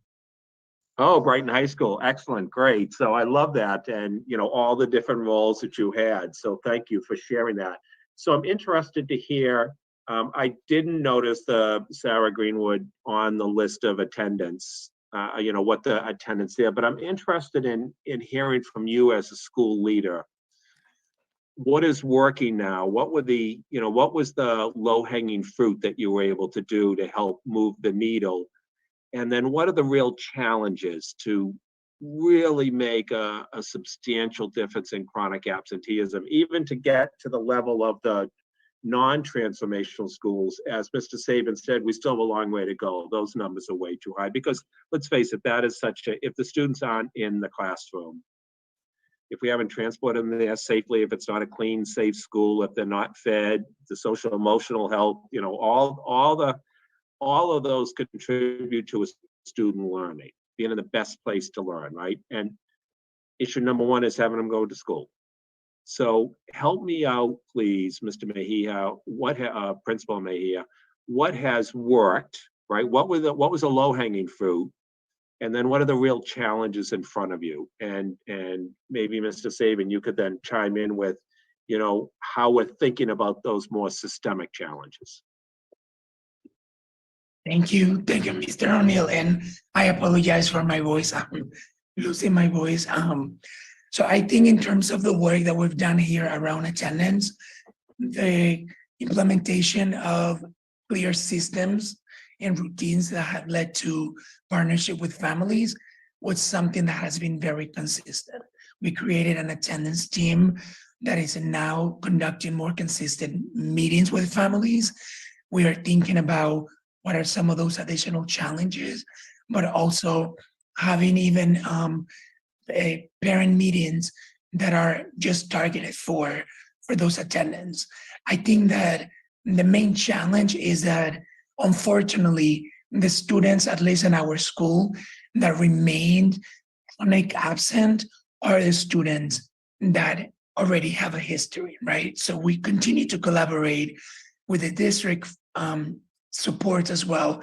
Oh, Brighton High School. Excellent. Great. So I love that. And, you know, all the different roles that you had. So thank you for sharing that. So I'm interested to hear, I didn't notice the Sarah Greenwood on the list of attendance. You know, what the attendance there, but I'm interested in hearing from you as a school leader. What is working now? What were the, you know, what was the low-hanging fruit that you were able to do to help move the needle? And then what are the real challenges to really make a substantial difference in chronic absenteeism, even to get to the level of the non-transformational schools? As Mr. Sabin said, we still have a long way to go. Those numbers are way too high because, let's face it, that is such a, if the students aren't in the classroom, if we haven't transported them there safely, if it's not a clean, safe school, if they're not fed, the social emotional health, you know, all of those contribute to a student learning, being in the best place to learn, right? And issue number one is having them go to school. So help me out, please, Mr. Mejia, Principal Mejia, what has worked, right? What was the low-hanging fruit? And then what are the real challenges in front of you? And maybe Mr. Sabin, you could then chime in with, you know, how we're thinking about those more systemic challenges. Thank you, Mr. O'Neill, and I apologize for my voice. I'm losing my voice. So I think in terms of the work that we've done here around attendance, the implementation of clear systems and routines that have led to partnership with families was something that has been very consistent. We created an attendance team that is now conducting more consistent meetings with families. We are thinking about what are some of those additional challenges, but also having even parent meetings that are just targeted for those attendance. I think that the main challenge is that, unfortunately, the students, at least in our school, that remained chronic absent are the students that already have a history, right? So we continue to collaborate with the district support as well,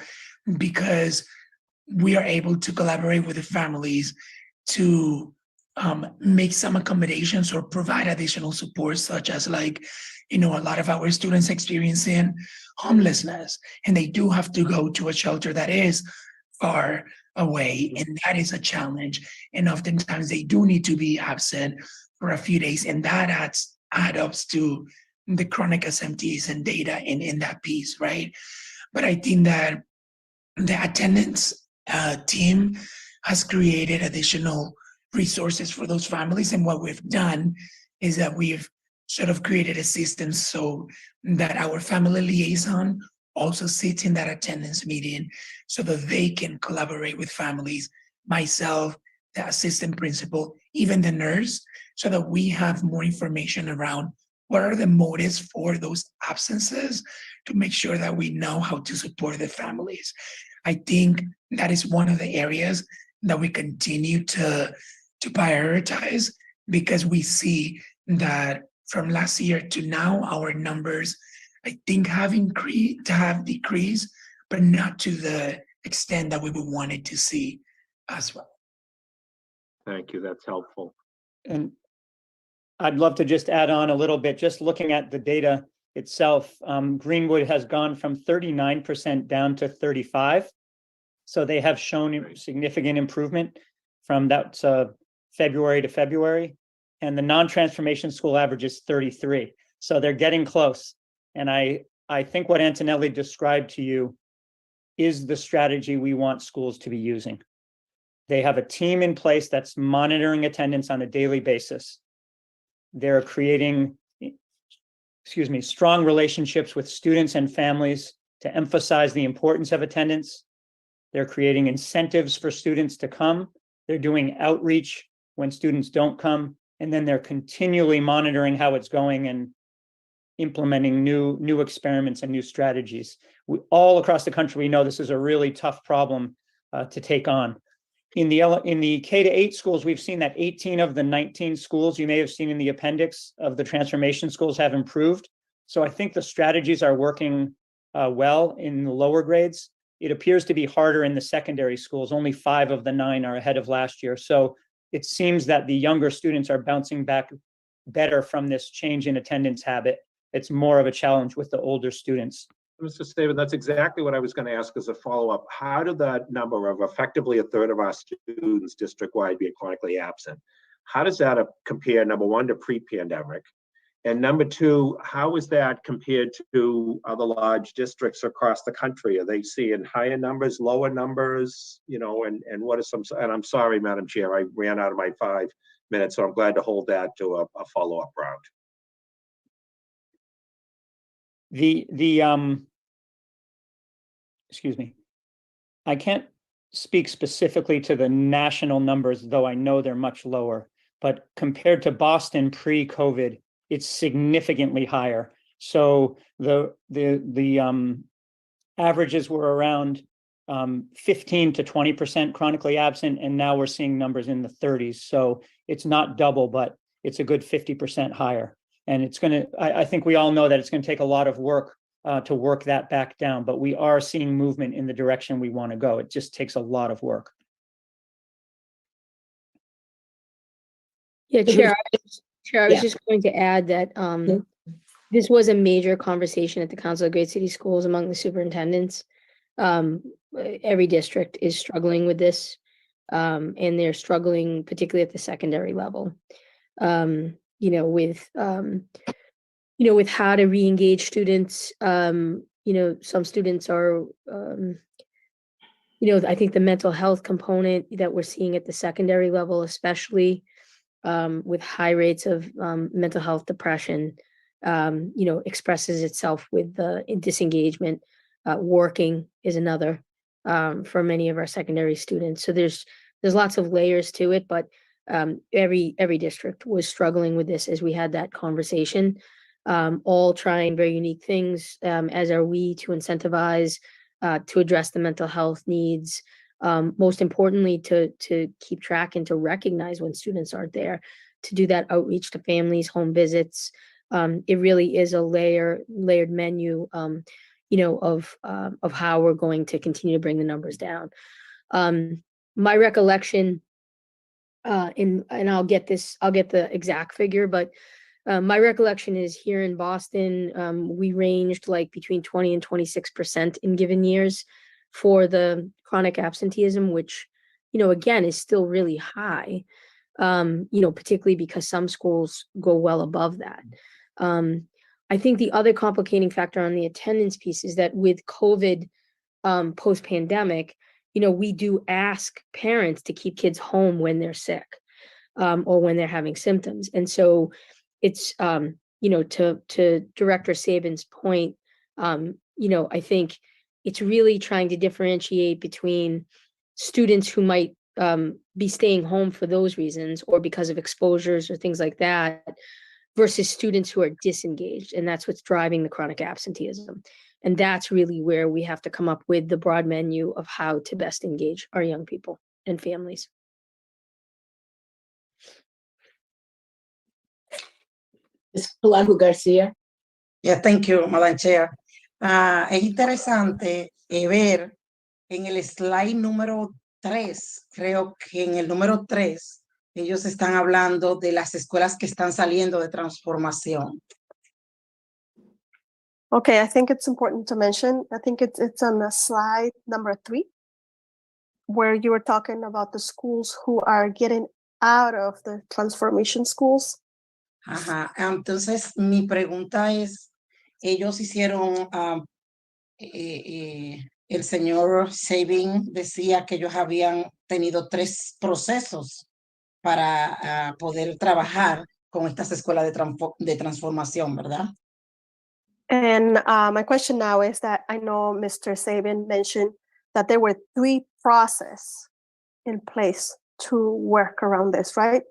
because we are able to collaborate with the families to make some accommodations or provide additional support, such as a lot of our students experiencing homelessness, and they do have to go to a shelter that is far away, and that is a challenge. And oftentimes they do need to be absent for a few days, and that adds up to the chronic absenteeism data in that piece, right? But I think that the attendance team has created additional resources for those families, and what we've done is that we've sort of created a system so that our family liaison also sits in that attendance meeting so that they can collaborate with families, myself, the assistant principal, even the nurse, so that we have more information around what are the motives for those absences to make sure that we know how to support the families. I think that is one of the areas that we continue to prioritize, because we see that from last year to now, our numbers, I think, have decreased, but not to the extent that we would want it to see as well. Thank you, that's helpful. And I'd love to just add on a little bit, just looking at the data itself. Greenwood has gone from 39% down to 35%. So they have shown significant improvement from that February to February. And the non-transformation school average is 33. So they're getting close. And I think what Antonelli described to you is the strategy we want schools to be using. They have a team in place that's monitoring attendance on a daily basis. They're creating, strong relationships with students and families to emphasize the importance of attendance. They're creating incentives for students to come. They're doing outreach when students don't come. And then they're continually monitoring how it's going and implementing new experiments and new strategies. All across the country, we know this is a really tough problem to take on. In the K-8 schools, we've seen that 18 of the 19 schools you may have seen in the appendix of the transformation schools have improved. So I think the strategies are working well in the lower grades. It appears to be harder in the secondary schools. Only 5 of the 9 are ahead of last year. So it seems that the younger students are bouncing back better from this change in attendance habit. It's more of a challenge with the older students. Mr. Staven, that's exactly what I was going to ask as a follow-up. How did that number of effectively a third of our students district-wide being chronically absent, how does that compare, number one, to pre-pandemic? And number two, how is that compared to other large districts across the country? Are they seeing higher numbers, lower numbers, and what are some, and I'm sorry, Madam Chair, I ran out of my 5 minutes, so I'm glad to hold that to a follow-up round. I can't speak specifically to the national numbers, though I know they're much lower, but compared to Boston pre-COVID, it's significantly higher. So the averages were around 15 to 20% chronically absent, and now we're seeing numbers in the 30s. So it's not double, but it's a good 50% higher. And it's going to, I think we all know that it's going to take a lot of work to work that back down, but we are seeing movement in the direction we want to go. It just takes a lot of work. Yeah, Chair, I was just going to add that this was a major conversation at the Council of Great City Schools among the superintendents. Every district is struggling with this. and they're struggling, particularly at the secondary level, with how to re-engage students. Some students are, I think the mental health component that we're seeing at the secondary level, especially with high rates of mental health depression, expresses itself with the disengagement. Working is another for many of our secondary students. So there's lots of layers to it, but every district was struggling with this as we had that conversation, all trying very unique things, as are we, to incentivize, to address the mental health needs, most importantly, to keep track and to recognize when students aren't there, to do that outreach to families, home visits. It really is a layered menu, of how we're going to continue to bring the numbers down. My recollection, and I'll get the exact figure, but my recollection is here in Boston, we ranged like between 20 and 26% in given years for the chronic absenteeism, which, again, is still really high, particularly because some schools go well above that. I think the other complicating factor on the attendance piece is that with COVID, post-pandemic, we do ask parents to keep kids home when they're sick, or when they're having symptoms. And so it's, to Director Sabin's point, I think it's really trying to differentiate between students who might be staying home for those reasons or because of exposures or things like that, versus students who are disengaged. And that's what's driving the chronic absenteeism. And that's really where we have to come up with the broad menu of how to best engage our young people and families. Ms. Polanco Garcia. Yeah, thank you, Madam Chair. Es interesante ver en el slide número 3, creo que en el número 3, ellos están hablando de las escuelas que están saliendo de transformación. Okay, I think it's important to mention, I think it's on the slide number 3, where you were talking about the schools who are getting out of the transformation schools. Ajá, entonces mi pregunta es, ellos hicieron, el señor Sabin decía que ellos habían tenido 3 procesos para poder trabajar con estas escuelas de transformación, ¿verdad? And my question now is that I know Mr. Sabin mentioned that there were 3 processes in place to work around this, right?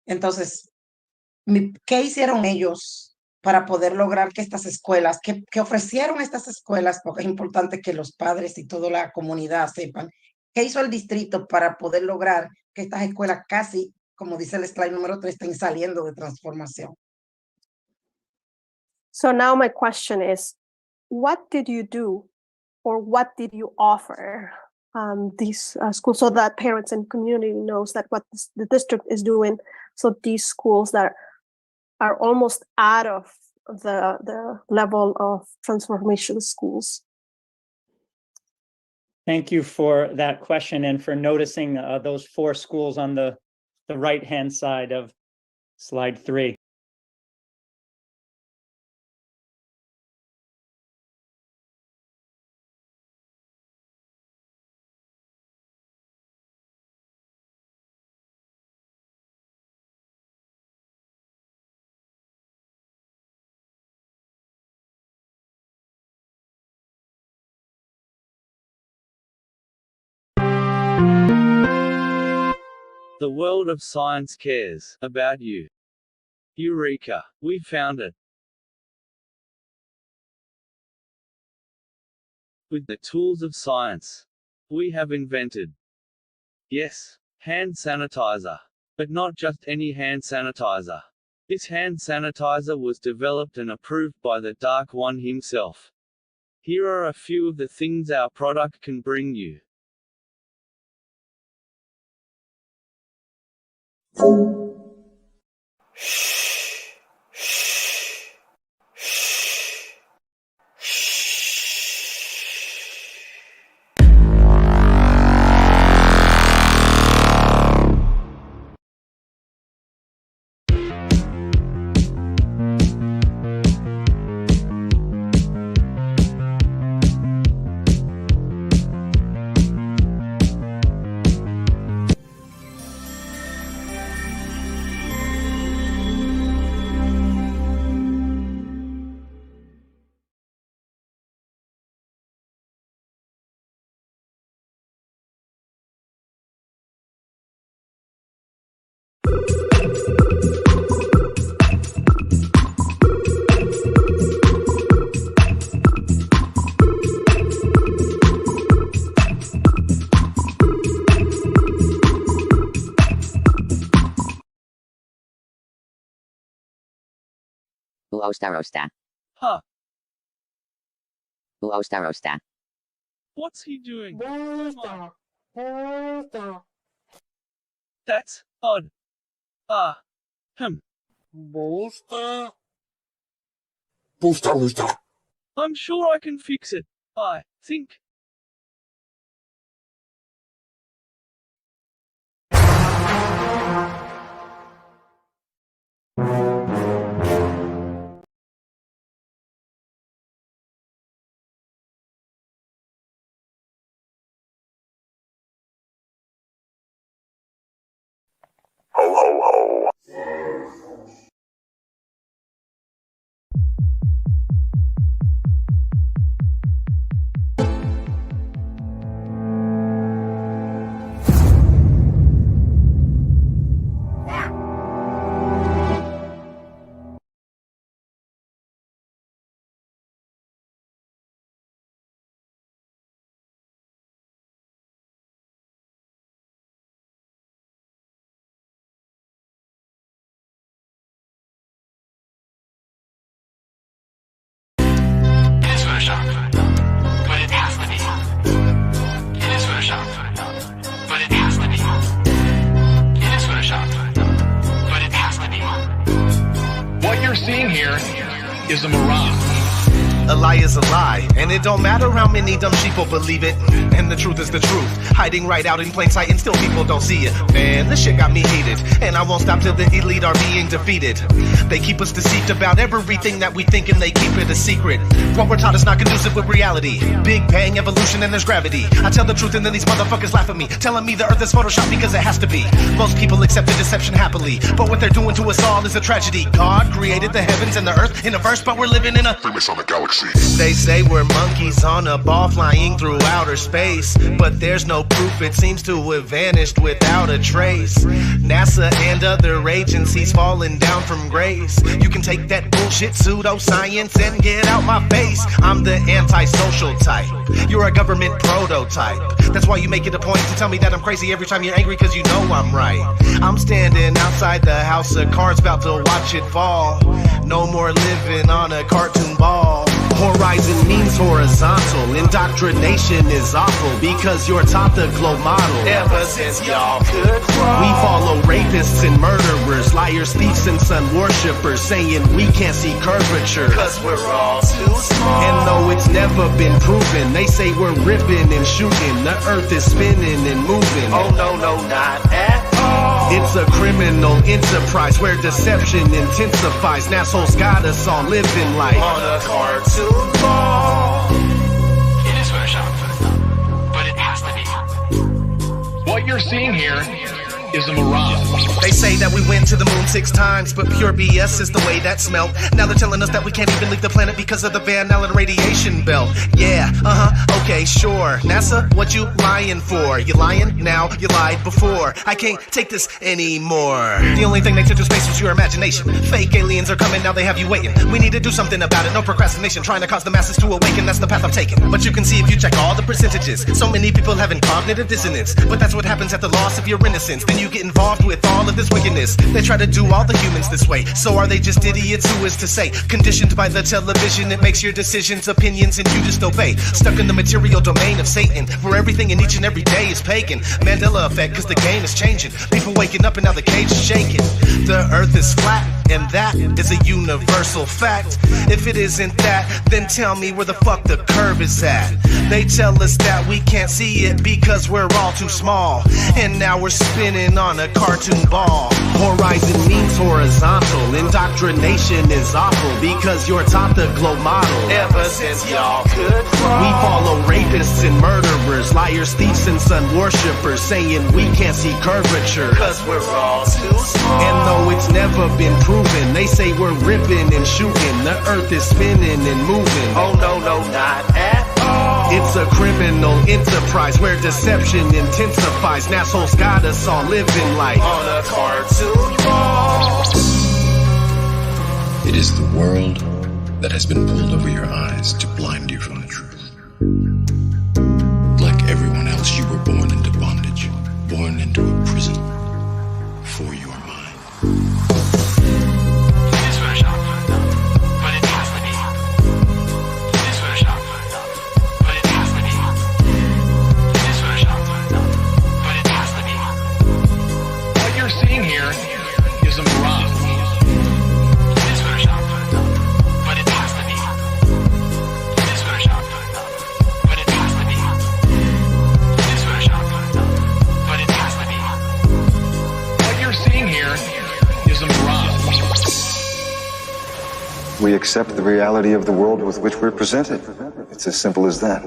Entonces, ¿qué hicieron ellos para poder lograr que estas escuelas, que ofrecieron estas escuelas, porque es importante que los padres y toda la comunidad sepan, qué hizo el distrito para poder lograr que estas escuelas casi, como dice el slide número 3, estén saliendo de transformación? So now my question is, what did you do or what did you offer these schools so that parents and community knows that what the district is doing, so these schools that are almost out of the level of transformation schools? Thank you for that question and for noticing those 4 schools on the right-hand side of slide 3. The world of science cares about you. Eureka! We found it. With the tools of science, we have invented, yes, hand sanitizer. But not just any hand sanitizer. This hand sanitizer was developed and approved by the Dark One himself. Here are a few of the things our product can bring you. Uostarosta. Huh. Uostarosta. What's he doing? That's odd. I'm sure I can fix it. I think. Ho ho ho. What you're seeing here is a mirage. A lie is a lie, and it don't matter how many dumb sheeple believe it. And the truth is the truth, hiding right out in plain sight, and still people don't see it. Man, this shit got me heated, and I won't stop till the elite are being defeated. They keep us deceived about everything that we think, and they keep it a secret. What we're taught is not conducive with reality. Big bang, evolution, and there's gravity. I tell the truth, and then these motherfuckers laugh at me, telling me the earth is photoshopped because it has to be. Most people accept the deception happily, but what they're doing to us all is a tragedy. God created the heavens and the earth in a verse, but we're living in a Freemasonic galaxy. They say we're monkeys on a ball flying through outer space, but there's no proof, it seems to have vanished without a trace. NASA and other agencies falling down from grace. You can take that bullshit pseudoscience and get out my face. I'm the antisocial type, you're a government prototype. That's why you make it a point to tell me that I'm crazy every time you're angry, cause you know I'm right. I'm standing outside the house of cards about to watch it fall. No more living on a cartoon ball. Horizon means horizontal. Indoctrination is awful because you're taught the globe model. Ever since y'all could crawl, we follow rapists and murderers, liars, thieves, and sun worshippers, saying we can't see curvature cause we're all too small. And though it's never been proven, they say we're ripping and shooting. The earth is spinning and moving. Oh no, no, not at all. It's a criminal enterprise where deception intensifies. And assholes got us all living like on a cartoon ball. It is photoshopped, but it has to be. What you're seeing here is a mirage. They say that we went to the moon 6 times, but pure BS is the way that smelled. Now they're telling us that we can't even leave the planet because of the Van Allen radiation belt. Yeah, okay, sure. NASA, what you lying for? You lying now, you lied before. I can't take this anymore. The only thing they took to space was your imagination. Fake aliens are coming, now they have you waiting. We need to do something about it, no procrastination. Trying to cause the masses to awaken, that's the path I'm taking. But you can see if you check all the percentages, so many people having cognitive dissonance. But that's what happens at the loss of your innocence. Then you get involved with all of this wickedness. They try to do all the humans this way. So are they just idiots? Who is to say? Conditioned by the television, it makes your decisions, opinions, and you just obey. Stuck in the material domain of Satan, where everything in each and every day is pagan. Mandela effect, cause the game is changing. People waking up and now the cage is shaking. The earth is flat, and that is a universal fact. If it isn't that, then tell me where the fuck the curve is at. They tell us that we can't see it because we're all too small, and now we're spinning on a cartoon ball. Horizon means horizontal. Indoctrination is awful because you're taught the globe model. Ever since y'all could crawl, we follow rapists and murderers, liars, thieves, and sun worshippers, saying we can't see curvature cause we're all too small. And though it's never been proven, they say we're ripping and shooting. The earth is spinning and moving. Oh no, no, not at all. It's a criminal enterprise where deception intensifies. And assholes got us all living like on a cartoon ball. It is the world that has been pulled over your eyes to blind you from the truth. Like everyone else, you were born into bondage, born into a prison for your mind. accept the reality of the world with which we're presented. It's as simple as that.